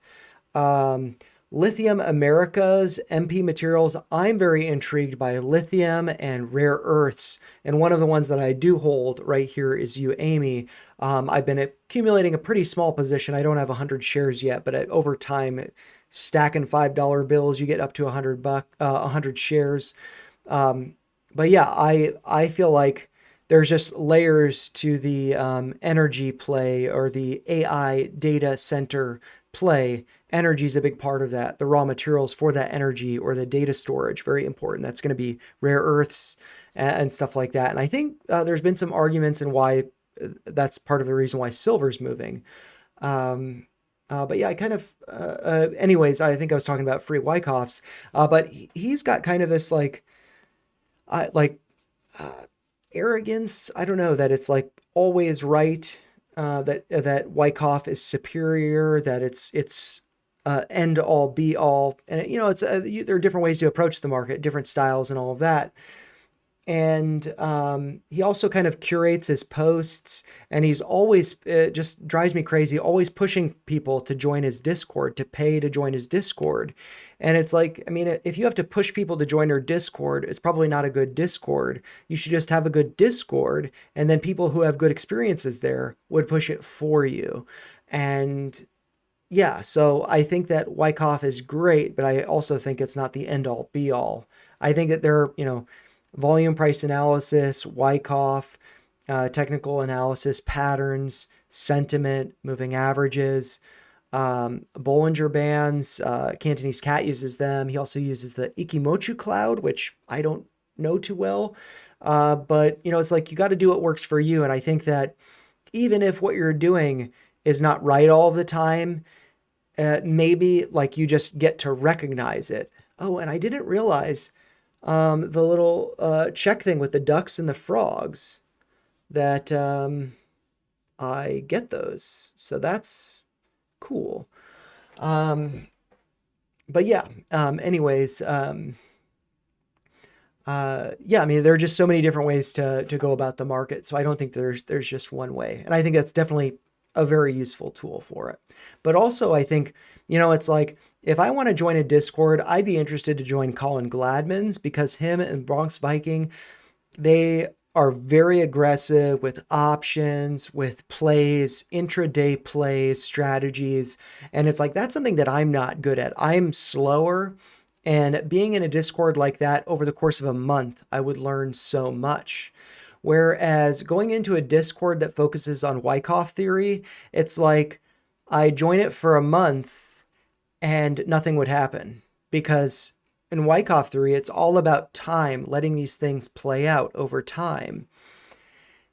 Lithium Americas, MP Materials. I'm very intrigued by lithium and rare earths. And one of the ones that I do hold right here is Amy. I've been accumulating a pretty small position. I don't have 100 shares yet, but over time, stacking $5 bills, you get up to 100 shares. But yeah, I feel like there's just layers to the energy play or the AI data center play. Energy is a big part of that. The raw materials for that energy or the data storage, very important. That's going to be rare earths and stuff like that. And I think there's been some arguments in why that's part of the reason why silver's moving. But yeah, I kind of, anyways, I think I was talking about free Wyckoffs, but he's got kind of this arrogance. I don't know, that it's always right, that Wyckoff is superior, that it's end all be all. And it's there are different ways to approach the market, different styles and all of that. And he also kind of curates his posts, and he's always, it just drives me crazy, always pushing people to join his Discord, to pay to join his Discord. And it's if you have to push people to join your Discord, it's probably not a good Discord. You should just have a good Discord, and then people who have good experiences there would push it for you. And yeah, so I think that Wyckoff is great, but I also think it's not the end all be all. I think that there are, volume price analysis, Wyckoff, technical analysis, patterns, sentiment, moving averages, Bollinger Bands. Cantonese Cat uses them. He also uses the Ikimochu cloud, which I don't know too well. But, it's like you got to do what works for you. And I think that even if what you're doing is not right all the time, maybe like you just get to recognize it. Oh, and I didn't realize the little check thing with the ducks and the frogs that I get those. So that's cool. But yeah, anyways, yeah, I mean, there are just so many different ways to go about the market. So I don't think there's just one way. And I think that's definitely a very useful tool for it. But also I think, it's like, if I want to join a Discord, I'd be interested to join Colin Gladman's, because him and Bronx Viking, they are very aggressive with options, with plays, intraday plays, strategies. And it's like, that's something that I'm not good at. I'm slower. And being in a Discord like that over the course of a month, I would learn so much. Whereas going into a Discord that focuses on Wyckoff theory, it's like I join it for a month and nothing would happen, because in Wyckoff theory, it's all about time, letting these things play out over time.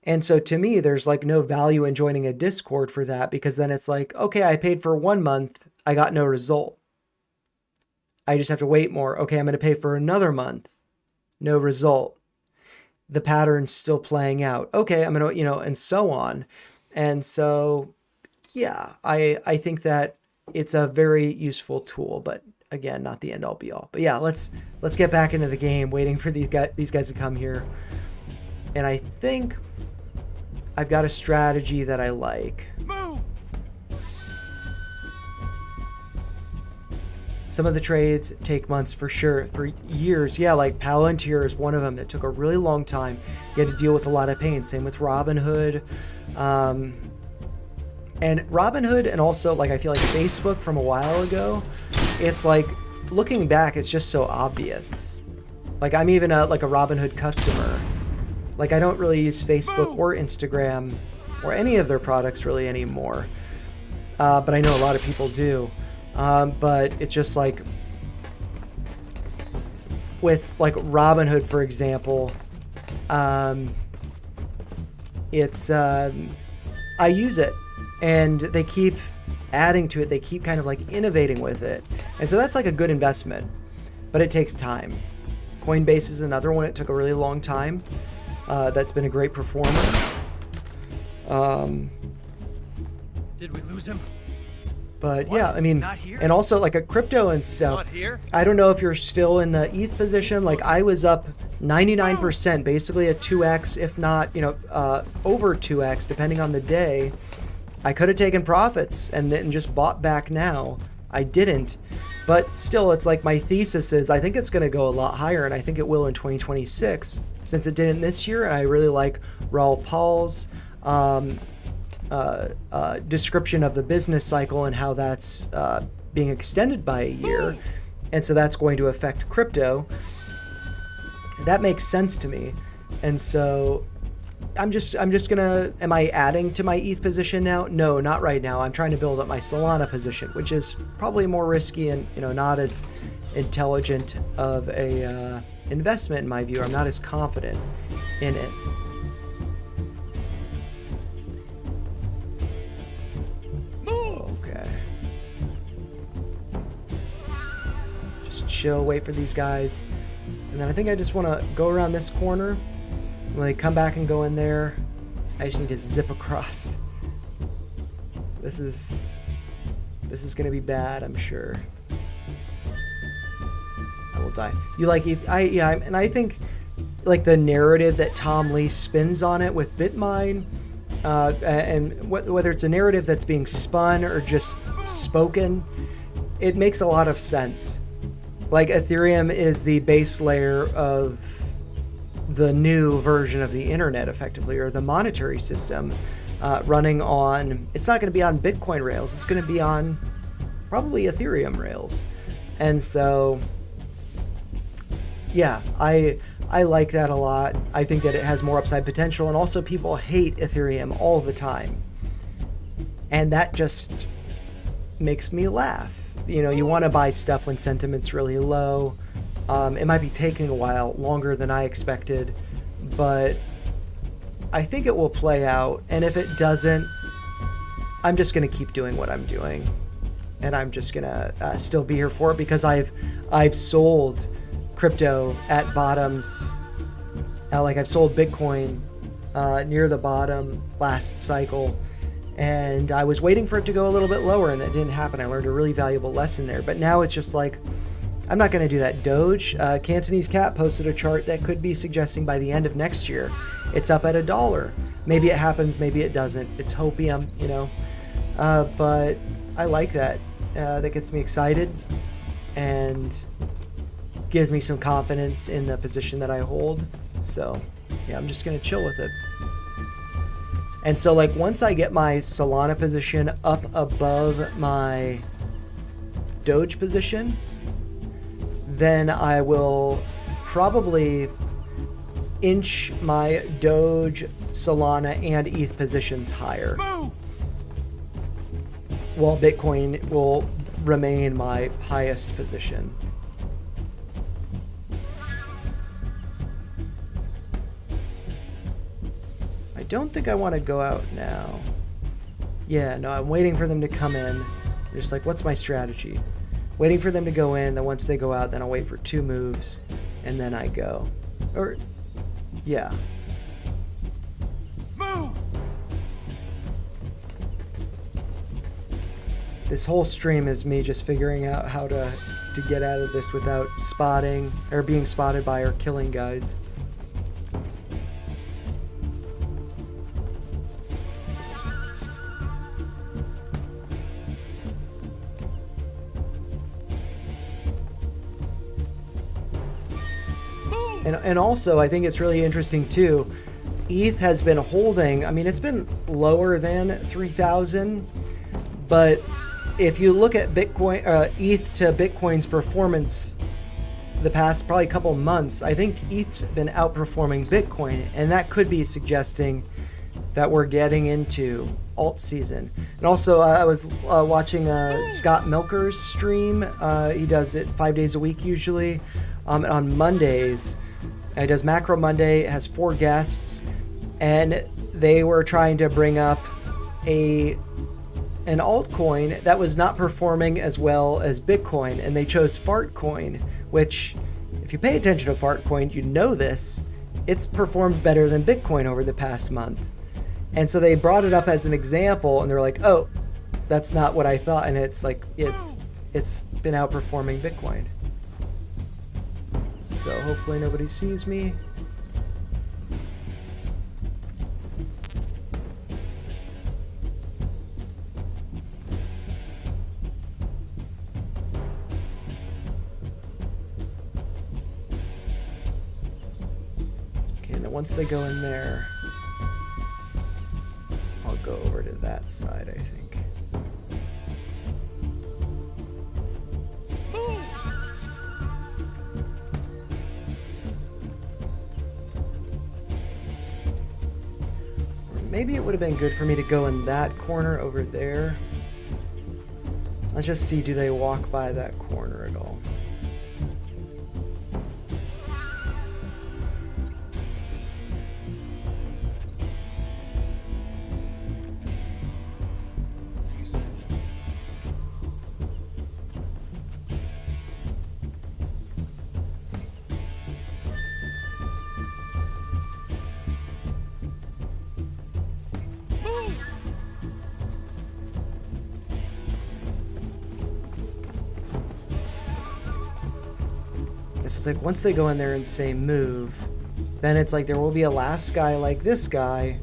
And so to me, there's like no value in joining a Discord for that, because then it's like, okay, I paid for 1 month, I got no result. I just have to wait more. Okay, I'm going to pay for another month, no result. The pattern's still playing out. Okay, I'm going to, and so on. And so, yeah, I think that it's a very useful tool, but again, not the end all be all. But yeah, let's get back into the game, waiting for these guys to come here. And I think I've got a strategy that I like. Move! Some of the trades take months for sure, for years. Yeah, like Palantir is one of them that took a really long time. You had to deal with a lot of pain. Same with Robinhood. And Robinhood, and also like I feel like Facebook from a while ago, it's like looking back, it's just so obvious. Like I'm even like a Robinhood customer. Like I don't really use Facebook or Instagram or any of their products really anymore. But I know a lot of people do. But it's just like with like Robinhood, for example, it's I use it and they keep adding to it. They keep kind of like innovating with it. And so that's like a good investment, but it takes time. Coinbase is another one. It took a really long time. That's been a great performer. Did we lose him? But What? yeah, I mean, Not here? and also like a crypto and stuff. Not here? I don't know if you're still in the ETH position. Like I was up 99%, basically a 2x, if not, over 2x, depending on the day. I could have taken profits and then just bought back now. I didn't. But still, it's like my thesis is I think it's going to go a lot higher, and I think it will in 2026, since it didn't this year. And I really like Raoul Paul's description of the business cycle and how that's being extended by a year. And so that's going to affect crypto. That makes sense to me. And so I'm just gonna, am I adding to my ETH position now? No, not right now. I'm trying to build up my Solana position, which is probably more risky and, not as intelligent of a investment in my view. I'm not as confident in it. Okay. Just chill, wait for these guys. And then I think I just want to go around this corner. When they come back and go in there, I just need to zip across. This is gonna be bad, I'm sure. I will die. You like ETH? And I think like the narrative that Tom Lee spins on it with Bitmine, and whether it's a narrative that's being spun or just spoken, it makes a lot of sense. Like Ethereum is the base layer of the new version of the internet, effectively, or the monetary system, running on, it's not going to be on Bitcoin rails, it's going to be on probably Ethereum rails. And so yeah, I I like that a lot. I think that it has more upside potential, and also people hate Ethereum all the time. And that just makes me laugh. You know, you want to buy stuff when sentiment's really low. It might be taking a while, longer than I expected, but I think it will play out. And if it doesn't, I'm just going to keep doing what I'm doing. And I'm just going to still be here for it, because I've sold crypto at bottoms. Like I've sold Bitcoin near the bottom last cycle. And I was waiting for it to go a little bit lower, and that didn't happen. I learned a really valuable lesson there. But now it's just like, I'm not going to do that. Doge, Cantonese Cat posted a chart that could be suggesting by the end of next year, it's up at $1. Maybe it happens, maybe it doesn't. It's hopium, you know. But I like that. That gets me excited and gives me some confidence in the position that I hold. So, yeah, I'm just going to chill with it. And so, like, once I get my Solana position up above my Doge position, then I will probably inch my Doge, Solana, and ETH positions higher. Move! While Bitcoin will remain my highest position. I don't think I want to go out now. Yeah, no, I'm waiting for them to come in. Just like, what's my strategy? Waiting for them to go in, then once they go out, then I'll wait for 2 moves, and then I go. Or, yeah. Move! This whole stream is me just figuring out how to get out of this without spotting, or being spotted by or killing guys. And also, I think it's really interesting too, ETH has been holding, I mean, it's been lower than 3,000, but if you look at Bitcoin, ETH to Bitcoin's performance the past probably couple months, I think ETH's been outperforming Bitcoin, and that could be suggesting that we're getting into alt season. And also, I was watching Scott Milker's stream. He does it 5 days a week usually. On Mondays, he does Macro Monday, has 4 guests, and they were trying to bring up an altcoin that was not performing as well as Bitcoin, and they chose Fartcoin, which, if you pay attention to Fartcoin, you know this, it's performed better than Bitcoin over the past month. And so they brought it up as an example, and they're like, oh, that's not what I thought, and it's like, it's been outperforming Bitcoin. So hopefully nobody sees me. Okay, and then once they go in there, I'll go over to that side, I think. Maybe it would have been good for me to go in that corner over there. Let's just see, do they walk by that corner at all? It's like once they go in there and say move, then it's like there will be a last guy like this guy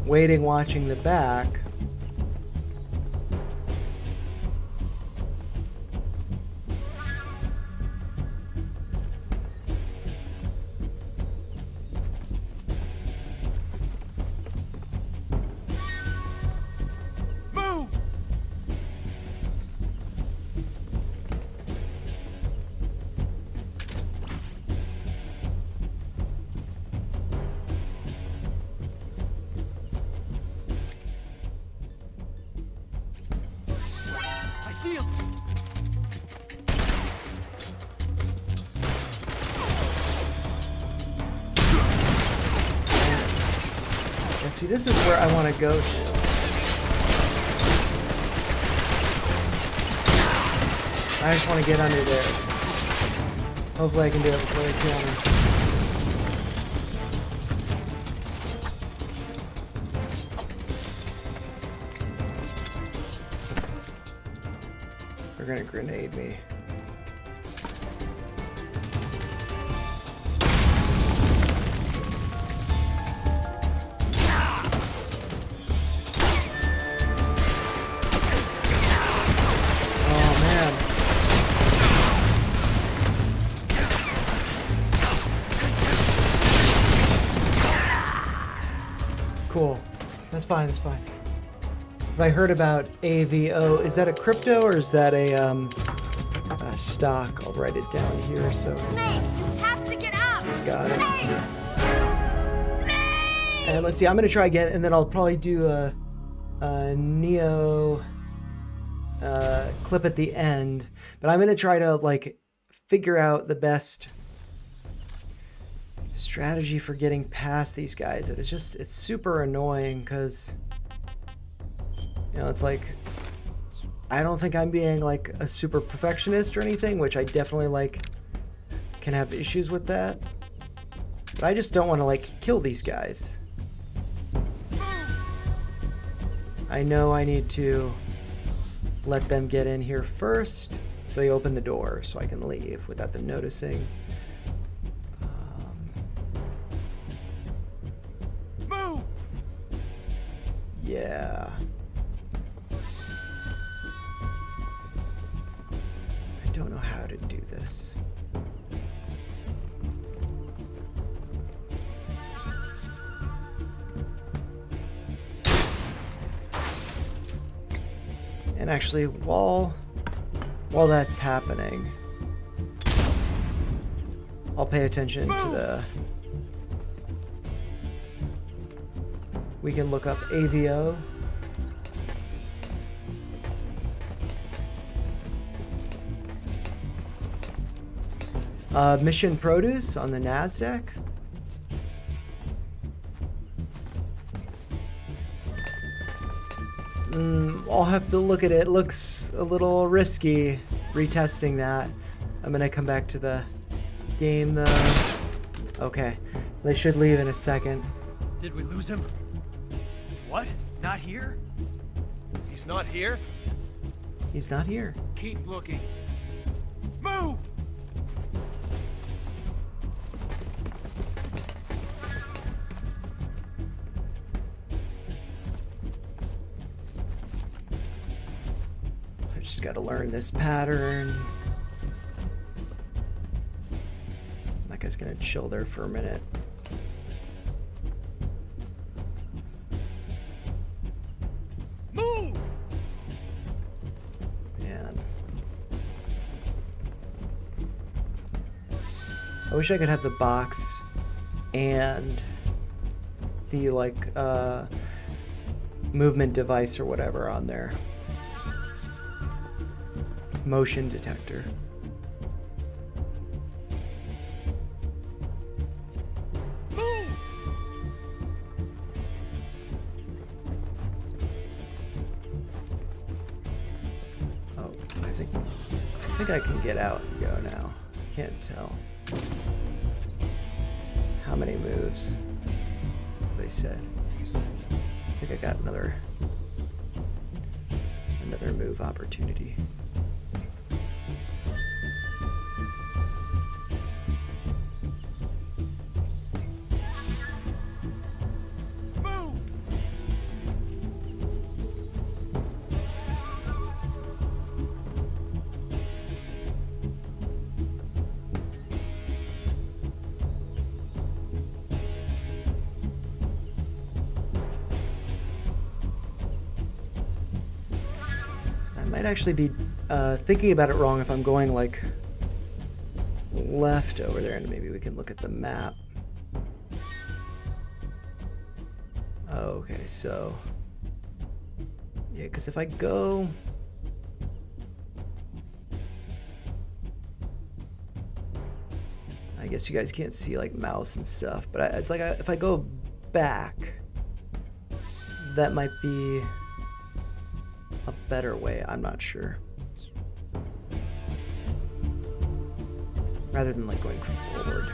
waiting, watching the back. see him. Yeah, see, this is where I want to go to. I just want to get under there. Hopefully I can do it before they kill me. They're gonna grenade me. Oh man. Cool. That's fine, that's fine. Have I heard about AVO? Is that a crypto or is that a stock? I'll write it down here. So Snake, you have to get up! got it. Snake! Snake! And let's see. I'm gonna try again, and then I'll probably do a Neo clip at the end. But I'm gonna try to like figure out the best strategy for getting past these guys. It's super annoying because. You know, it's like, I don't think I'm being like a super perfectionist or anything, which I definitely like can have issues with that. But I just don't want to like kill these guys. I know I need to let them get in here first, so they open the door so I can leave without them noticing. Move! Yeah. I don't know how to do this. And actually, while that's happening, I'll pay attention to the. We can look up AVO. Mission Produce on the NASDAQ. I'll have to look at it. Looks a little risky retesting that. I'm gonna come back to the game though. Okay, they should leave in a second. Did we lose him? What? Not here? He's not here? He's not here. Keep looking. Move! I just gotta learn this pattern. That guy's gonna chill there for a minute. Move! Man. I wish I could have the box and the like movement device or whatever on there. Motion detector. Move! Oh, I think I can get out and go now. Can't tell. How many moves? They said. I think I got another move opportunity. Move! Might actually be thinking about it wrong if I'm going like left over there, and maybe we can look at the map. Okay, so yeah, because if I go I guess you guys can't see like mouse and stuff, but it's like if I go back, that might be a better way. I'm not sure. Rather than like going forward.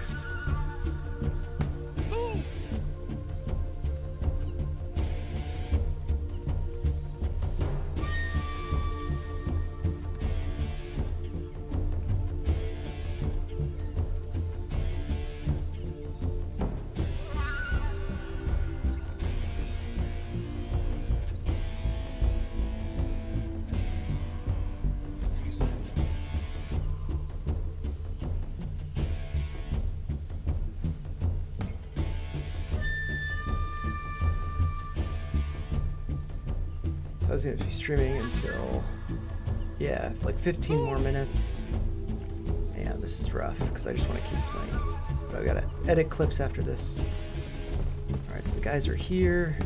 I was going to be streaming until, yeah, like 15 more minutes. Man, this is rough because I just want to keep playing. But I've got to edit clips after this. Alright, so the guys are here.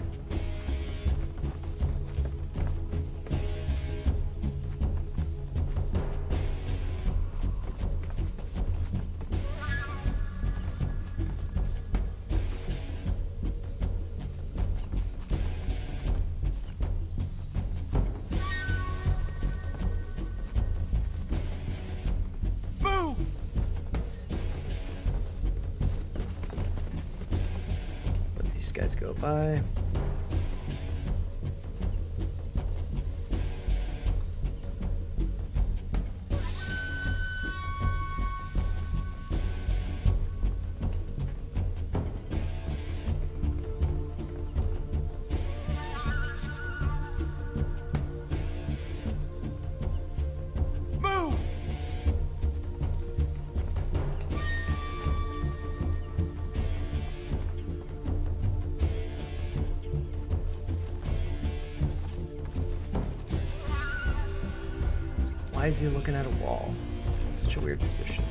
These guys go by. Why is he looking at a wall? Such a weird position.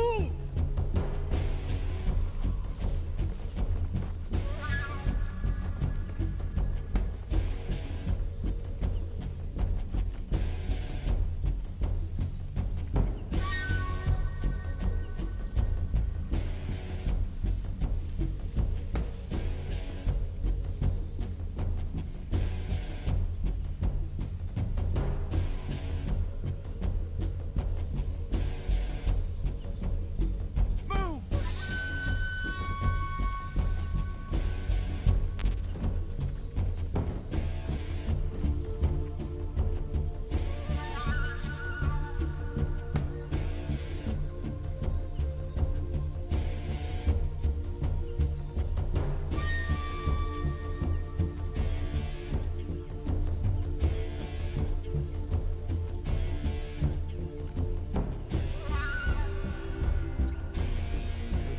Move!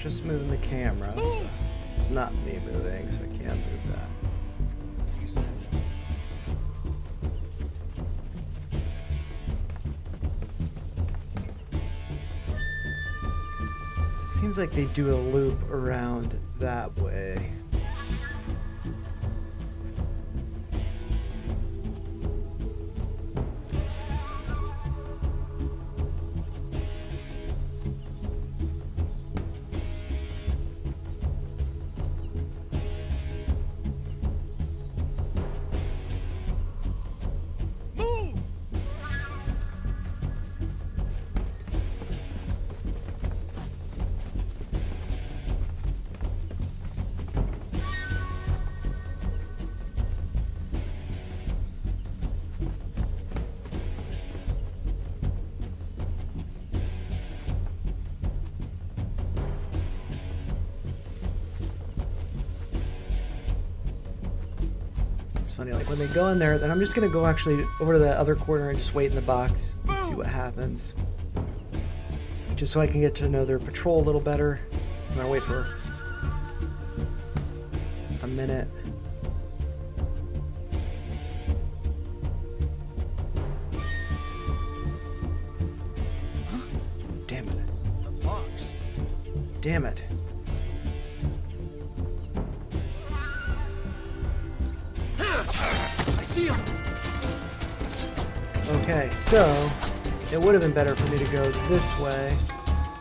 Just moving the camera, so it's not me moving, so I can't move that. So it seems like they do a loop around that way. Funny, like when they go in there, then I'm just gonna go actually over to the other corner and just wait in the box and see what happens. just so I can get to know their patrol a little better. I'm gonna wait for a minute. Damn it. The box. Damn it. I see him. Okay, so it would have been better for me to go this way.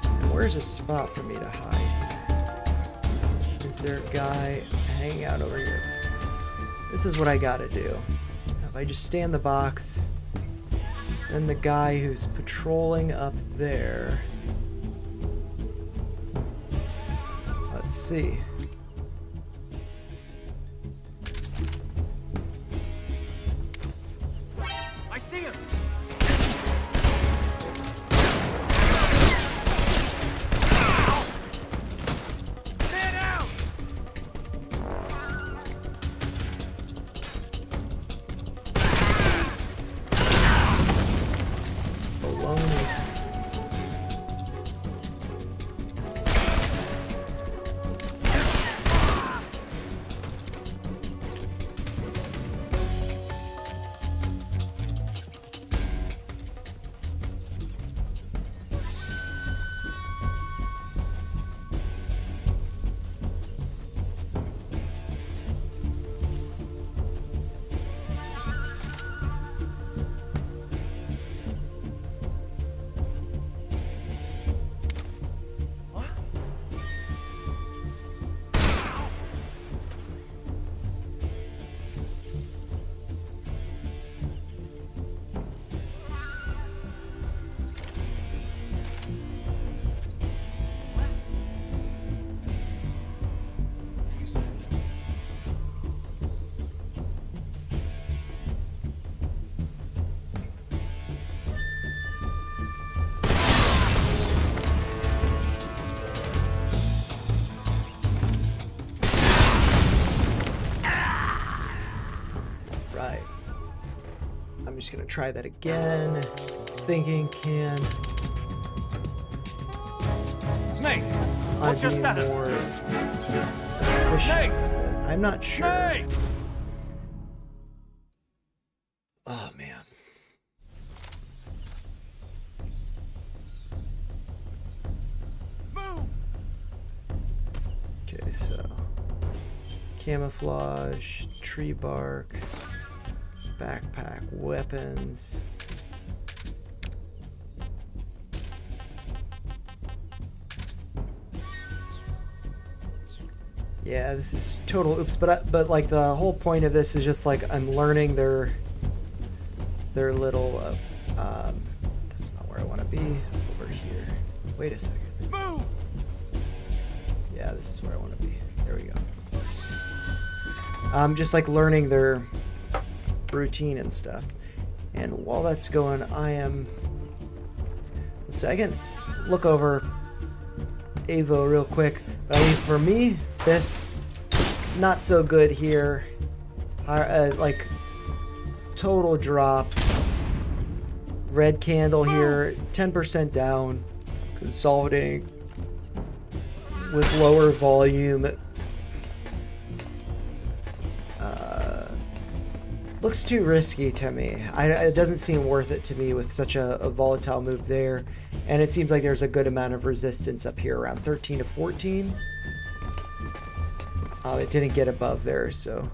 And where's a spot for me to hide? Is there a guy hanging out over here? This is what I gotta do. If I just stay in the box, then the guy who's patrolling up there. Let's see. I see him. Man out. Baloney. Right. I'm just gonna try that again. Thinking, can Snake. I What's your be status? more efficient Snake! with it? I'm not sure. Snake. Oh man. Move. Okay, so camouflage, tree bark, backpack, weapons. Yeah, this is total oops, but like the whole point of this is just like I'm learning their little that's not where I want to be. Over here. Wait a second. Move. Yeah, this is where I want to be. There we go. Just like learning their routine and stuff. And while that's going, I am. Let's see, I can look over Avo real quick. But I mean, for me, this not so good here. Like total drop. Red candle here, 10% down. Consolidating with lower volume. Looks too risky to me. It doesn't seem worth it to me with such a volatile move there. And it seems like there's a good amount of resistance up here around 13 to 14. It didn't get above there, so.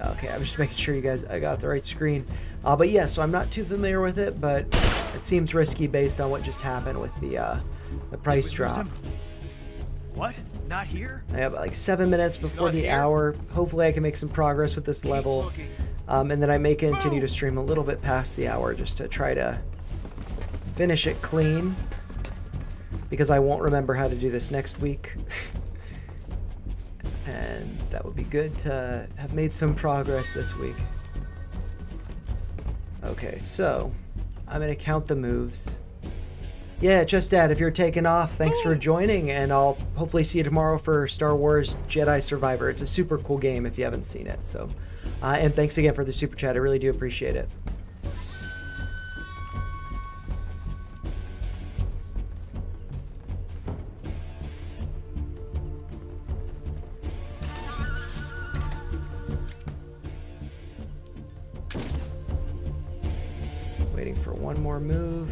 Okay, I'm just making sure I got the right screen. But yeah, so I'm not too familiar with it, but it seems risky based on what just happened with the price Did we lose drop. him? What? Not here? I have like 7 minutes before not the here. hour. Hopefully I can make some progress with this Keep level. looking. And then I may continue to stream a little bit past the hour just to try to finish it clean. Because I won't remember how to do this next week. And that would be good to have made some progress this week. Okay, so I'm going to count the moves. Yeah, just Dad, if you're taking off, thanks for joining, and I'll hopefully see you tomorrow for Star Wars Jedi Survivor. It's a super cool game if you haven't seen it. So, and thanks again for the super chat. I really do appreciate it. Waiting for one more move.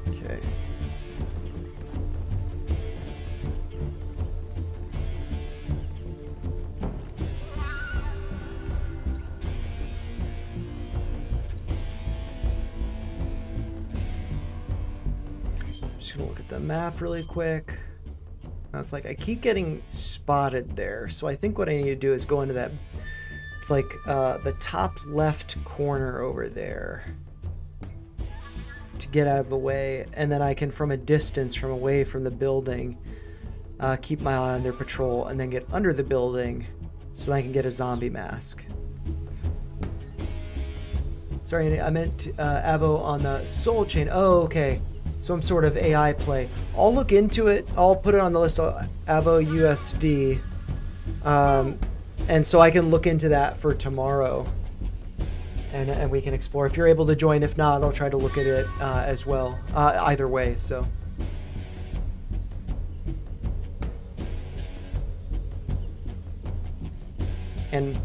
Okay. Just gonna look at the map really quick. Now it's like I keep getting spotted there, so I think what I need to do is go into that. It's like the top left corner over there to get out of the way, and then I can, from a distance, from away from the building, keep my eye on their patrol, and then get under the building so that I can get a zombie mask. Sorry, I meant Avo on the Soul Chain. Oh, okay. Some sort of AI play. I'll look into it. I'll put it on the list of Avo USD. And so I can look into that for tomorrow. And we can explore. If you're able to join, if not, I'll try to look at it as well. Either way, so. And,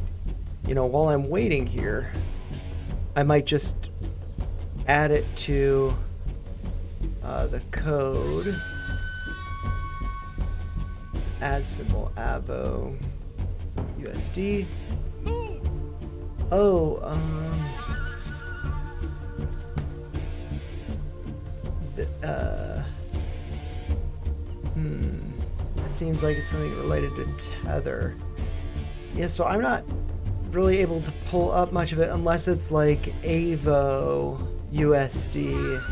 you know, while I'm waiting here, I might just add it to the code. So add symbol Avo USD. Oh, it seems like it's something related to Tether. Yeah, so I'm not really able to pull up much of it unless it's like Avo USD.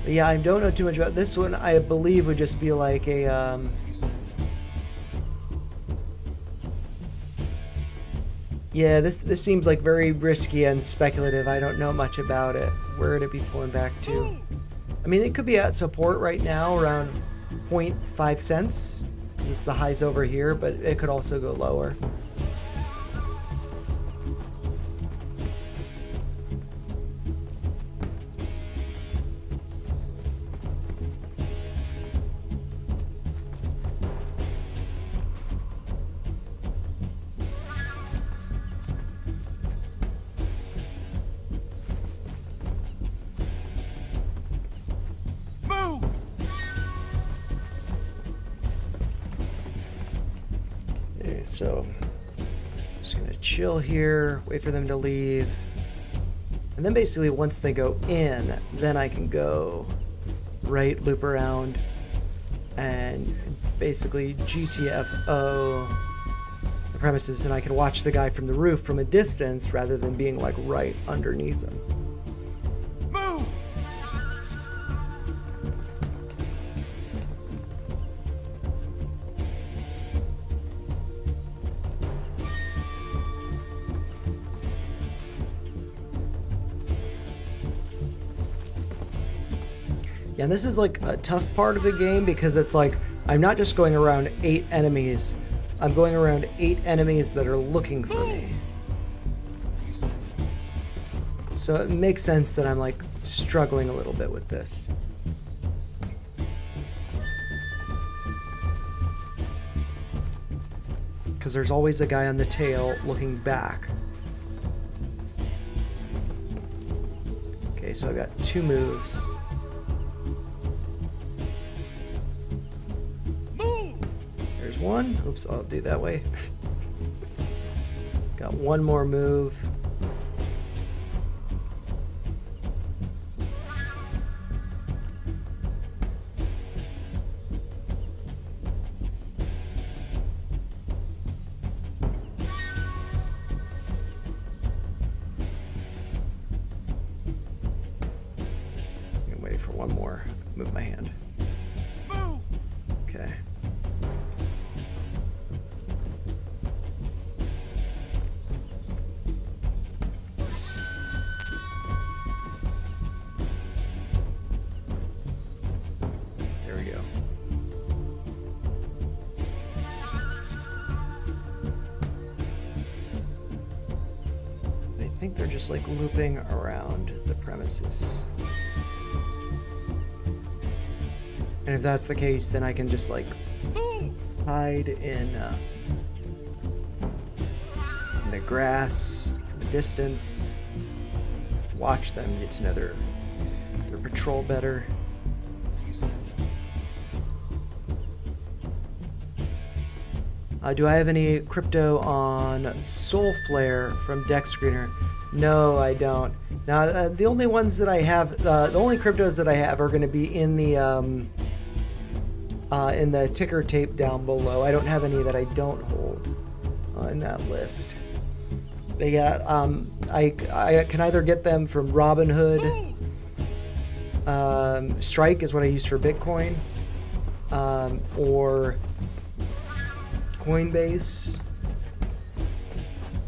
But yeah, I don't know too much about this one. I believe would just be like a yeah, this seems like very risky and speculative. I don't know much about it. Where would it be pulling back to? I mean, it could be at support right now around 0.5 cents. It's the highs over here, but it could also go lower. So, just gonna chill here, wait for them to leave. And then basically once they go in, then I can go right, loop around, and basically GTFO the premises, and I can watch the guy from the roof from a distance rather than being like right underneath him. Move! Yeah, and this is like a tough part of the game because it's like I'm not just going around 8 enemies, I'm going around 8 enemies that are looking for me. So it makes sense that I'm like struggling a little bit with this. Because there's always a guy on the tail looking back. Okay, so I've got 2 moves. There's one. Oops, I'll do that way. Got one more move. I'm waiting for one more. Move my hand. Okay. There we go. I think they're just like looping around the premises. And if that's the case, then I can just like hide in of grass from a distance. Watch them, get to know their patrol better. Do I have any crypto on Soul Flare from Deck Screener? No, I don't. Now, the only ones that I have, the only cryptos that I have are going to be in the ticker tape down below. I don't have any that I don't hold in that list. They got, I can either get them from Robinhood. Strike is what I use for Bitcoin, or Coinbase,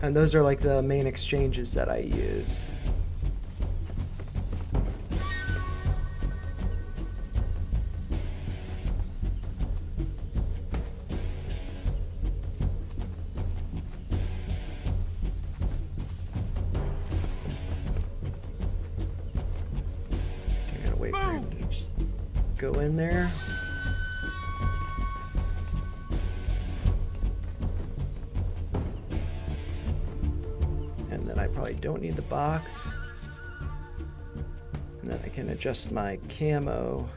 and those are like the main exchanges that I use. I gotta wait for him to just go in there. I don't need the box, and then I can adjust my camo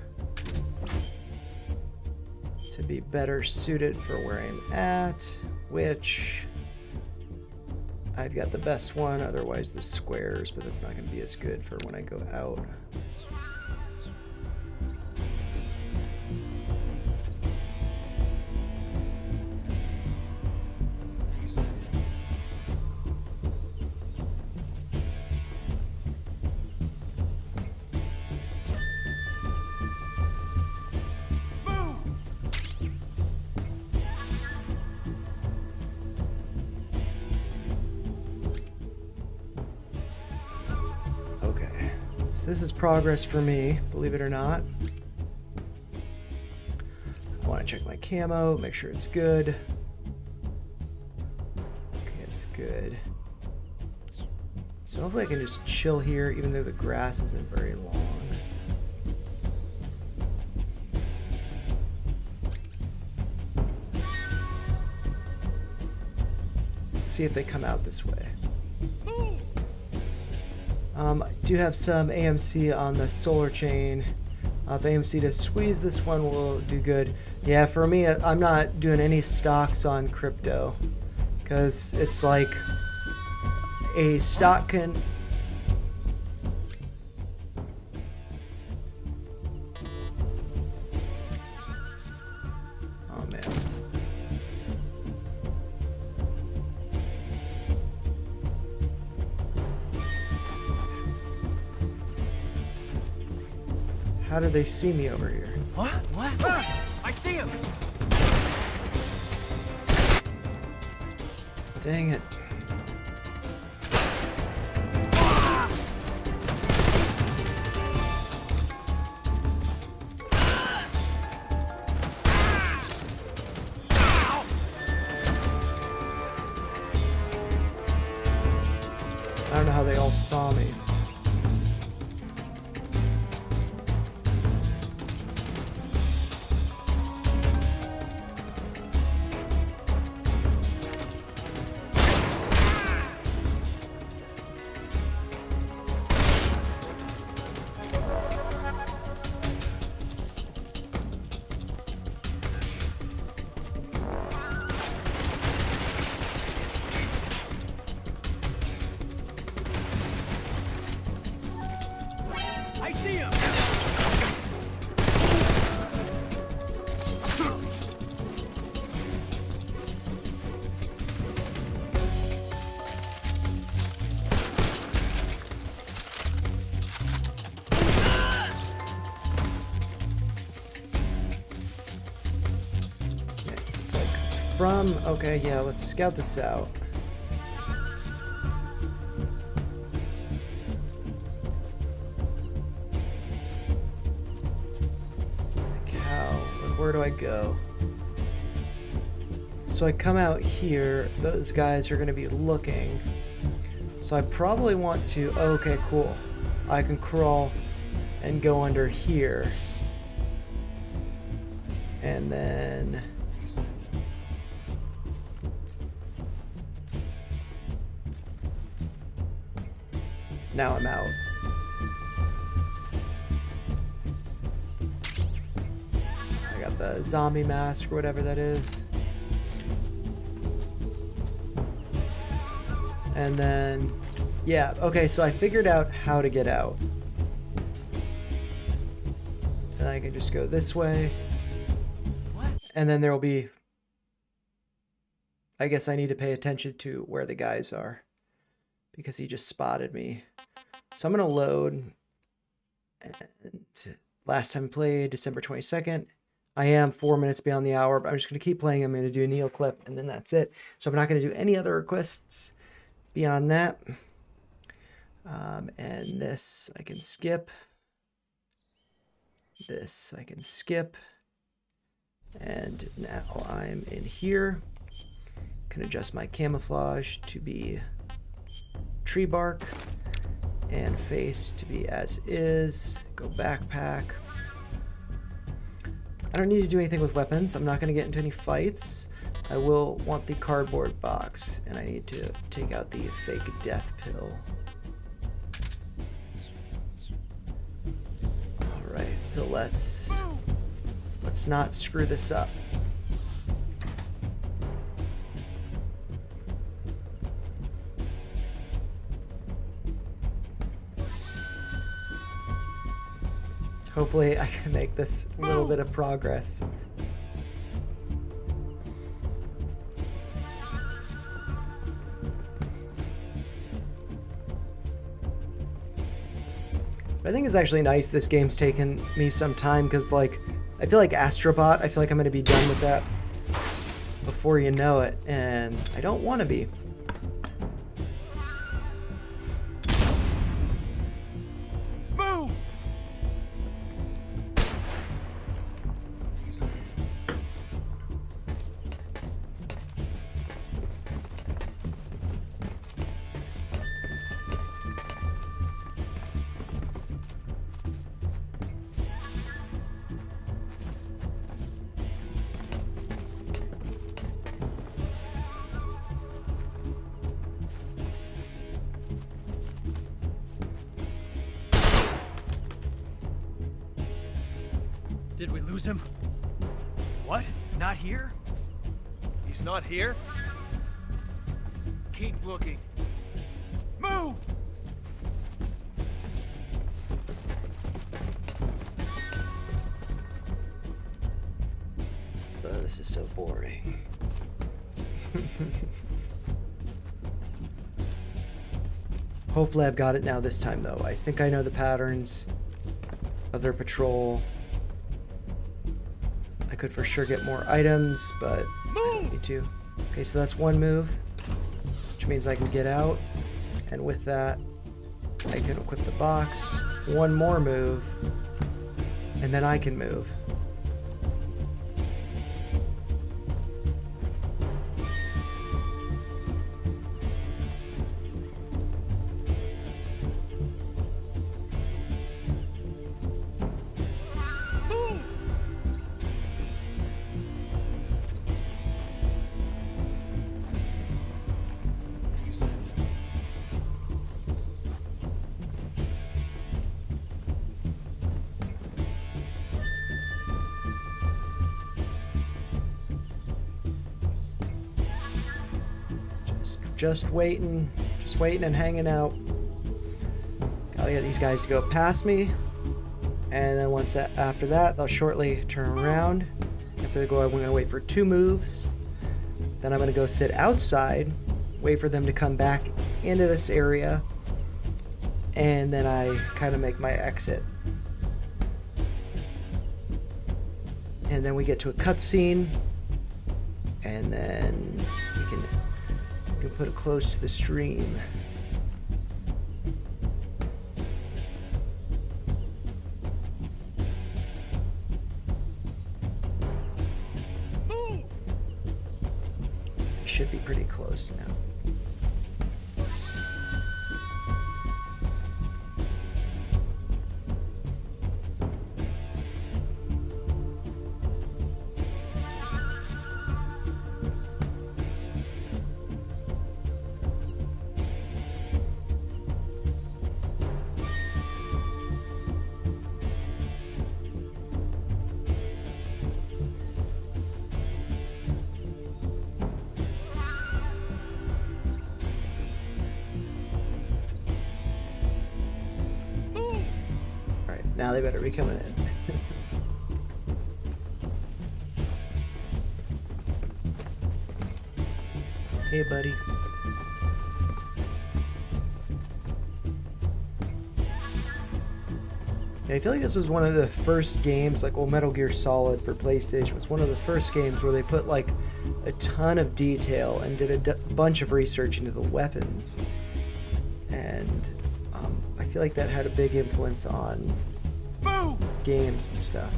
to be better suited for where I'm at, which I've got the best one, otherwise the squares, but that's not going to be as good for when I go out. This is progress for me, believe it or not. I want to check my camo, make sure it's good. Okay, it's good. So hopefully I can just chill here, even though the grass isn't very long. Let's see if they come out this way. I do have some AMC on the solar chain. If AMC does squeeze, this one will do good. Yeah, for me, I'm not doing any stocks on crypto because it's like a stock can... Oh, man. How do they see me over here? What? What? Ah, I see him! Dang it. I don't know how they all saw me. I see him! It's like from... Okay, yeah, let's scout this out. Where do I go? So I come out here, those guys are going to be looking. So I probably want to, oh, okay, cool. I can crawl and go under here. And then now I'm out. I got the zombie mask or whatever that is. And then, yeah, okay, so I figured out how to get out. And I can just go this way. And then there will be, I guess I need to pay attention to where the guys are because he just spotted me. So I'm going to load. And last time played, December 22nd. I am 4 minutes beyond the hour, but I'm just going to keep playing. I'm going to do a Neil clip, and then that's it. So I'm not going to do any other requests beyond that. And this I can skip. This I can skip. And now I'm in here. Can adjust my camouflage to be tree bark and face to be as is. Go backpack. I don't need to do anything with weapons. I'm not going to get into any fights. I will want the cardboard box, and I need to take out the fake death pill. All right, so let's not screw this up. Hopefully I can make this a little bit of progress. But I think it's actually nice this game's taken me some time because, like, I feel like Astrobot, I feel like I'm going to be done with that before you know it, and I don't want to be. Move! Did we lose him? What? Not here? He's not here? Keep looking. Move! Oh, this is so boring. Hopefully I've got it now this time, though. I think I know the patterns of their patrol. I could for sure get more items, but I don't need to. Okay, so that's one move, which means I can get out. And with that, I can equip the box. One more move, and then I can move. Just waiting and hanging out. Gotta get these guys to go past me, and then once after that, they'll shortly turn around. If they go, I'm gonna wait for 2 moves. Then I'm gonna go sit outside, wait for them to come back into this area, and then I kind of make my exit. And then we get to a cutscene, and then we can put it close to the stream. It should be pretty close now. Now they better be coming in. Hey, buddy. Yeah, I feel like this was one of the first games, like, well, Metal Gear Solid for PlayStation was one of the first games where they put, like, a ton of detail and did a bunch of research into the weapons. And I feel like that had a big influence on games and stuff.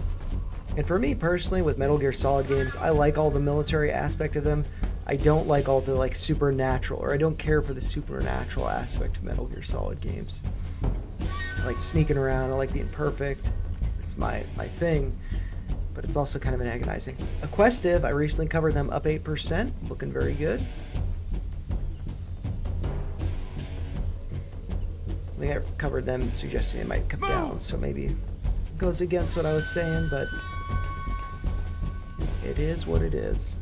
And for me personally, with Metal Gear Solid games, I like all the military aspect of them. I don't like all the, like, supernatural, or I don't care for the supernatural aspect of Metal Gear Solid games. I like sneaking around, I like being perfect. It's my thing, but it's also kind of an agonizing. Aquestive, I recently covered them up 8%, looking very good. I think I covered them suggesting it might come down, so maybe it goes against what I was saying, but it is what it is.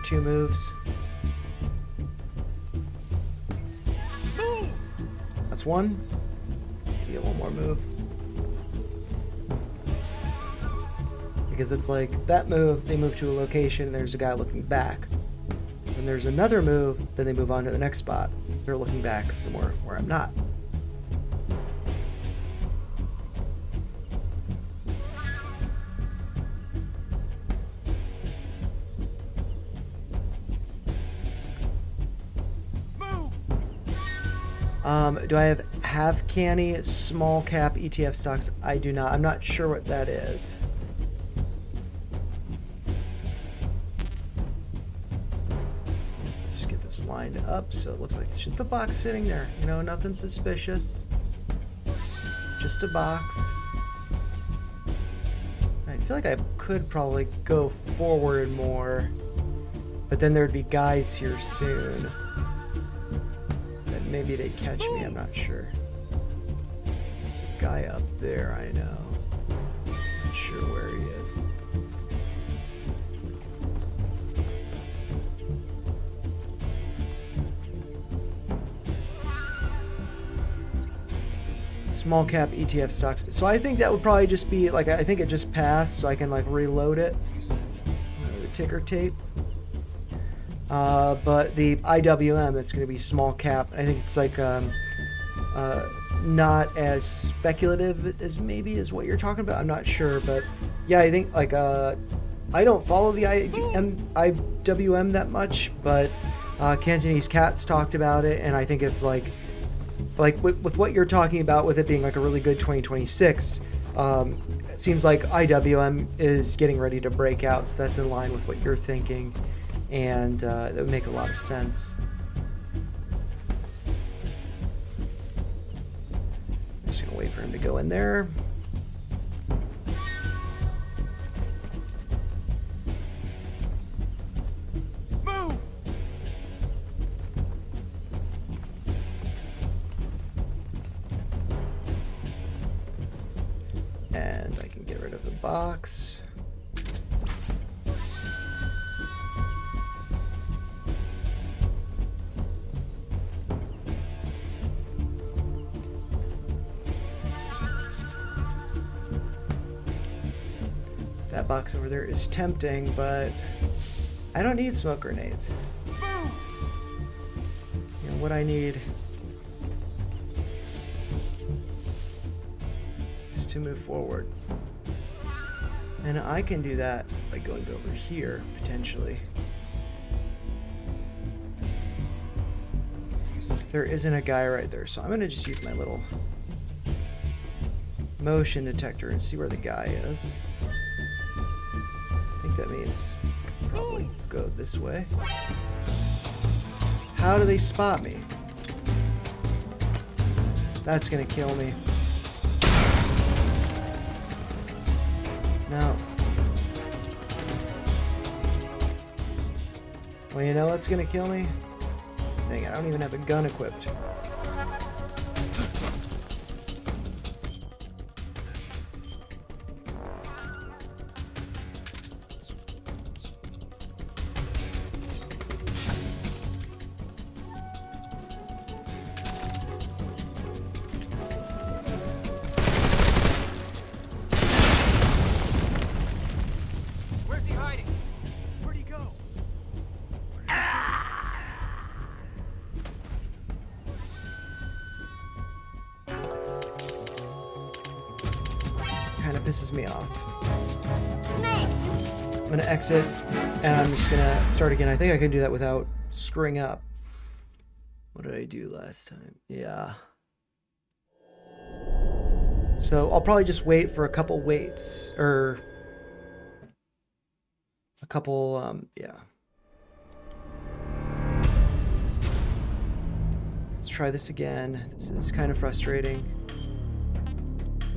Two moves. That's one. You get one more move. Because it's like that move, they move to a location and there's a guy looking back. Then there's another move, then they move on to the next spot. They're looking back somewhere where I'm not. Do I have canny small cap ETF stocks? I do not. I'm not sure what that is. Just get this lined up so it looks like it's just a box sitting there. You know, nothing suspicious. Just a box. I feel like I could probably go forward more, but then there'd be guys here soon. Maybe they catch me, I'm not sure. There's a guy up there, I know. Not sure where he is. Small cap ETF stocks. So I think that would probably just be, like, I think it just passed, so I can, like, reload it. The ticker tape. But the IWM, that's going to be small cap. I think it's like not as speculative as maybe as what you're talking about. I'm not sure, but yeah, I think like I don't follow the IWM that much, but Cantonese Cats talked about it, and I think it's like with what you're talking about, with it being like a really good 2026. It seems like IWM is getting ready to break out, so that's in line with what you're thinking. And that would make a lot of sense. I'm just gonna wait for him to go in there. Move! And I can get rid of the box. That box over there is tempting, but I don't need smoke grenades. You know what I need is to move forward. And I can do that by going over here, potentially. There isn't a guy right there, so I'm gonna just use my little motion detector and see where the guy is. I think that means probably go this way. How do they spot me? That's gonna kill me. No. Well, you know what's gonna kill me? Dang it, I don't even have a gun equipped. Where's he hiding? Where'd he go? Kind of pisses me off. Snake, you. I'm gonna exit, and I'm just gonna start again. I think I can do that without screwing up. What did I do last time? Yeah. So I'll probably just wait for a couple waits, or a couple, yeah. Let's try this again. This is kind of frustrating.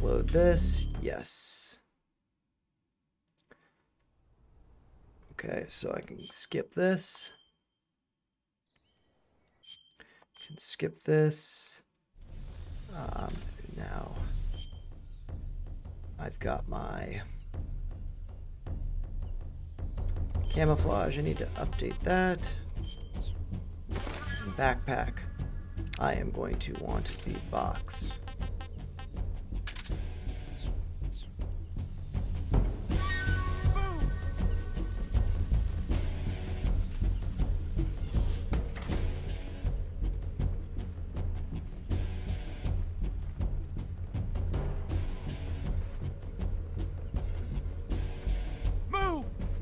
Load this, yes. Okay, so I can skip this. Can skip this. Now I've got my camouflage. I need to update that. And backpack. I am going to want the box.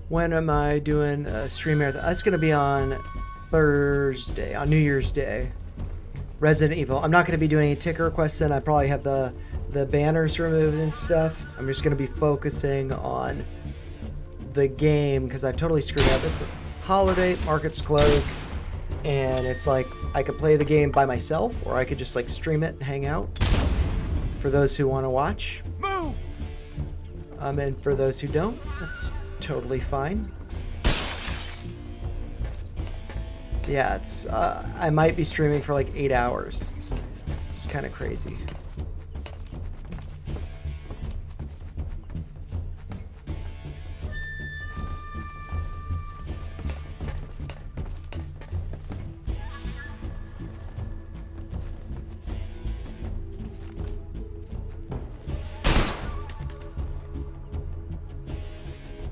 When am I doing a stream marathon? That's going to be on Thursday, on New Year's Day. Resident Evil. I'm not going to be doing any ticket requests then. I probably have the banners removed and stuff. I'm just going to be focusing on the game because I've totally screwed up. It's a holiday, market's closed, and it's like I could play the game by myself or I could just like stream it and hang out for those who want to watch. Move! And for those who don't, that's totally fine. Yeah, it's I might be streaming for like 8 hours. It's kind of crazy.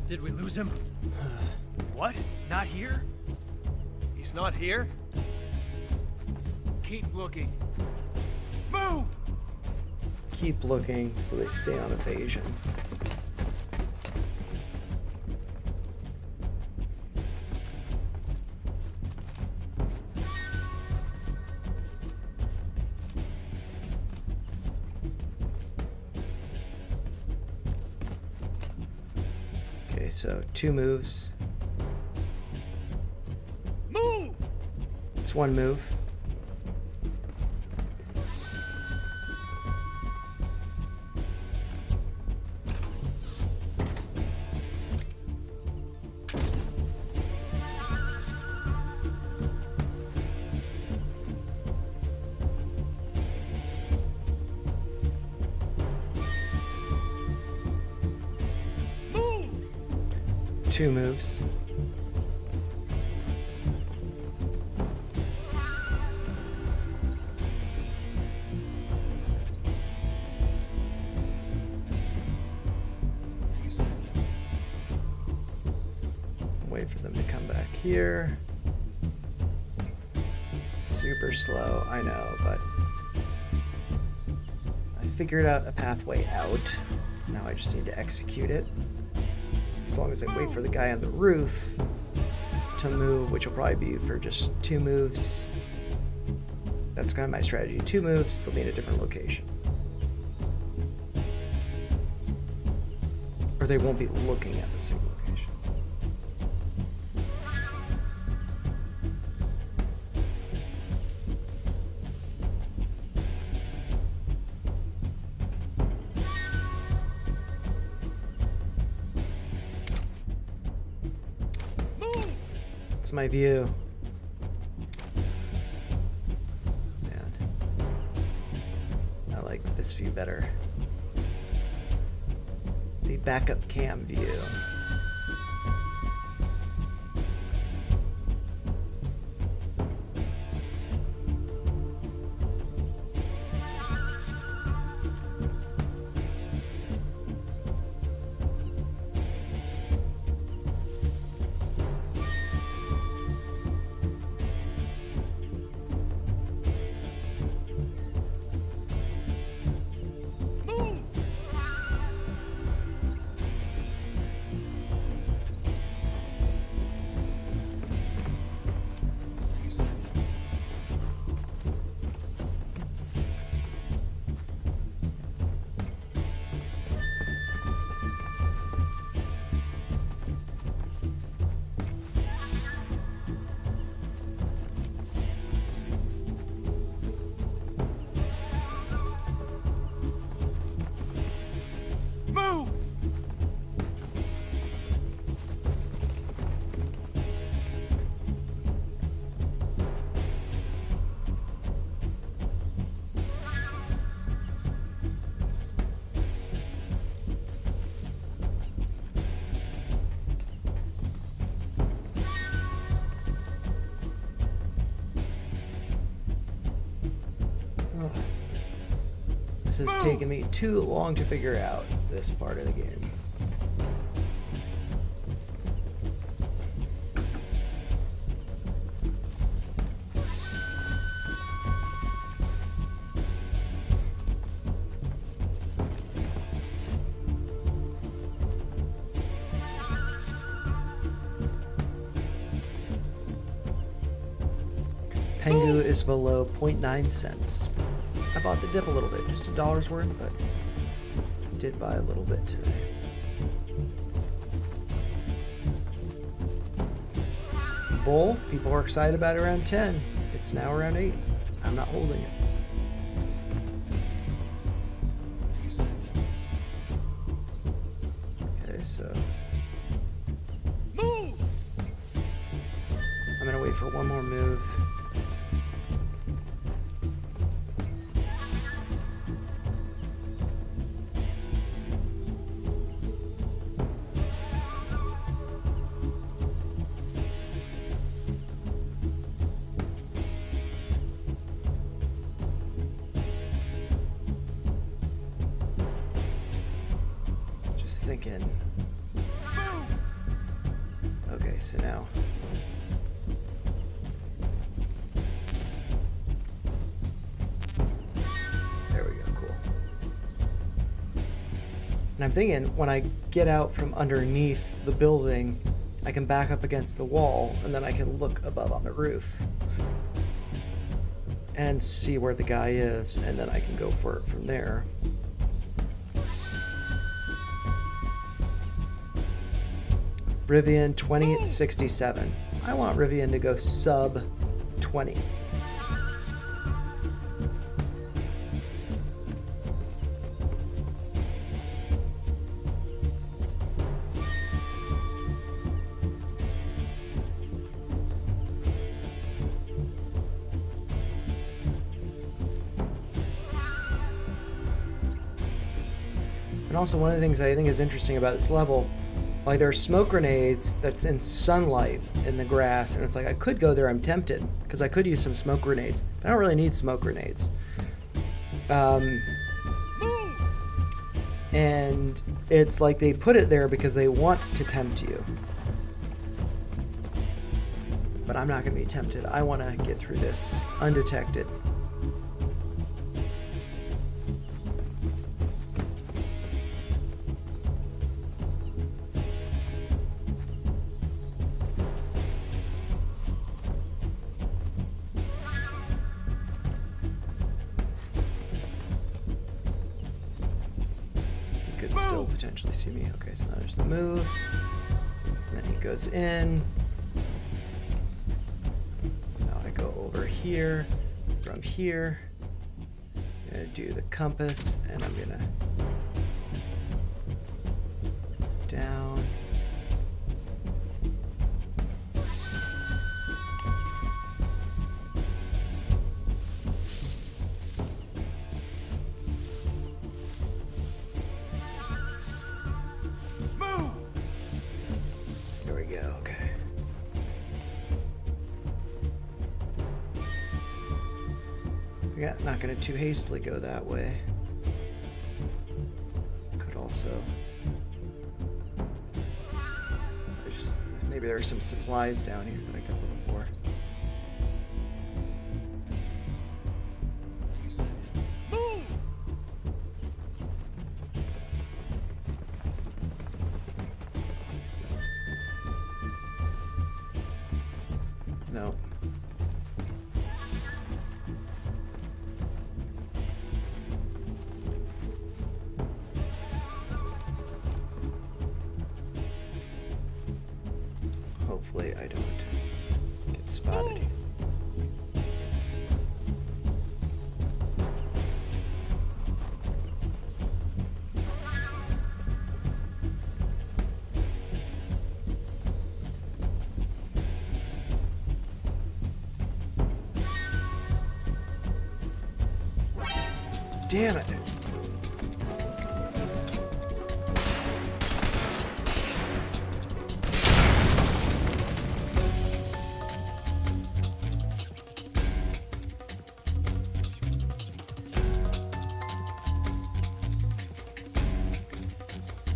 Did we lose him? What? Not here? He's not here? Keep looking. Move! Keep looking so they stay on evasion. Okay, so 2 moves. Move! It's 1 move. Move! 2 moves. Wait for them to come back here. Super slow, I know, but I figured out a pathway out. Now I just need to execute it. As long as I wait for the guy on the roof to move, which will probably be for just 2 moves. That's kind of my strategy. 2 moves, they'll be in a different location. Or they won't be looking at the same location. It's my view. Man. I like this view better. The backup cam view. Move! Ugh. This has taken me too long to figure out this part of the game. Pengu is below 0.9 cents. I bought the dip a little bit, just $1 worth, but I did buy a little bit today. Bull, people are excited about it around 10. It's now around 8. I'm not holding it. Okay, so Move! I'm gonna wait for one more move. Just thinking. Okay, so now. There we go, cool. And I'm thinking when I get out from underneath the building, I can back up against the wall and then I can look above on the roof and see where the guy is, and then I can go for it from there. Rivian 2067. I want Rivian to go sub 20. And also one of the things I think is interesting about this level, like there are smoke grenades that's in sunlight in the grass, and it's like I could go there, I'm tempted, because I could use some smoke grenades, but I don't really need smoke grenades. And it's like they put it there because they want to tempt you. But I'm not going to be tempted. I want to get through this undetected. Still potentially see me. Okay, so now there's the move. And then he goes in. Now I go over here. From here, I'm gonna do the compass, and I'm gonna down. not gonna too hastily go that way. Could also maybe there are some supplies down here that I could look for. Move! No. Hopefully I don't get spotted. Damn it.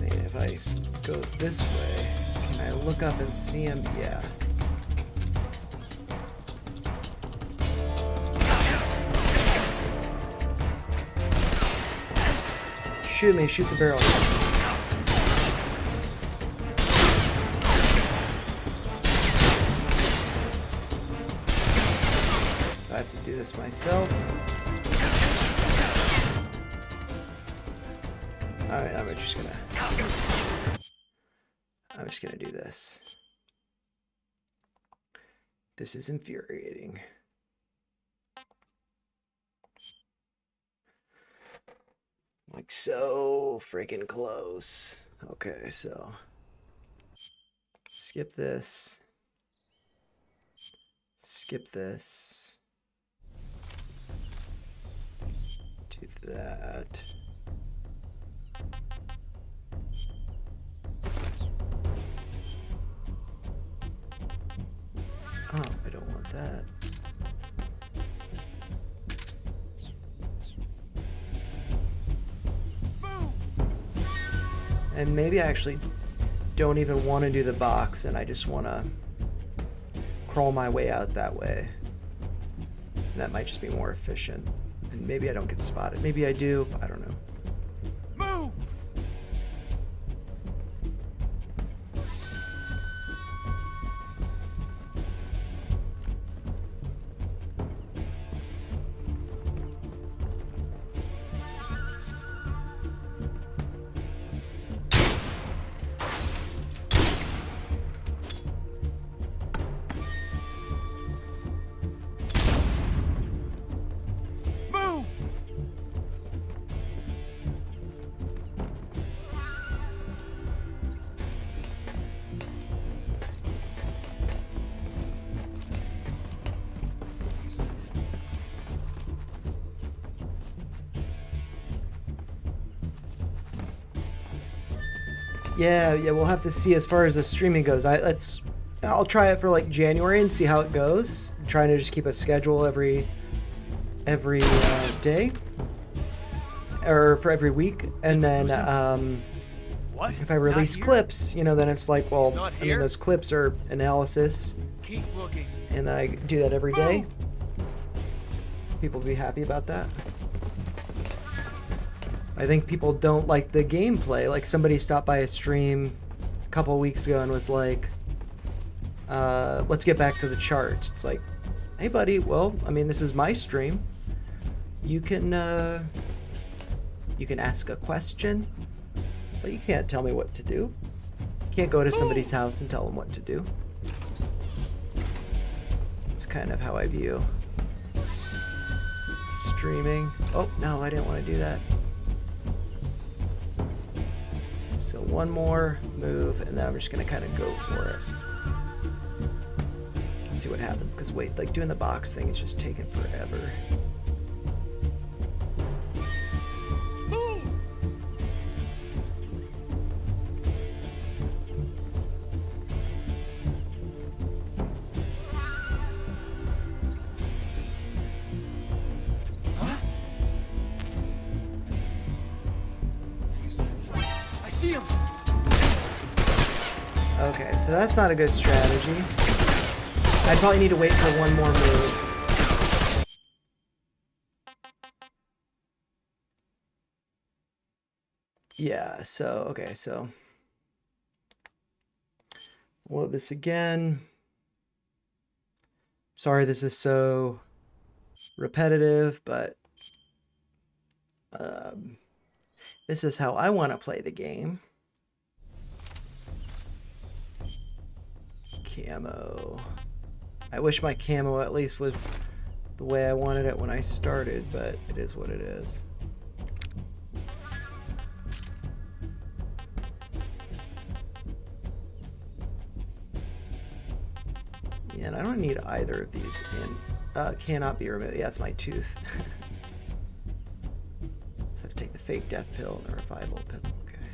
If I go this way, can I look up and see him? Yeah. Shoot me, shoot the barrel. I have to do this myself. Alright, I'm just gonna do this. This is infuriating. Like so freaking close. Okay, so skip this. Skip this. Do that. Oh, I don't want that. And maybe I actually don't even want to do the box and I just want to crawl my way out that way. And that might just be more efficient. And maybe I don't get spotted. Maybe I do. I don't know. Move! Yeah, we'll have to see as far as the streaming goes. I'll try it for like January and see how it goes. I'm trying to just keep a schedule every day, or for every week, and then What? if I release clips, you know, then it's like, well, not I mean, here? those clips are analysis, Keep looking. and then I do that every day. People will be happy about that. I think people don't like the gameplay. Like somebody stopped by a stream a couple weeks ago and was like, let's get back to the charts. It's like, hey buddy, well, I mean, this is my stream. You can ask a question, but you can't tell me what to do. You can't go to somebody's house and tell them what to do. It's kind of how I view streaming. Oh, no, I didn't want to do that. So one more move, and then I'm just gonna kind of go for it. Let's see what happens, because wait, like doing the box thing is just taking forever. Move! see him. Okay, so that's not a good strategy. I probably need to wait for one more move. Yeah, so, okay, so. Well, this again. Sorry this is so repetitive, but this is how I want to play the game. Camo. I wish my camo at least was the way I wanted it when I started, but it is what it is. Yeah, and I don't need either of these in. Cannot be removed. Yeah, it's my tooth. So I have to take the fake death pill and the revival pill. Okay.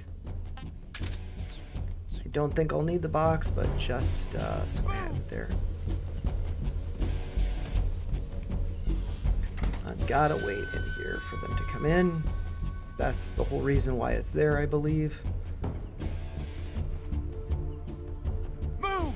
I don't think I'll need the box, but just so I have it there. I've got to wait in here for them to come in. That's the whole reason why it's there, I believe. Move!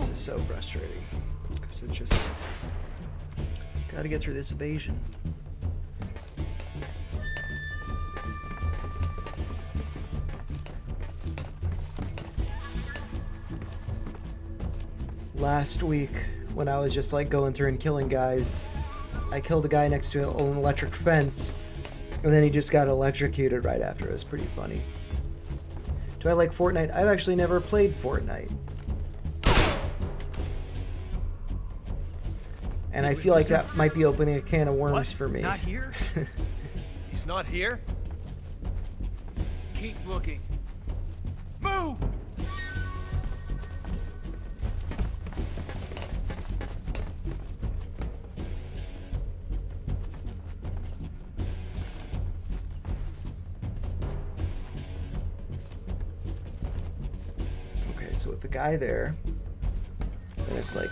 This is so frustrating because it's just got to get through this evasion. Last week, when I was just like going through and killing guys, I killed a guy next to an electric fence, and then he just got electrocuted right after. It was pretty funny. Do I like Fortnite? I've actually never played Fortnite. And I feel like that might be opening a can of worms What? for me. Not here? He's not here. Keep looking. Move! Okay, so with the guy there, then it's like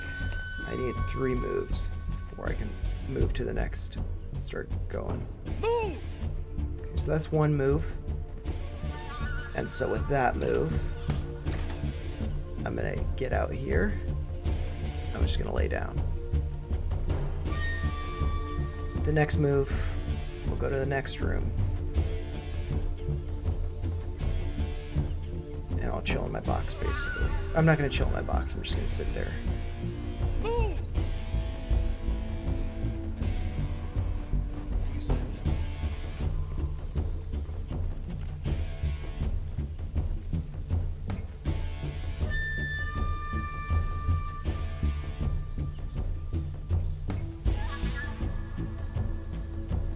I need 3 moves before I can move to the next. Start going. Move! Okay, so that's 1 move. And so with that move, I'm gonna get out here. I'm just gonna lay down. The next move, we'll go to the next room. And I'll chill in my box, basically. I'm not gonna chill in my box, I'm just gonna sit there. Move!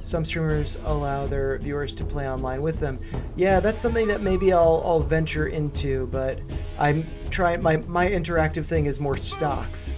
Some streamers allow their viewers to play online with them. Yeah, that's something that maybe I'll venture into, but I'm trying. My interactive thing is more stocks.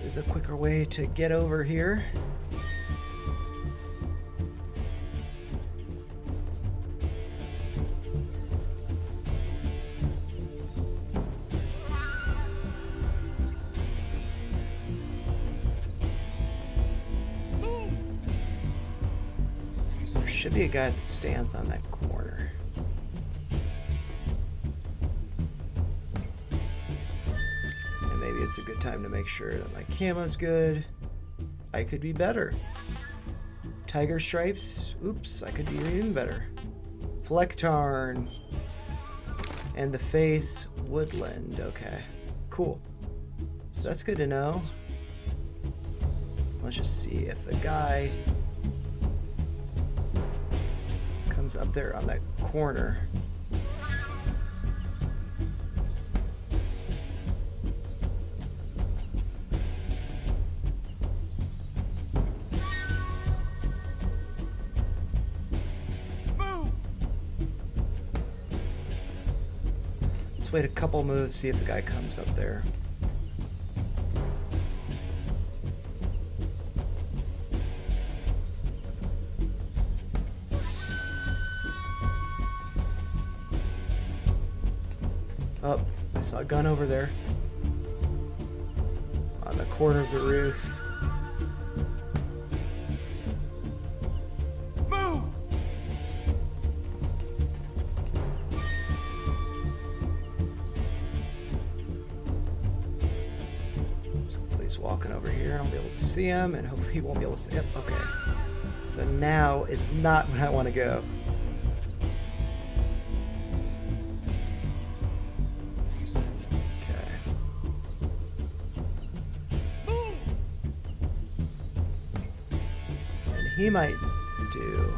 This is a quicker way to get over here. There should be a guy that stands on that corner. it's a good time to make sure that my camo's good. I could be better. Tiger stripes. Oops, I could be even better. Flecktarn. And the face, woodland. Okay, cool. So that's good to know. Let's just see if the guy comes up there on that corner. Let's wait a couple moves, see if the guy comes up there. Oh, I saw a gun over there. On the corner of the roof. Move! So hopefully he's walking over here and I'll be able to see him, and hopefully he won't be able to see. Yep, okay. So now is not when I want to go. He might do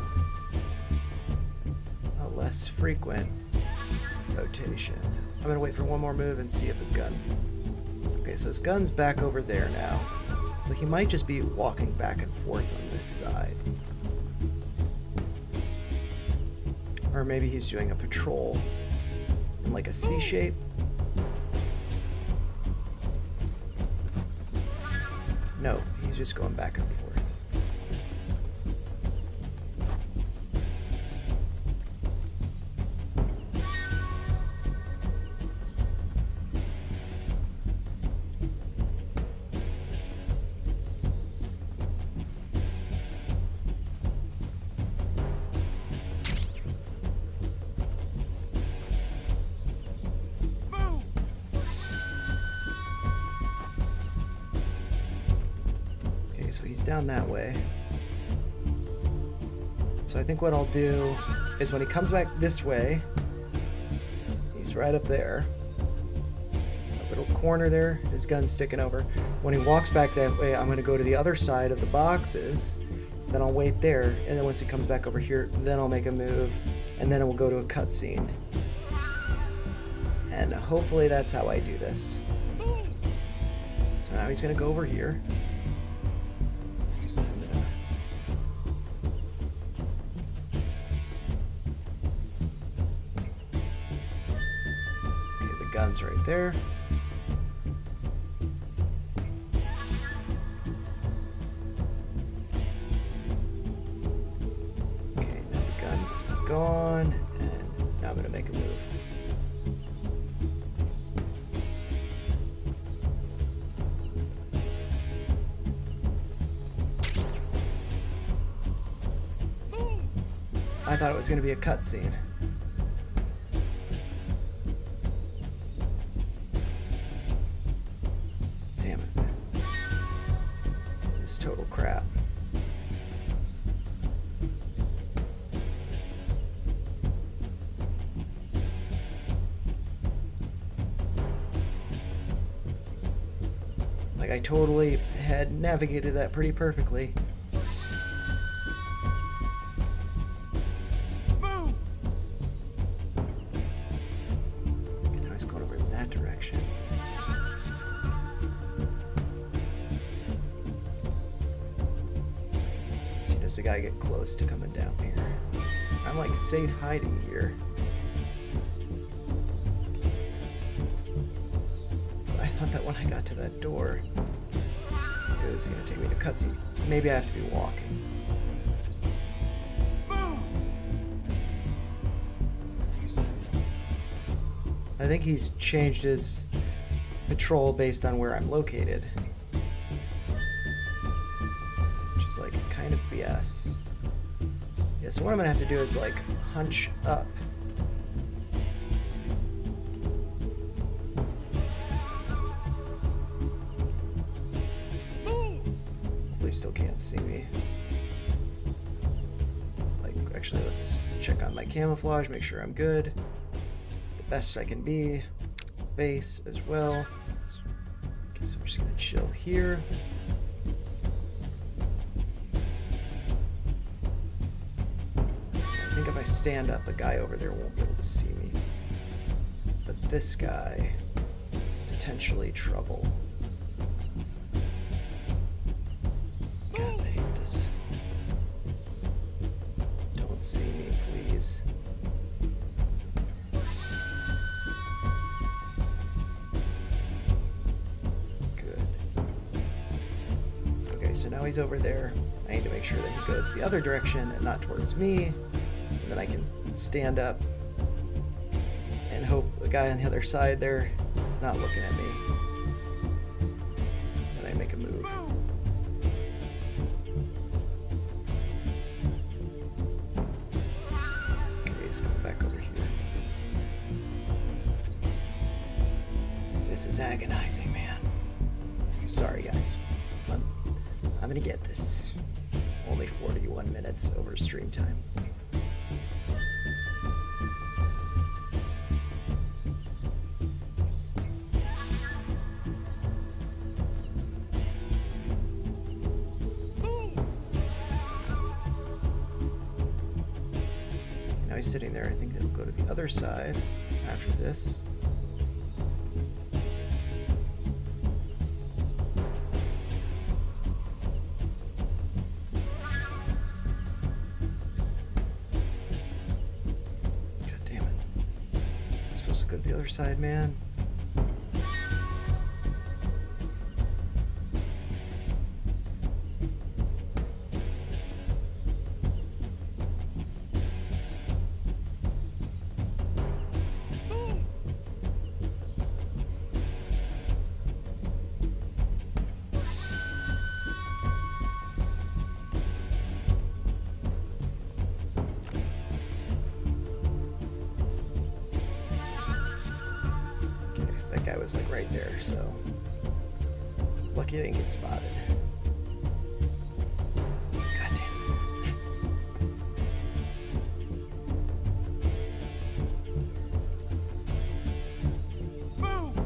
a less frequent rotation. I'm gonna wait for one more move and see if his gun. Okay, so his gun's back over there now. But he might just be walking back and forth on this side. Or maybe he's doing a patrol in like a C shape. No, he's just going back and forth. So he's down that way. So I think what I'll do is when he comes back this way, he's right up there. A little corner there, his gun's sticking over. When he walks back that way, I'm gonna go to the other side of the boxes, then I'll wait there, and then once he comes back over here, then I'll make a move, and then we'll go to a cutscene. And hopefully that's how I do this. So now he's gonna go over here. Gun's right there. Okay, now the gun's gone, and now I'm gonna make a move. I thought it was gonna be a cutscene. Total crap. Like I totally had navigated that pretty perfectly. Move! Okay, now he's going over in that direction. Does the guy get close to coming down here? I'm like safe hiding here. But I thought that when I got to that door, it was gonna take me to cutscene. Maybe I have to be walking. Move! I think he's changed his patrol based on where I'm located. Like kind of BS. Yeah, so what I'm gonna have to do is like hunch up. can't see me. Like, actually, let's check on my camouflage, make sure I'm good. The best I can be. Base as well. Okay, so I'm just gonna chill here. I think if I stand up, a guy over there won't be able to see me. But this guy, potentially trouble. God, I hate this. Don't see me, please. Good. Okay, so now he's over there. I need to make sure that he goes the other direction and not towards me. And then I can stand up and hope the guy on the other side there is not looking at me. Then I make a move. Okay, let's go back over here. This is agonizing, man. Sorry, guys. I'm gonna get this. Only 41 minutes over stream time. Now he's sitting there. I think they'll go to the other side after this. Go to the other side, man. Was like right there, so lucky I didn't get spotted. God damn it. Move!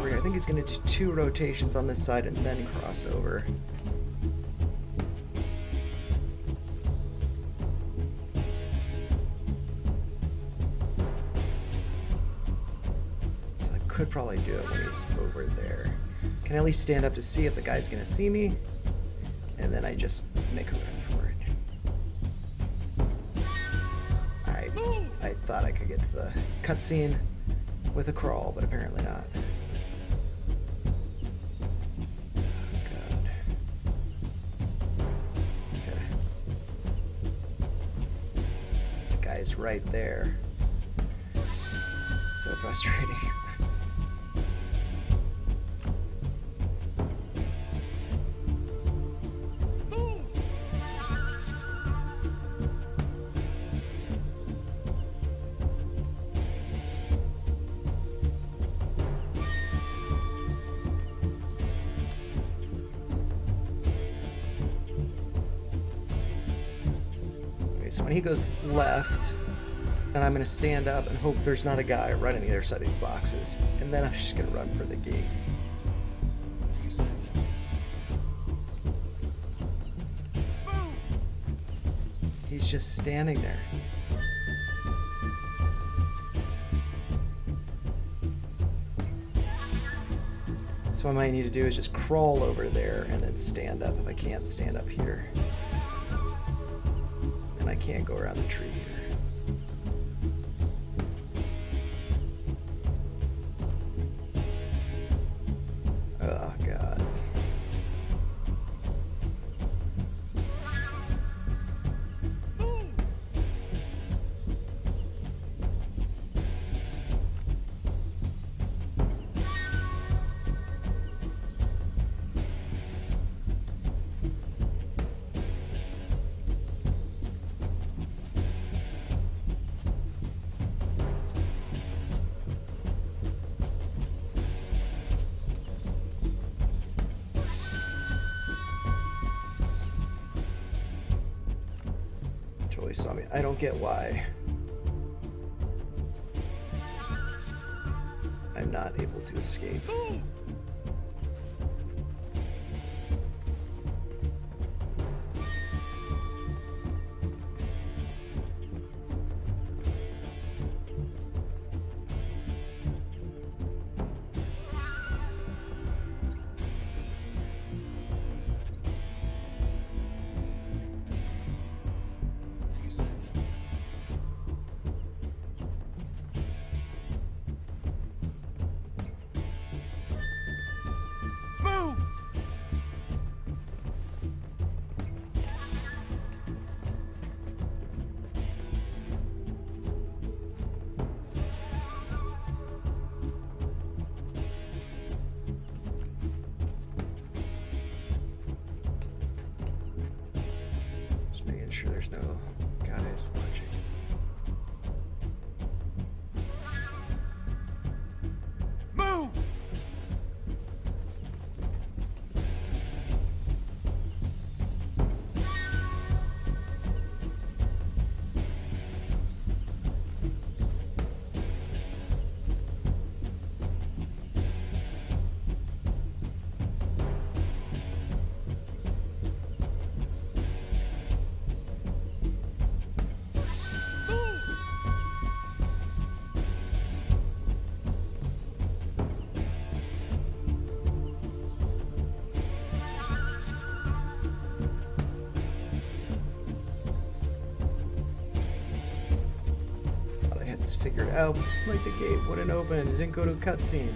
I think he's going to do 2 rotations on this side and then cross over. So I could probably do it when he's over there. Can I at least stand up to see if the guy's going to see me? And then I just make a run for it. I thought I could get to the cutscene with a crawl, but apparently not. Right there. So frustrating. Okay, so when he goes left, then I'm going to stand up and hope there's not a guy right on the other side of these boxes. And then I'm just going to run for the gate. He's just standing there. So what I might need to do is just crawl over there and then stand up if I can't stand up here. And I can't go around the tree here. Oh, God. he saw me. I don't get why I'm not able to escape. Move! Just making sure there's no guys watching. Move! Thought I had this figured out. Like the gate wouldn't open. It didn't go to a cutscene.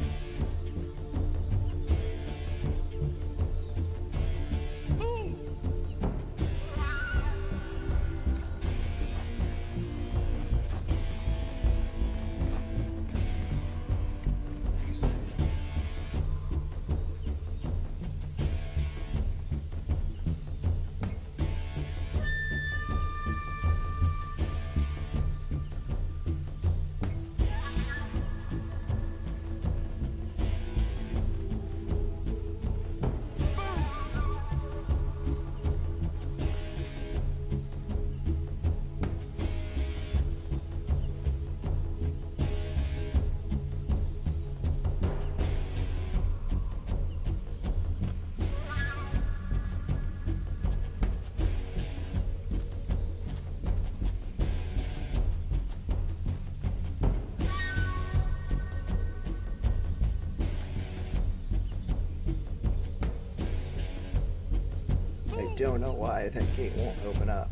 I don't know why that gate won't open up.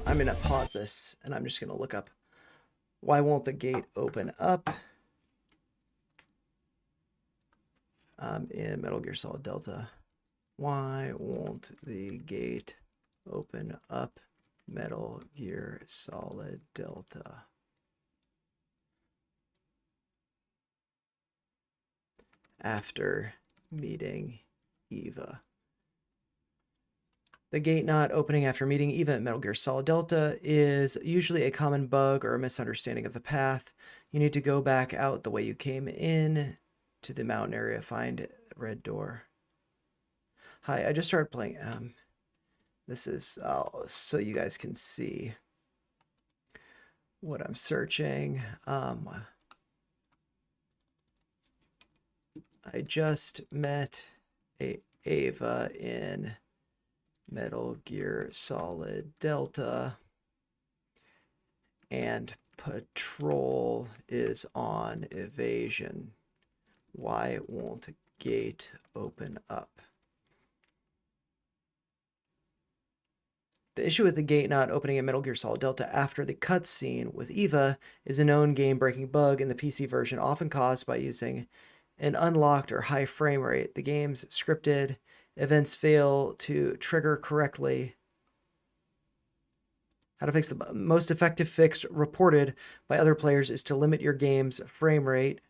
I'm gonna pause this and I'm just gonna look up why won't the gate open up in Metal Gear Solid Delta. Why won't the gate open up Metal Gear Solid Delta? After meeting Eva. The gate not opening after meeting Eva in Metal Gear Solid Delta is usually a common bug or a misunderstanding of the path. You need to go back out the way you came in to the mountain area, find red door. Hi, I just started playing. This is so you guys can see what I'm searching. I just met Ava in Metal Gear Solid Delta, and patrol is on evasion. Why won't gate open up? The issue with the gate not opening in Metal Gear Solid Delta after the cutscene with Eva is a known game-breaking bug in the PC version, often caused by using an unlocked or high frame rate. The game's scripted events fail to trigger correctly. How to fix the most effective fix reported by other players is to limit your game's frame rate,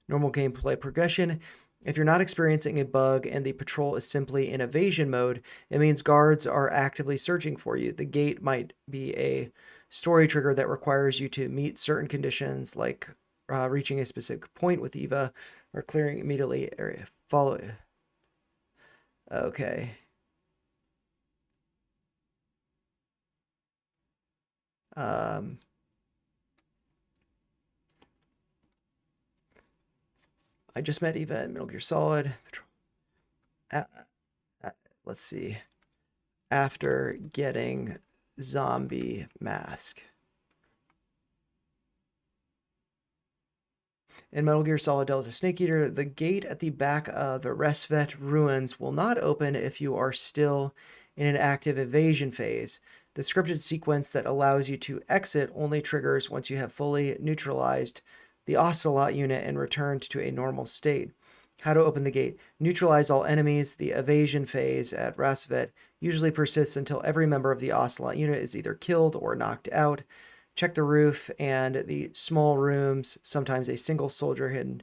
normal gameplay progression, If you're not experiencing a bug and the patrol is simply in evasion mode, it means guards are actively searching for you. The gate might be a story trigger that requires you to meet certain conditions, like reaching a specific point with Eva or clearing immediately area. Follow. Okay. I just met Eva in Metal Gear Solid. Let's see. After getting zombie mask. In Metal Gear Solid Delta Snake Eater, the gate at the back of the Resvet ruins will not open if you are still in an active evasion phase. The scripted sequence that allows you to exit only triggers once you have fully neutralized the Ocelot unit and returned to a normal state. How to open the gate. Neutralize all enemies. The evasion phase at Rasvet usually persists until every member of the Ocelot unit is either killed or knocked out. Check the roof and the small rooms, sometimes a single soldier hidden.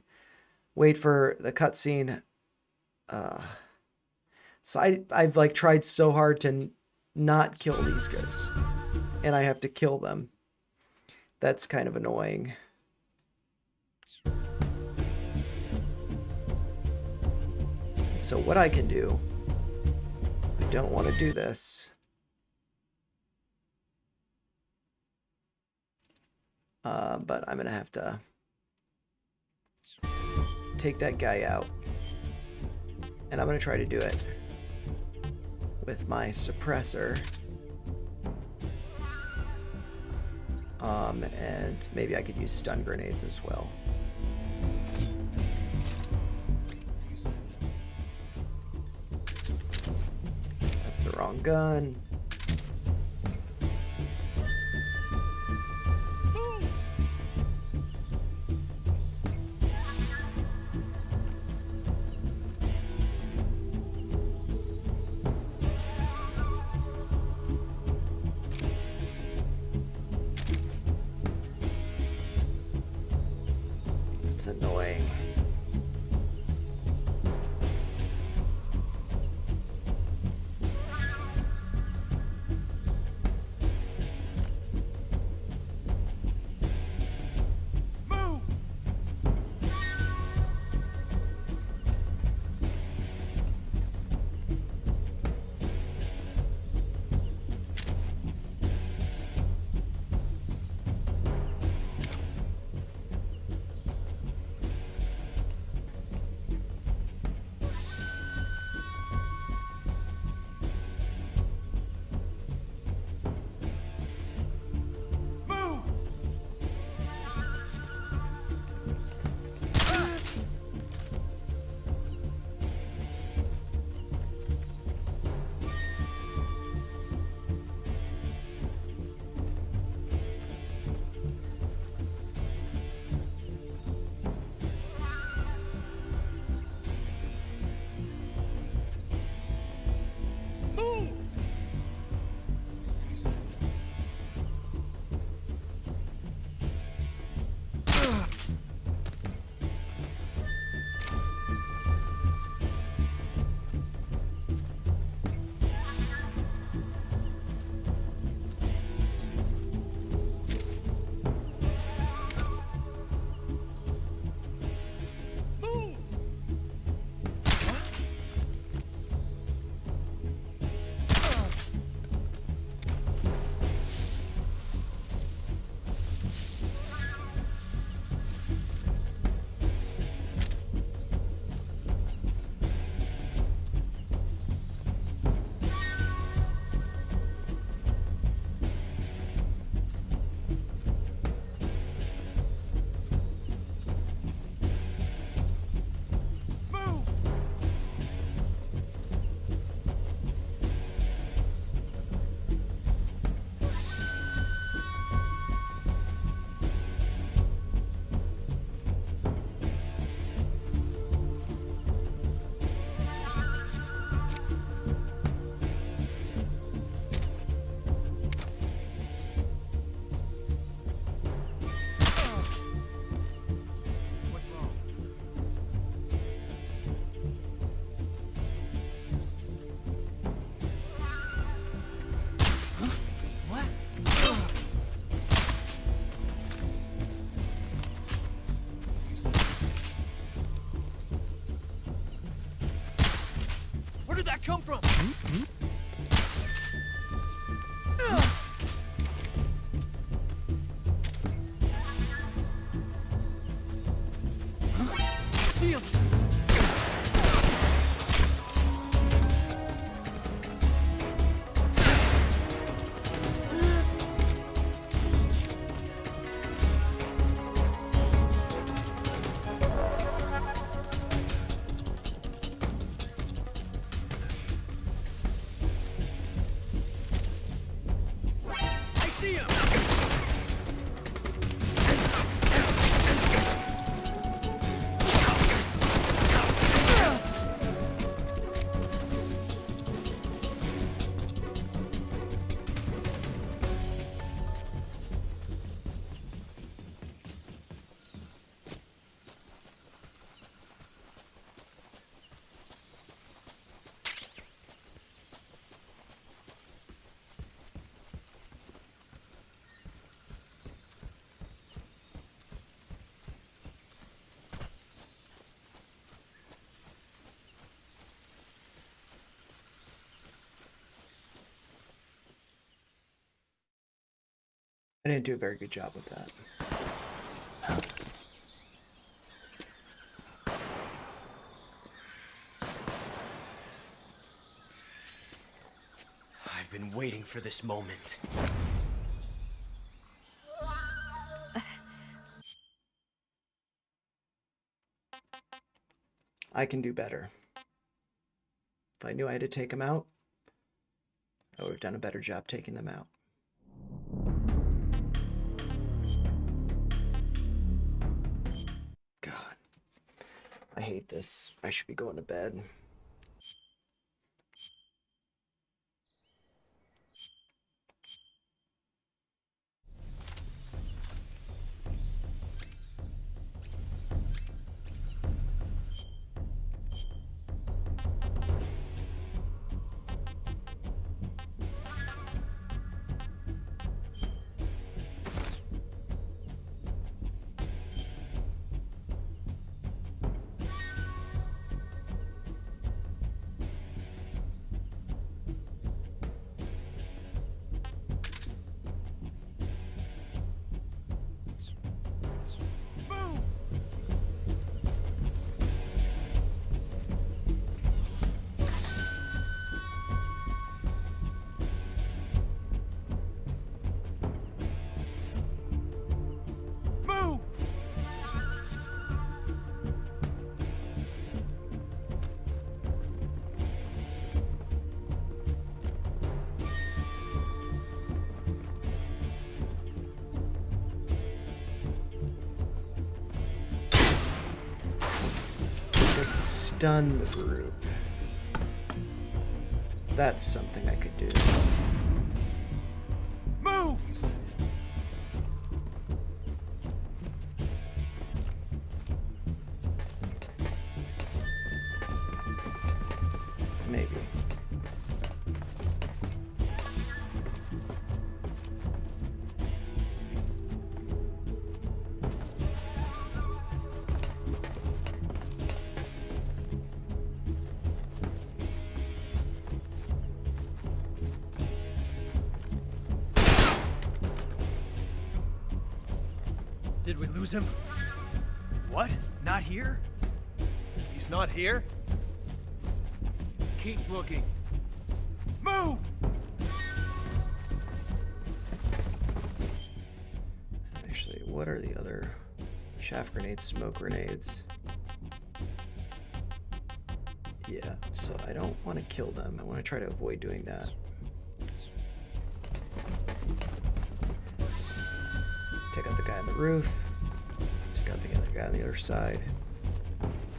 Wait for the cutscene. So I've like tried so hard to not kill these guys, and I have to kill them. That's kind of annoying. So what I can do, I don't want to do this. But I'm going to have to take that guy out. And I'm going to try to do it with my suppressor. And maybe I could use stun grenades as well. That's the wrong gun. It's annoying. Move! did that come from? See him! I see him! I didn't do a very good job with that. I've been waiting for this moment. I can do better. If I knew I had to take them out, I would have done a better job taking them out. God, I hate this. I should be going to bed. Move! Move! Let's stun the group. That's something I could do. Move! Maybe. Did we lose him? What? Not here? He's not here? Keep looking. Move! Actually, what are the other chaff grenades, smoke grenades? Yeah, so I don't want to kill them. I want to try to avoid doing that. Take out the guy on the roof. Take out the other guy on the other side.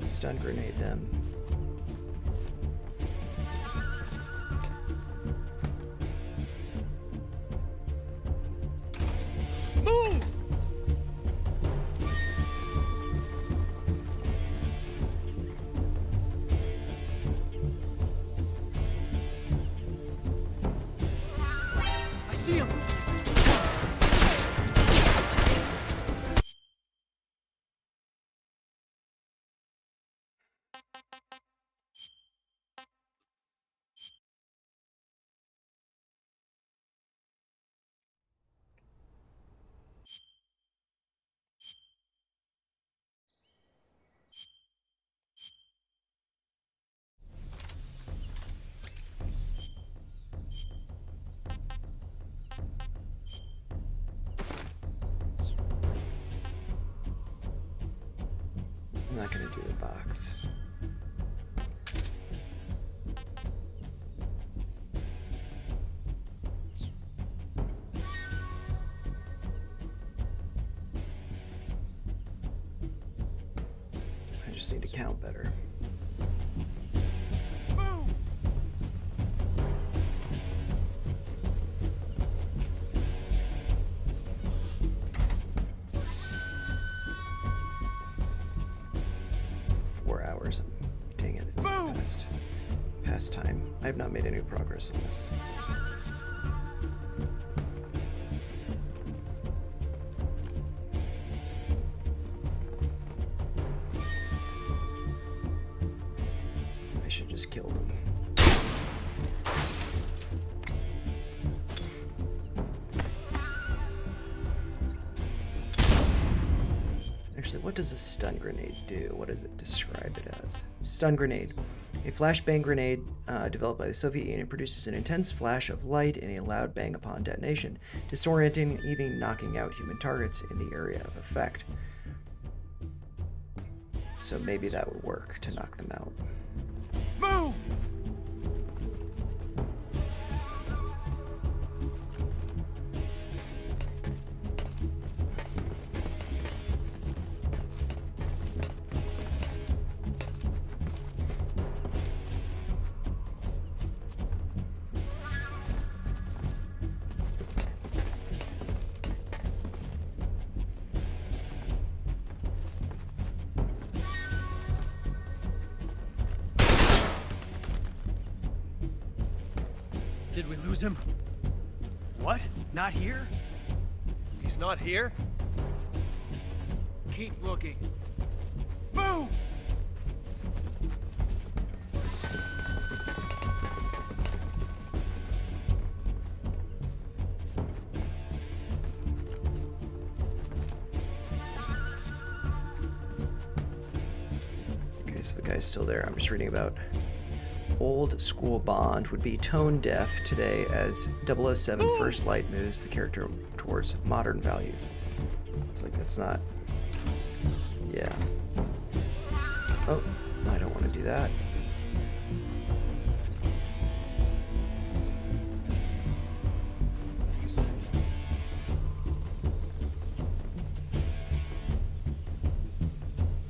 Stun grenade them. Move! I see him! I'm not gonna do the box. I just need to count better. Move! 4 hours. Dang it, it's Move! past time. I have not made any progress on this. I should just kill them. Actually, what does a stun grenade do? What does it describe it as? Stun grenade. A flashbang grenade developed by the Soviet Union produces an intense flash of light and a loud bang upon detonation, disorienting, even knocking out human targets in the area of effect. So maybe that would work to knock them out. Move! Did we lose him? What? Not here? He's not here? Keep looking. Move! Okay, so the guy's still there. I'm just reading about old school Bond would be tone deaf today as 007 First Light moves the character towards modern values. It's like, that's not... Yeah. Oh, I don't want to do that.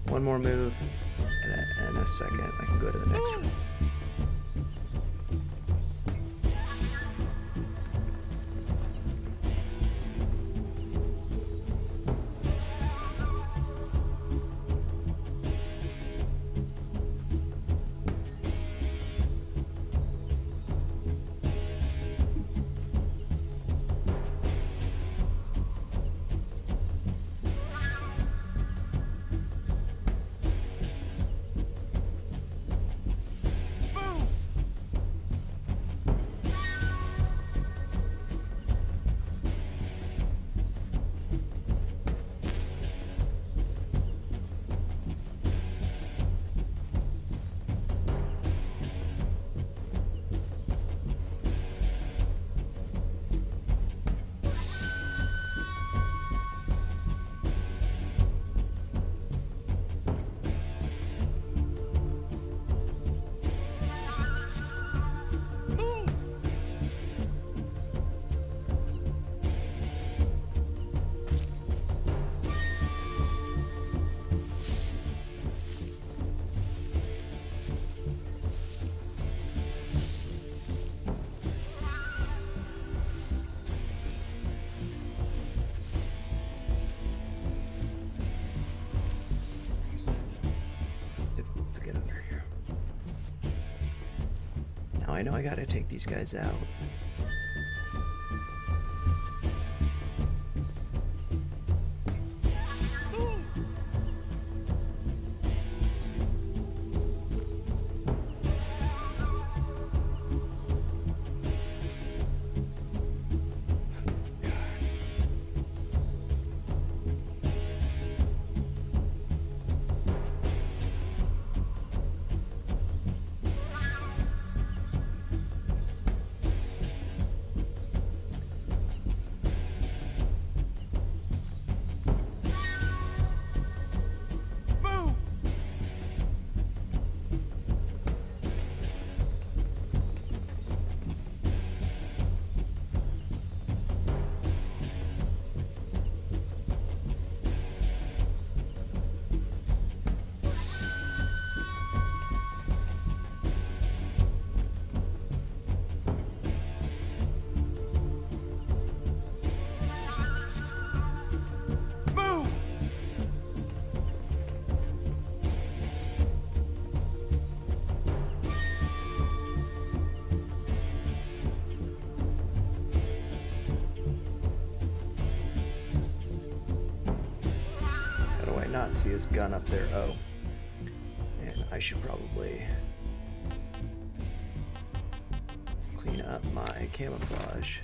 One more move, and a second, I can go to the next one. Let's get under here. Now I know I gotta take these guys out. not see his gun up there. Oh. And I should probably clean up my camouflage.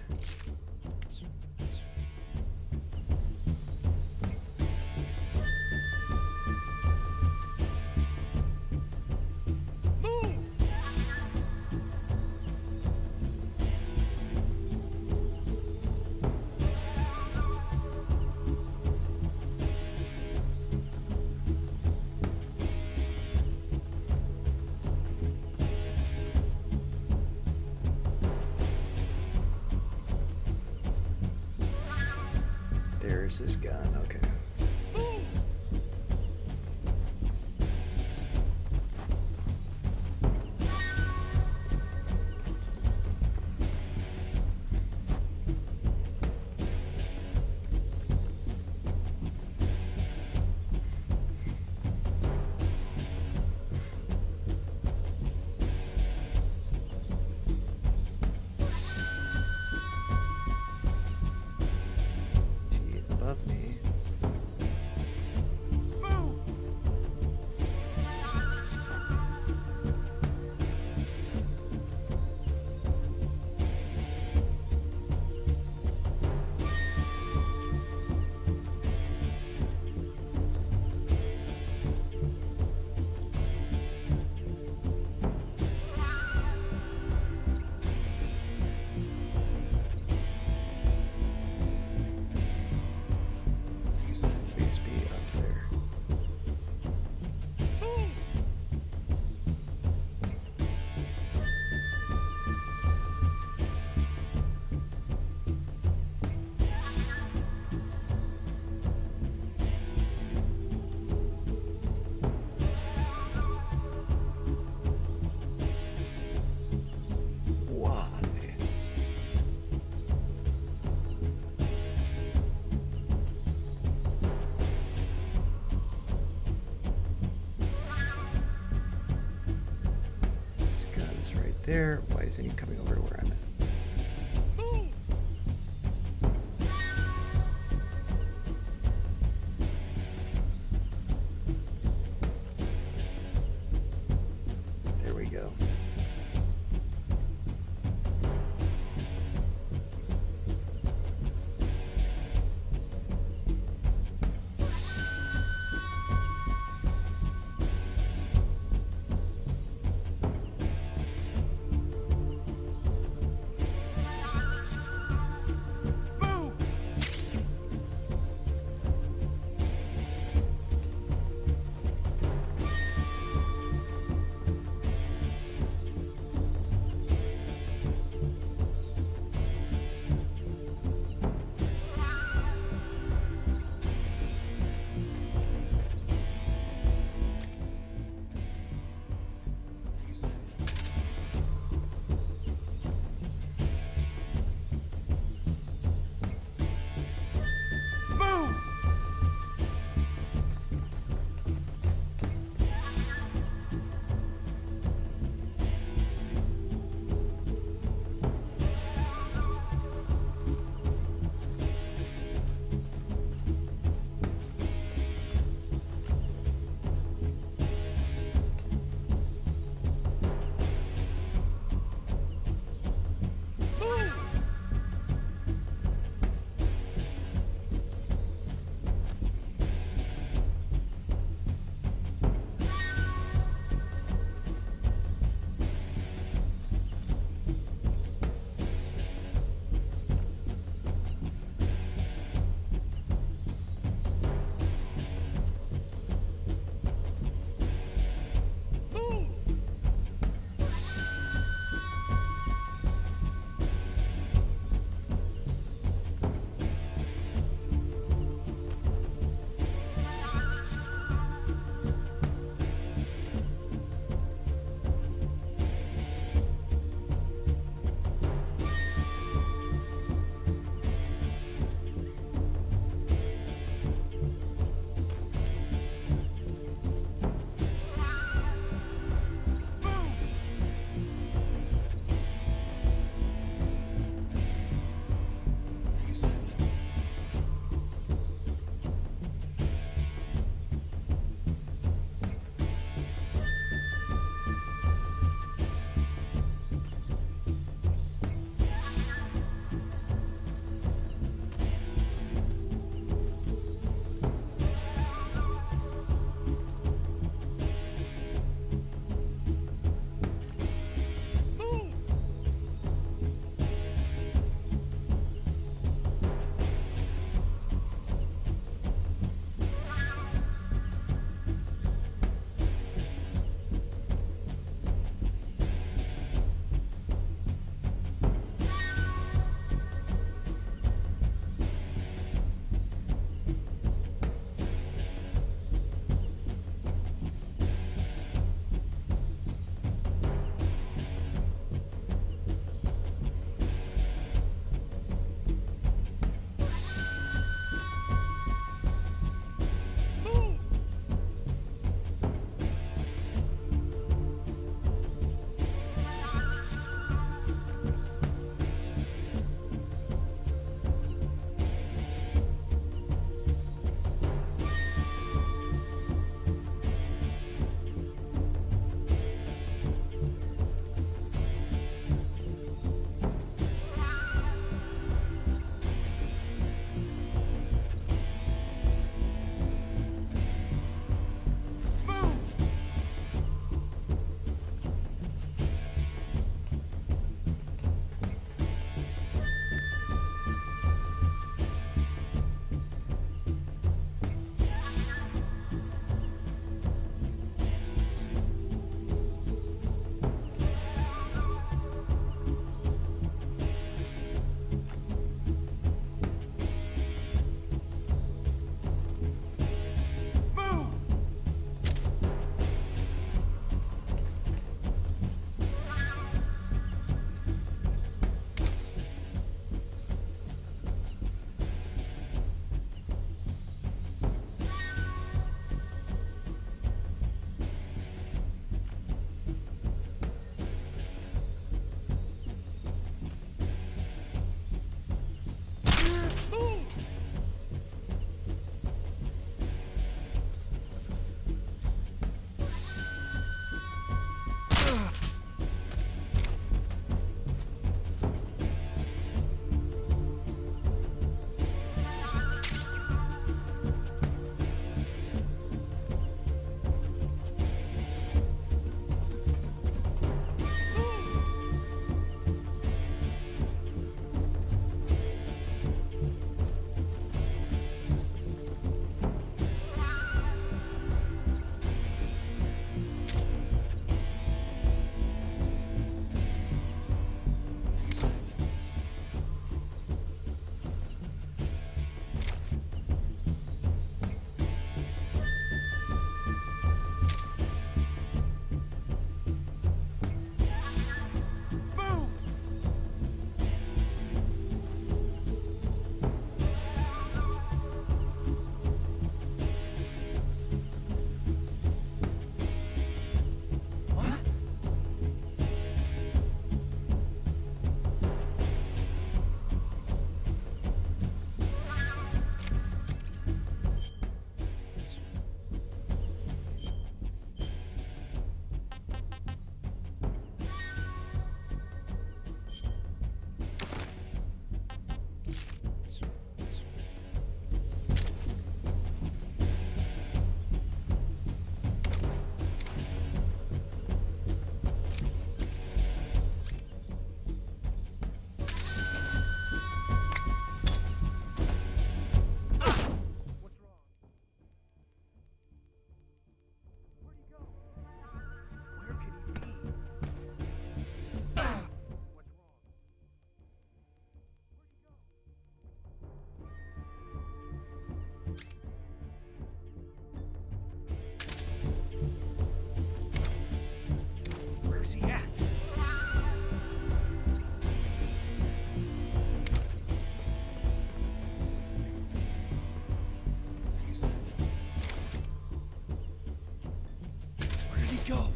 There's his gun, okay. Above me. Please be up there. Why? This gun's right there. Why isn't he coming over to where I'm at? There we go. go.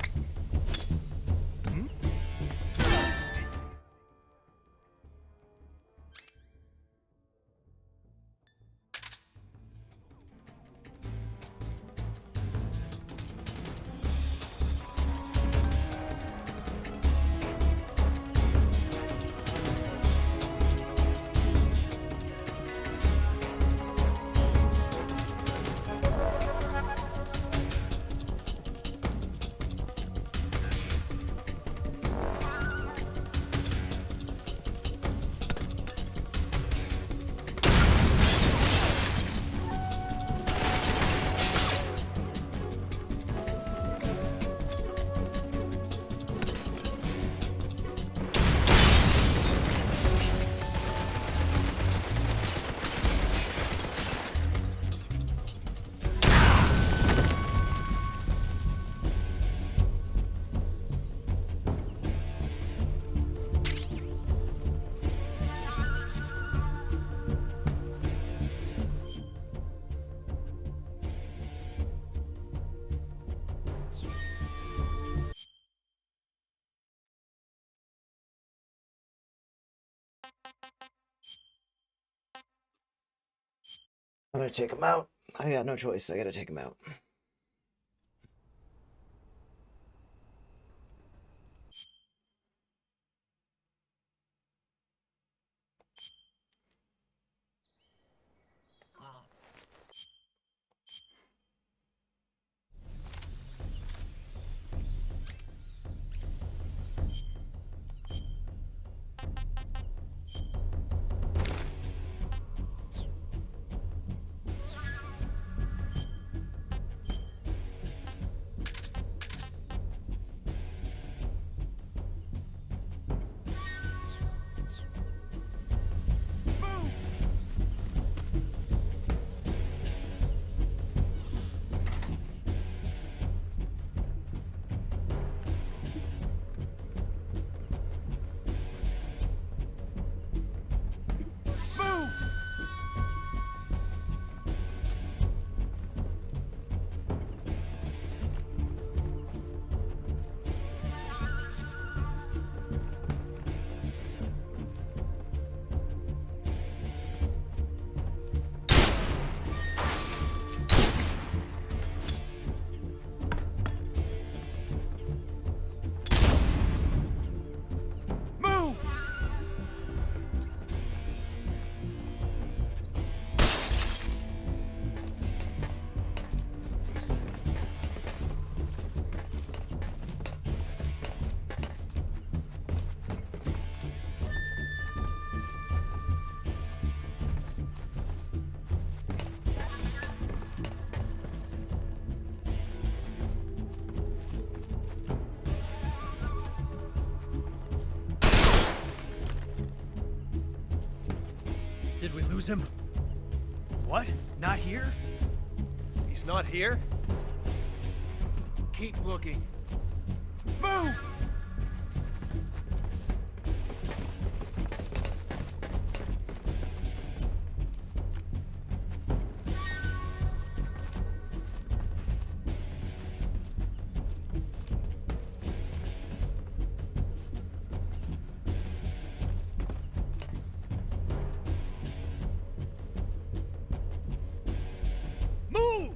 I'm gonna take him out. I got no choice. I gotta take him out. Did we lose him? What? Not here? He's not here? Keep looking. Move! Move!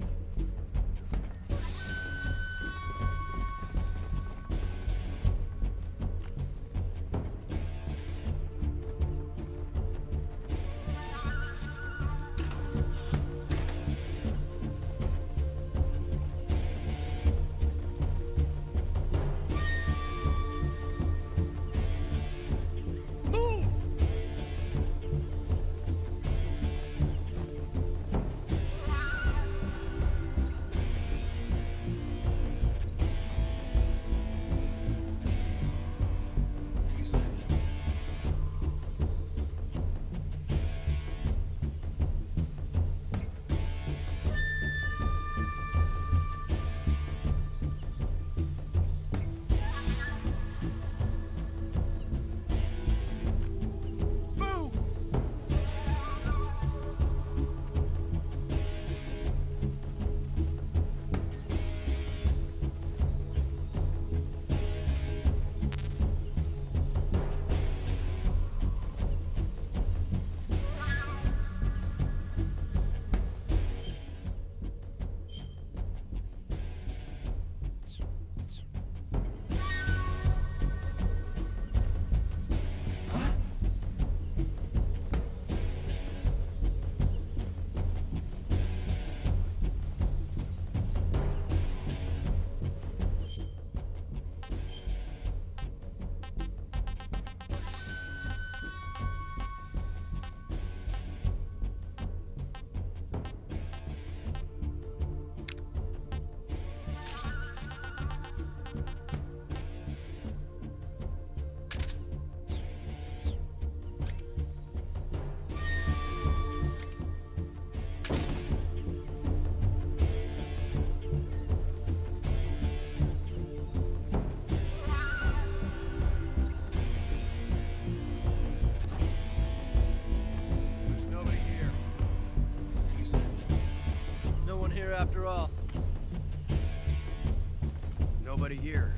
after all. Nobody here.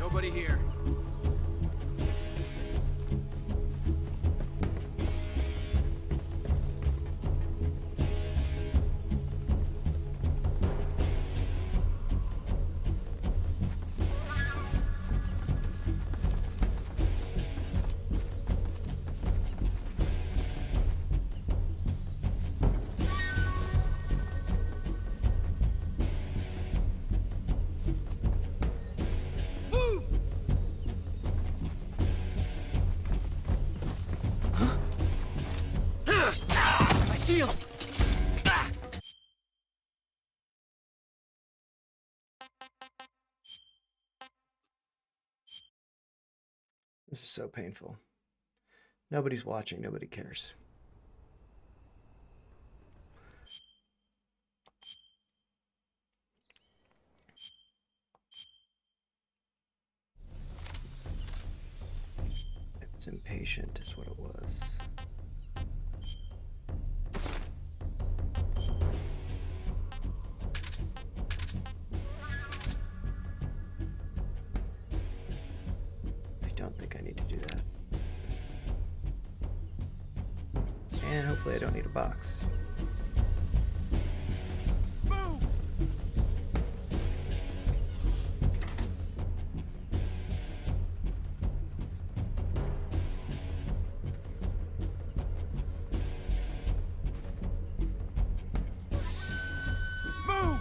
Nobody here. I see him! This is so painful. Nobody's watching. Nobody cares. I was impatient is what it was. I don't think I need to do that. And hopefully I don't need a box. Move! Move!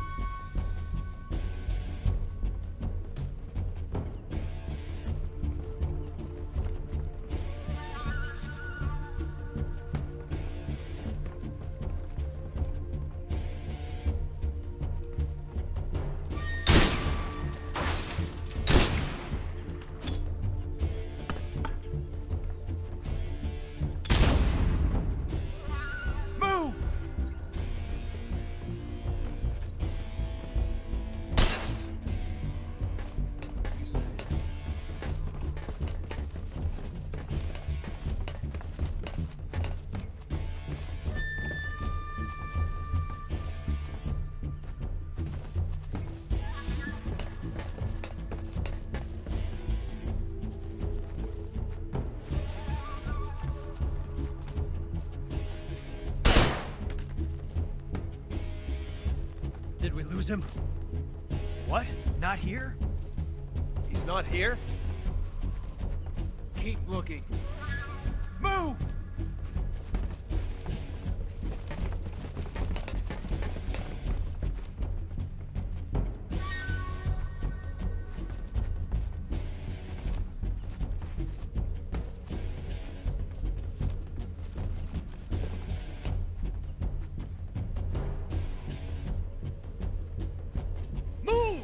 Move! Did we lose him? What? Not here? He's not here? Keep looking. Move! Move!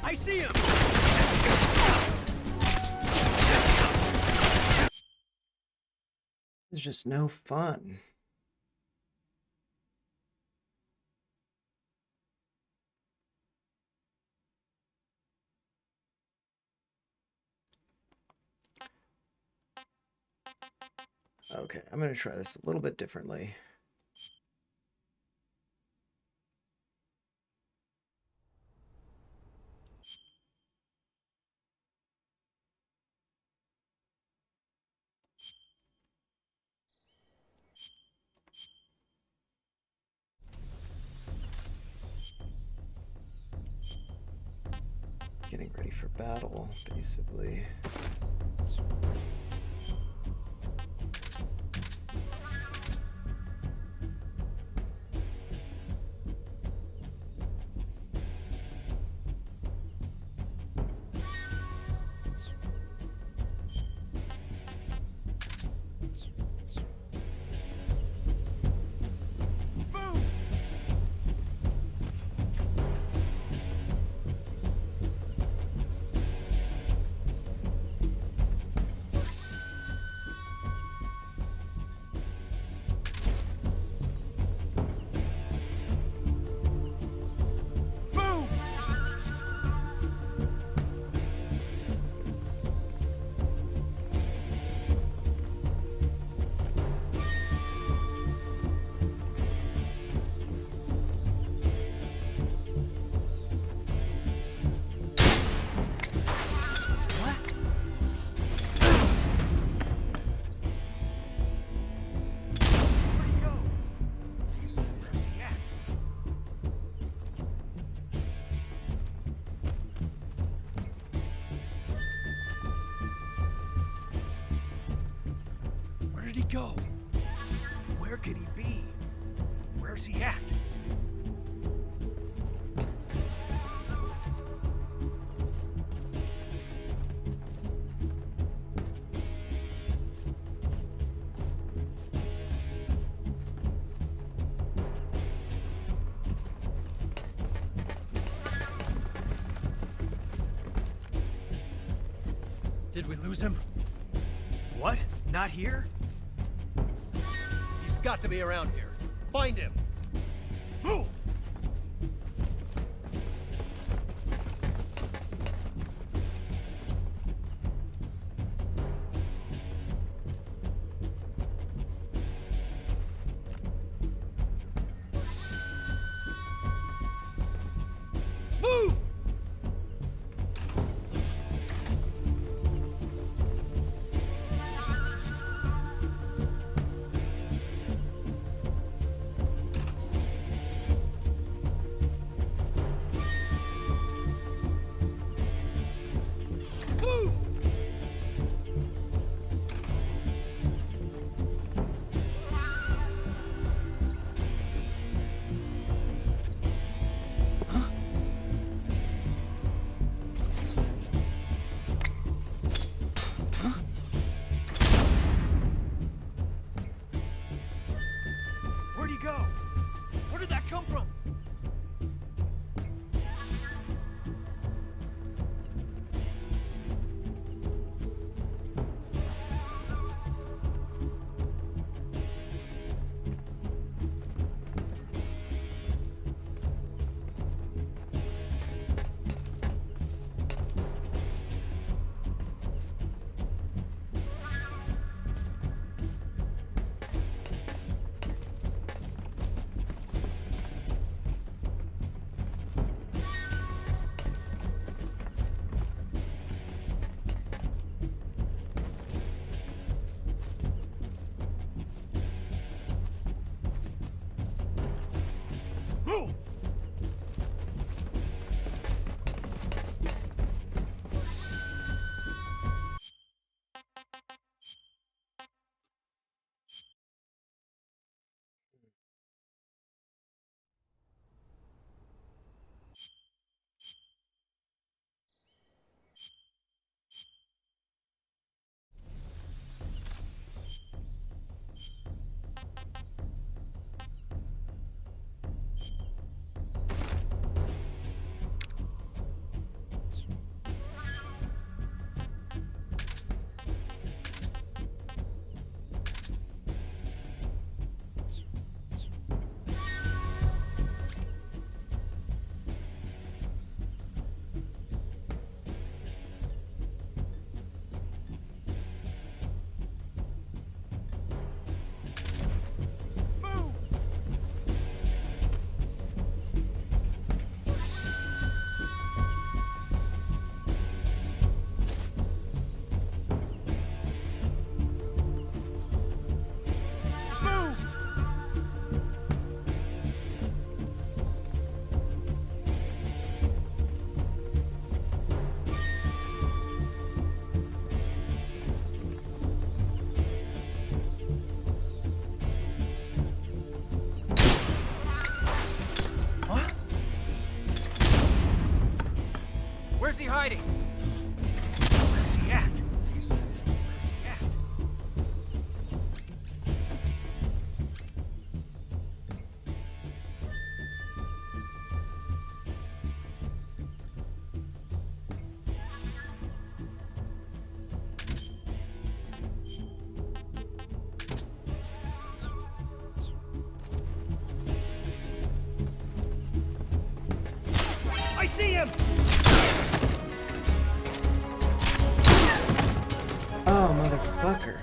I see him! It's just no fun. Okay, I'm going to try this a little bit differently. Getting ready for battle, basically. Where did he go? Where could he be? Where's he at? Did we lose him? What? Not here? He's got to be around here. Find him. Move! Move! Where'd he go? Where did that come from? Move! Where's he hiding? Where's he at? Where's he at? I see him! Oh, motherfucker.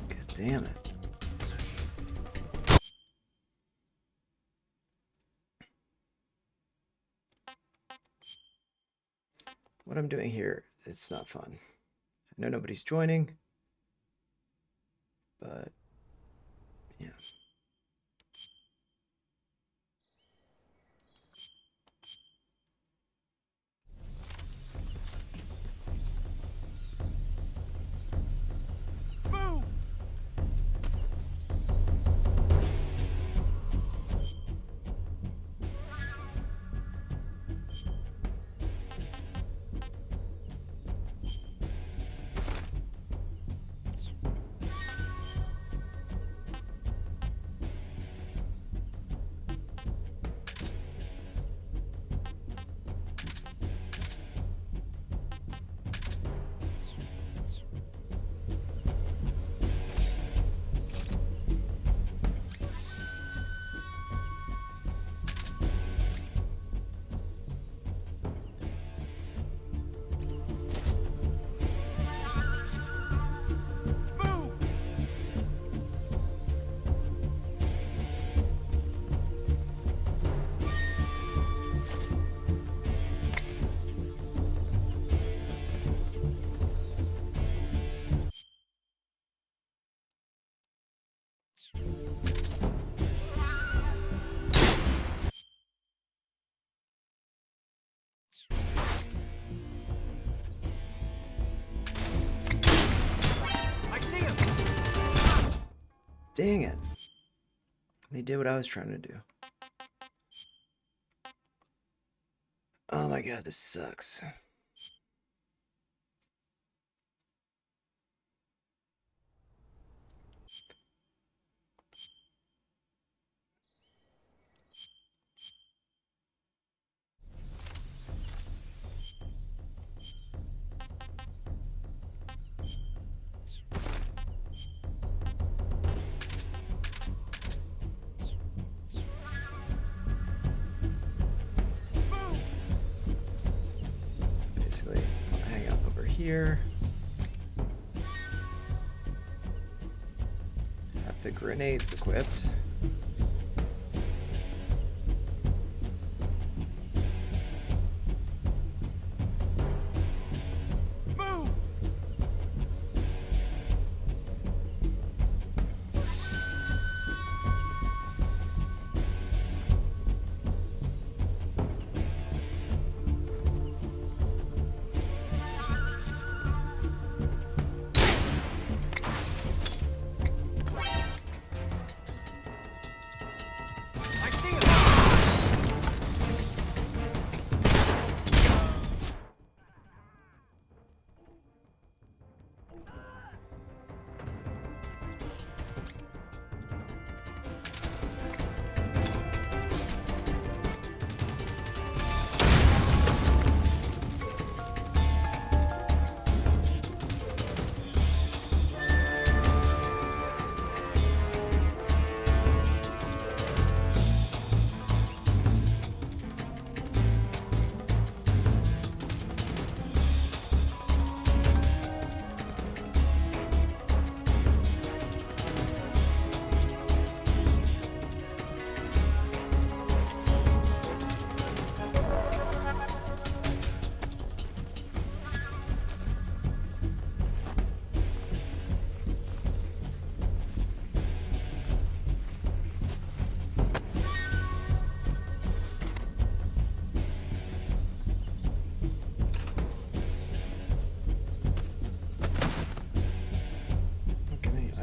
God damn it. What I'm doing here, it's not fun. I know nobody's joining, but yeah. Move! Move! I see him! Dang it. They did what I was trying to do. Oh my god, this sucks. Basically, I'll hang out over here. Have the grenades equipped. Move!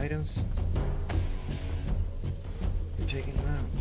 items? You're taking them out.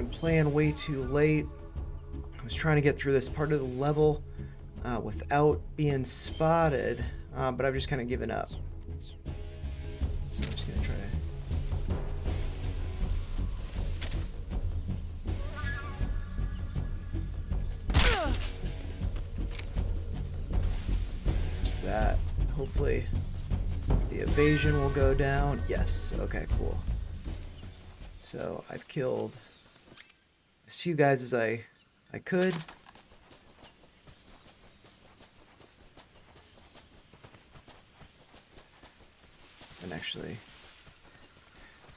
am playing way too late. I was trying to get through this part of the level without being spotted, but I've just kind of given up. So I'm just going to try to... Just that. Hopefully the evasion will go down. Yes. Okay, cool. So I've killed as few guys as I could. I'm actually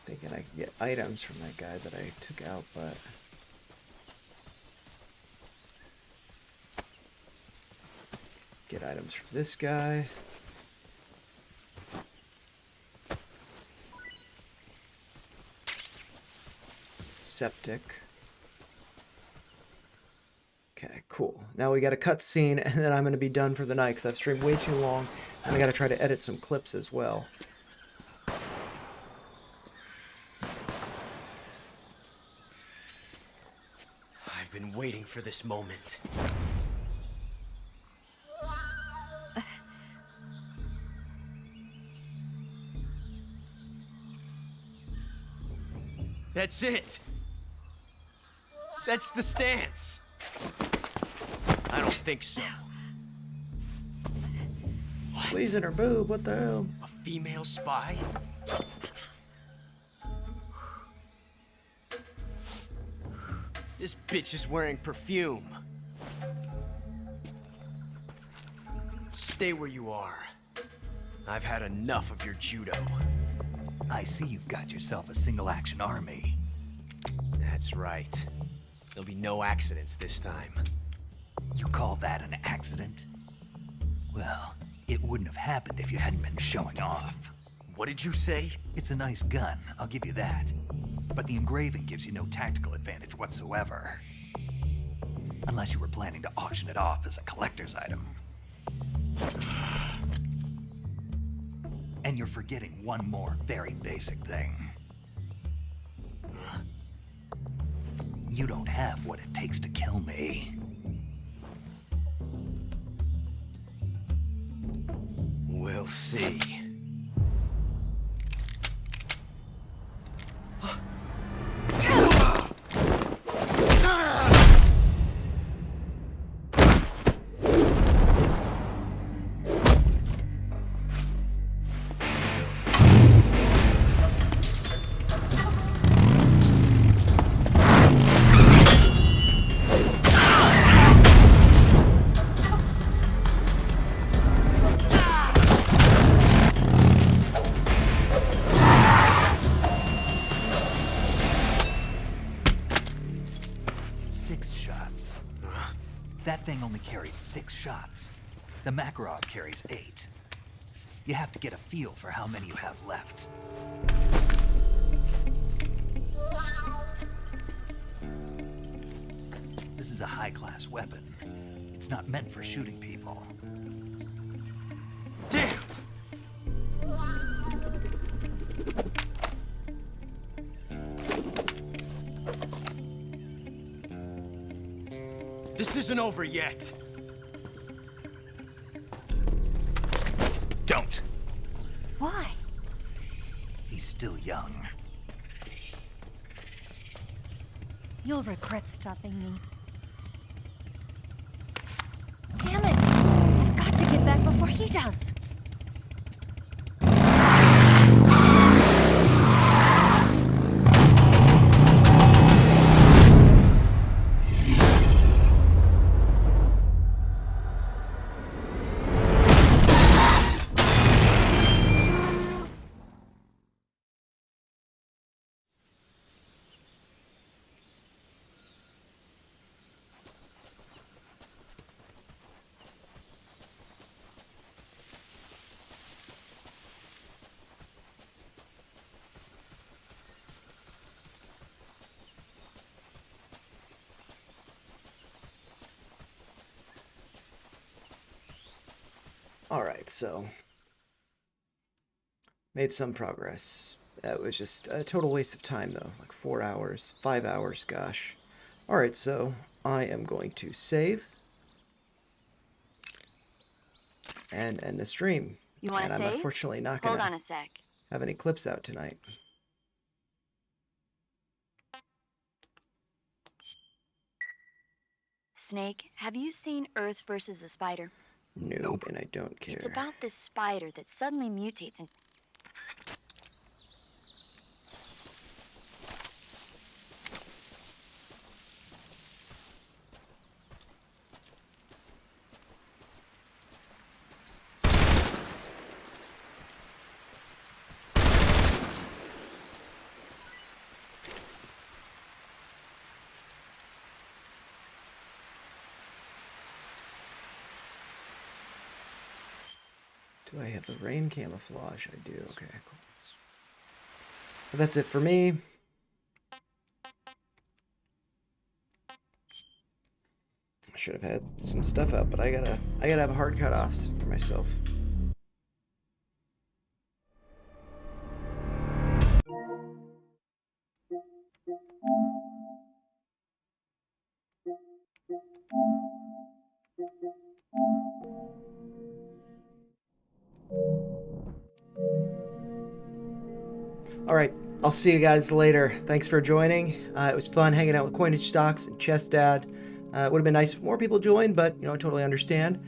thinking I could get items from that guy that I took out, but get items from this guy. Septic. Okay, cool. Now we got a cutscene, and then I'm going to be done for the night because I've streamed way too long, and I got to try to edit some clips as well. I've been waiting for this moment. That's it. That's the stance. I don't think so. Squeezing her boob, what the hell? A female spy? This bitch is wearing perfume. Stay where you are. I've had enough of your judo. I see you've got yourself a single-action army. That's right. There'll be no accidents this time. You call that an accident? Well, it wouldn't have happened if you hadn't been showing off. What did you say? It's a nice gun, I'll give you that. But the engraving gives you no tactical advantage whatsoever. Unless you were planning to auction it off as a collector's item. And you're forgetting one more very basic thing. You don't have what it takes to kill me. We'll see. That thing only carries 6 shots. The Makarov carries 8. You have to get a feel for how many you have left. This is a high-class weapon. It's not meant for shooting people. Damn! This isn't over yet. Don't! Why? He's still young. You'll regret stopping me. Damn it! I've got to get back before he does. Alright, so made some progress. That was just a total waste of time, though. Like 4 hours, 5 hours, gosh. Alright, so I am going to save and end the stream. You want to And I'm save? unfortunately not Hold going on to a sec. have any clips out tonight. Snake, have you seen Earth versus the Spider? Nope, and I don't care. It's about this spider that suddenly mutates and... Do I have the rain camouflage? I do. Okay, cool. But that's it for me. I should have had some stuff up, but I gotta have hard cutoffs for myself. All right, I'll see you guys later. Thanks for joining. It was fun hanging out with Coinage Stocks and Chess Dad. It would have been nice if more people joined, but I totally understand.